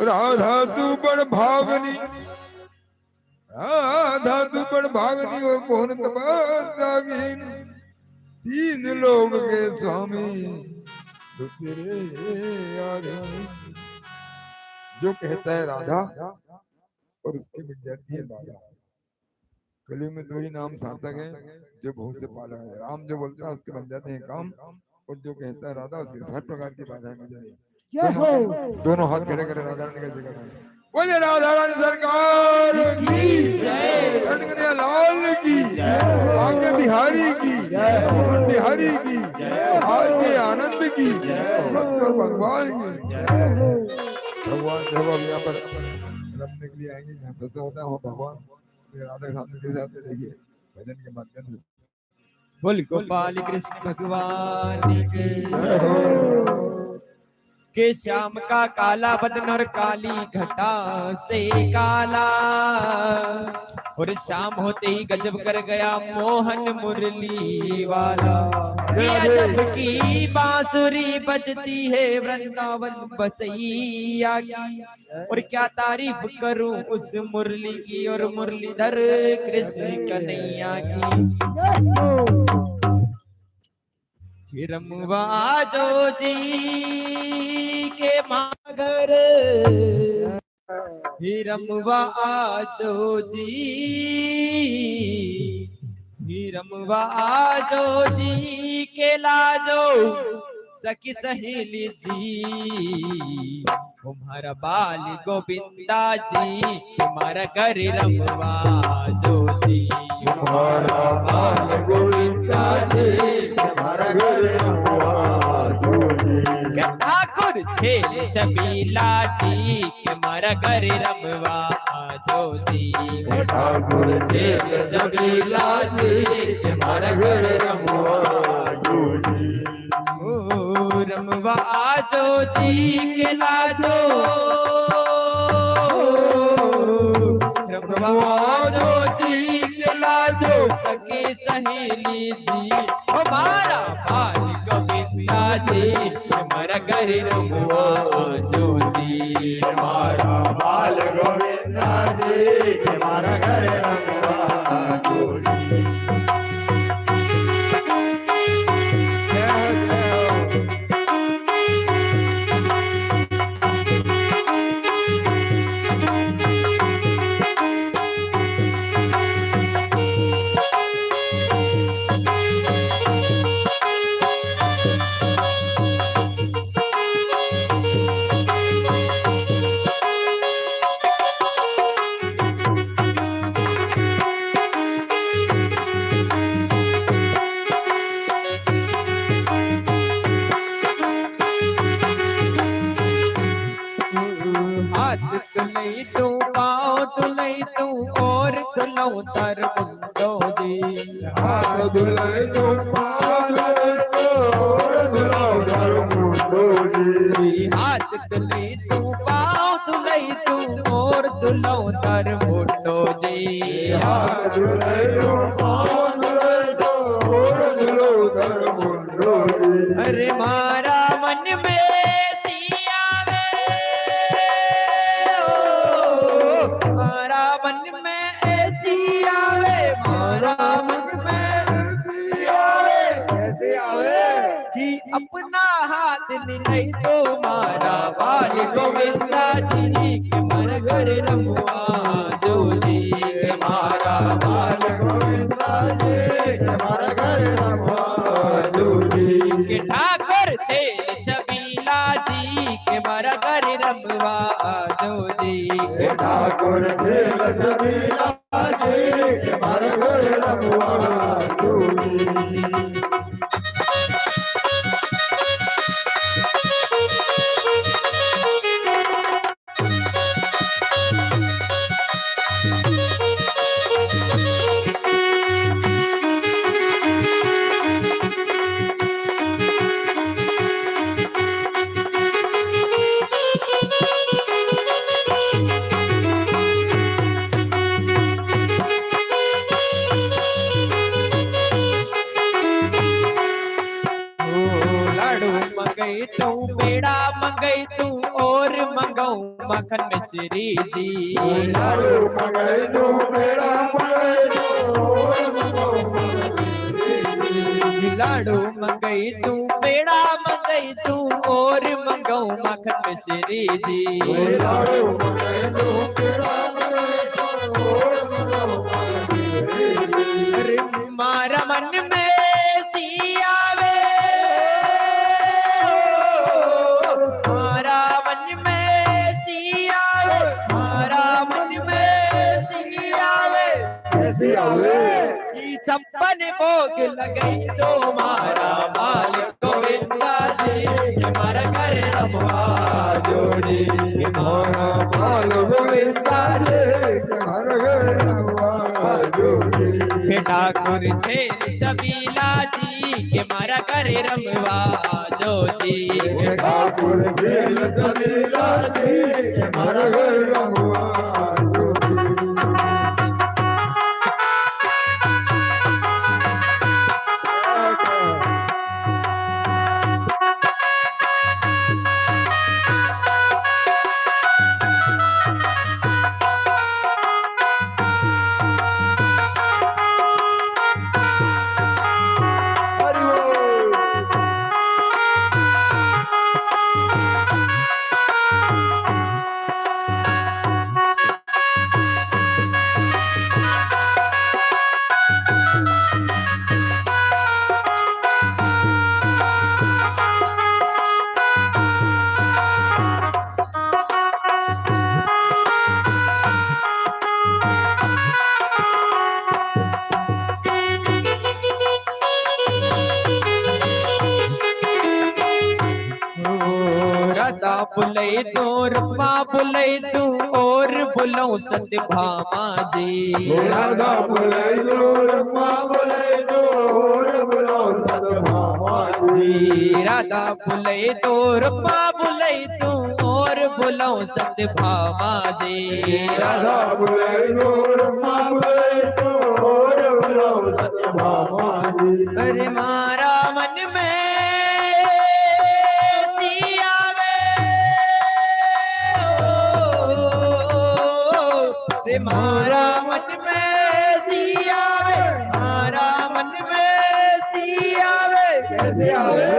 राधा तू बड़ भागनी राधा तू बड़ भागनी और कौन तपस्यागीन तीन लोग के स्वामी तो तेरे आधीन जो कहता है राधा और उसकी मिट जाती है बाधा कली में दो ही नाम सार्थक है जो बहुत से पाला है राम जो बोलता है उसके बन जाते हैं काम और जो कहता है राधा उसके हर प्रकार की बाधाएं मिट जाती दोनों हाथ खड़े करे राधा रानी का जिक्र करें बोले राधा रानी सरकार की जय कन्हैया लाल की जय आगे बिहारी की जय बिहारी की जय आगे आनंद की जय भक्त और भगवान की जय भगवान जब अब यहाँ पर रमने के लिए आएंगे जहाँ सत्संग होता है वहाँ भगवान राधा सामने के साथ देखिए भजन के माध्यम से बोल गोपाल कृष्ण भगवान के श्याम का काला बदन और काली घटा से काला और शाम होते ही गजब कर गया मोहन मुरली वाला गजब की बांसुरी बजती है वृंदावन बसैया की और क्या तारीफ करूं उस मुरली की और मुरलीधर कृष्ण कन्हैया की रमवा जो जी के मगर हिरमवा आजो जी हिरमवा आजो जी के लाजो सखी सहेली जी तुम्हारा बाल गोविंदा जी तुम्हारा घर रमवा जो जी तुम्हारा बाल गोविंदा जी तुम्हारा घर रमवा जो जी ठाकुर छेल छबीला जी तुम्हारा घर रमवा जो जी ठाकुर छेल छबीला जी तुम्हारा घर रमवा जो जी रमवा जो जी के लाजो रमवा जो जी के लाजो सके सहेली जी हमारा बाल गोविंदा जी हमारा घर रमवा जो जी हमारा बाल गोविंदा जी हमारा घर रमवा जो जी दुलाऊ तर मुंडो जी हाथ दुलाए तो पाँव दुलाए तो दुलाओ धर मुंडो जी हाथ दुले तू पाँव दुले तू और दुलाऊ तर मुंडो जी हाथ दुलाए तो पाँव दुलाए तो दुलाओ धर मुंडो जी अरे मारा मन में सिया वे ओ, मारा मन में ऐसी आवे मारा मन में सिया वे कैसे आवे कि अपना हाथ नहीं तो मारा बाल गोविंदा जी के मर घर रमुआ जो जी के मारा बाल गोविंदा जी हमारा घर रमुआ जो जी के ठाकुर थे छबीला जी के मर घर रमुआ जो जी के ठाकुर से लजबीला जी हमारा घर रमुआ जो जी लाडू मंगई तू पेड़ा मंगई तू और मंगाऊ मक्खन मिश्री जी लाडू मंगाई दो पेड़ा मंगाई दो लाडू मंगई तू पेड़ा मंगई तू और मंगाऊ मक्खन मिश्री जी लाडू मंगाई दो पेड़ा मंगाई दो अरे मारा मन में सिया वे मारा मन में सिया वे मारा मन में सिया वे कैसे आवे की छप्पन भोग लगई तो मारा बाल गोविंदा जी हमारा घर रमवा जोड़ी हमारा बाल गोविंदा जी हमारा घर रमुआ जो जी ठाकुर छेल छबीला जी के मारा घर रमवा जो जी ठाकुर से लजबीला जी हमारा घर रमुआ जो जी राधा बुलई तू रूपा बुलई तू और बुलाऊ सत्य भामा जी राधा बुलाई दो रमा बुलाई दो और बुलाओ सत भामा जी राधा बुलई तू रूपा बुलई तू और बुलाऊ सत्य भामा जी राधा बुलाई दो रमा बुलाई दो और बुलाओ सत भामा जी अरे मारा मन में सिया वे रे मारा मन में सिया वे मारा मन में सिया वे कैसे आवे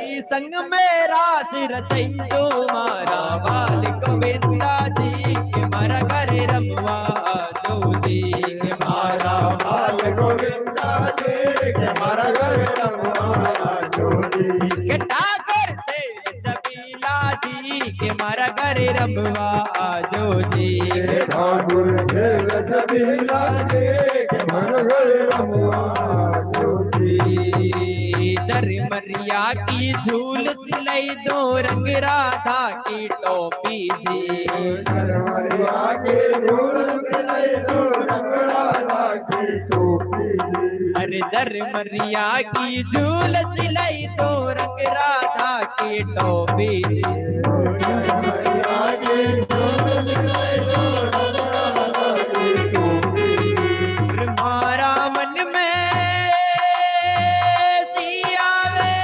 ई संग में रास रचई तो मारा बाल गोविंदा जी के मारा घर रमवा जो जी के मारा बाल गोविंदा जी के हमारा घर रमुआ जो जी के ठाकुर से छबीला जी के मारा घर रमवा जो जी ठाकुर से लजबीला जी के हमारा घर रमुआ जो जी जर मन मरिया की झूल सिलाई दो रंग राधा की टोपी जी मरिया के झूल सिलाई दो रंग राधा की टोपी जी अरे जर मरिया की झूल सिलाई दो रंग राधा की टोपी जी मरिया के झूल सिलाई दो रंग राधा की टोपी जी मारा मन में सियावे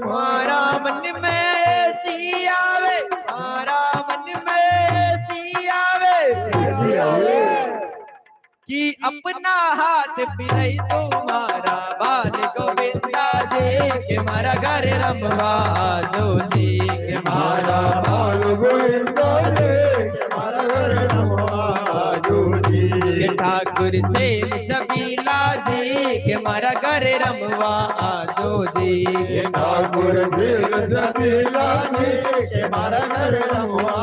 मारा मन में सियावे मारा मन में सियावे कि अपना हाथ पिरई तुम्हारा बाल गोविंदा जी के मारा घर रमवा जो जी के मारा बाल गोविंदा जी के मारा घर रमवा जो जी के ठाकुर चेल छबीला जी के मारा घर रमवा जो जी के ठाकुर झील छबीला जी के मारा घर रमवा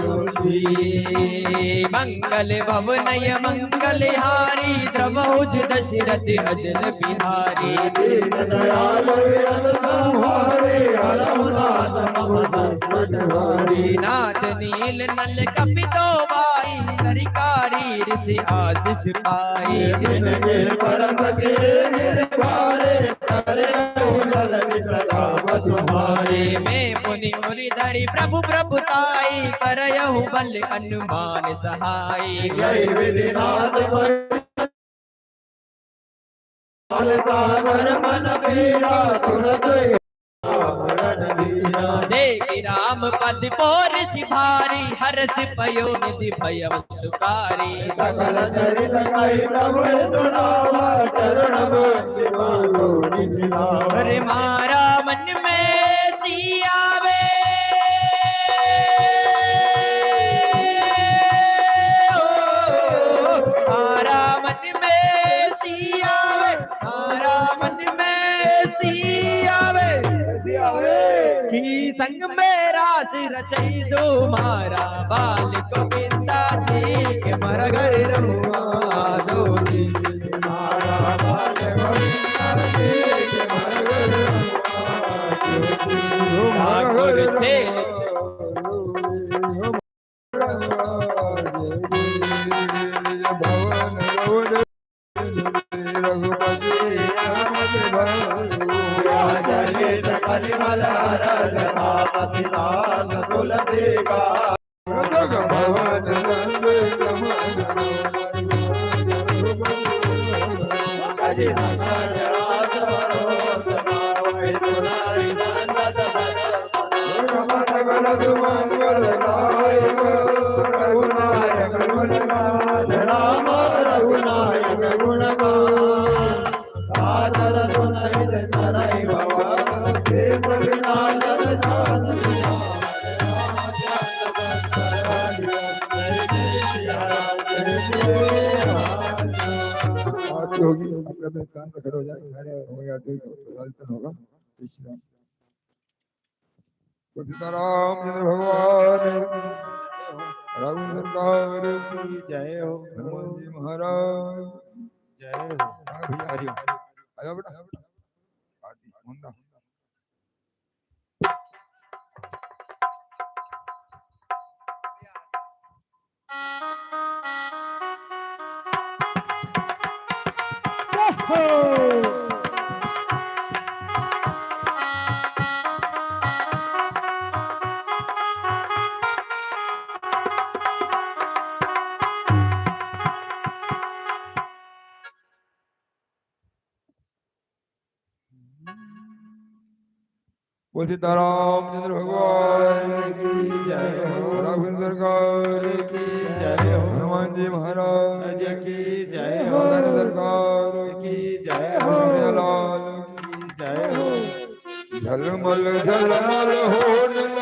जो जी मंगल भवनय मंगल हारी द्रवहुज दशरथ अजल बिहारी दीन दयाल विरल संहारे हरहुनाथ मम संकट हारी नाथ नील नल कपितो बाई नरिकारी ऋषि आशीष पाई जिनके परम के गिरवारे करे उजल प्रताप तुम्हारे मैं मुनि मुनिधरि प्रभु प्रभुताई करयहु बल अनुमान सहाय जय विधिनाथ सागर मन बीरा तुरत देवी राम पद पोर सिभारी हर्ष पयो निधि भयम सुकारी सकल चरित कई प्रभु सुनावा चरण बंदी मारो निधिनावा अरे मारा मन में सियावे मारा मन में सियावे मारा मन में सियावे की संग मेरा सिर चई दो मारा बाल गोविंदा जी के मर घर रमुआ जो जी मारा बाल गोविंदा जी के मर घर ठाकुर से राम रघुनायक गुणगान सादर सुनहि तरहि भव सेत बिना जल जान होगी अपने कान में खड़े हो जाए खड़े हो गया तो प्रसाद होगा सीतारामचंद्र भगवान राघवेंद्र सरकार की जय हो हनुमान जी महाराज जय हो भैया आजा बेटा आरती मुंडा बोल सीतारामचंद्र भगवान की जय हो राघवेंद्र सरकार की जय हो हनुमान जी महाराज की जय हो मदन सरकार की जय हो लाल की जय हो झलमल झलमल हो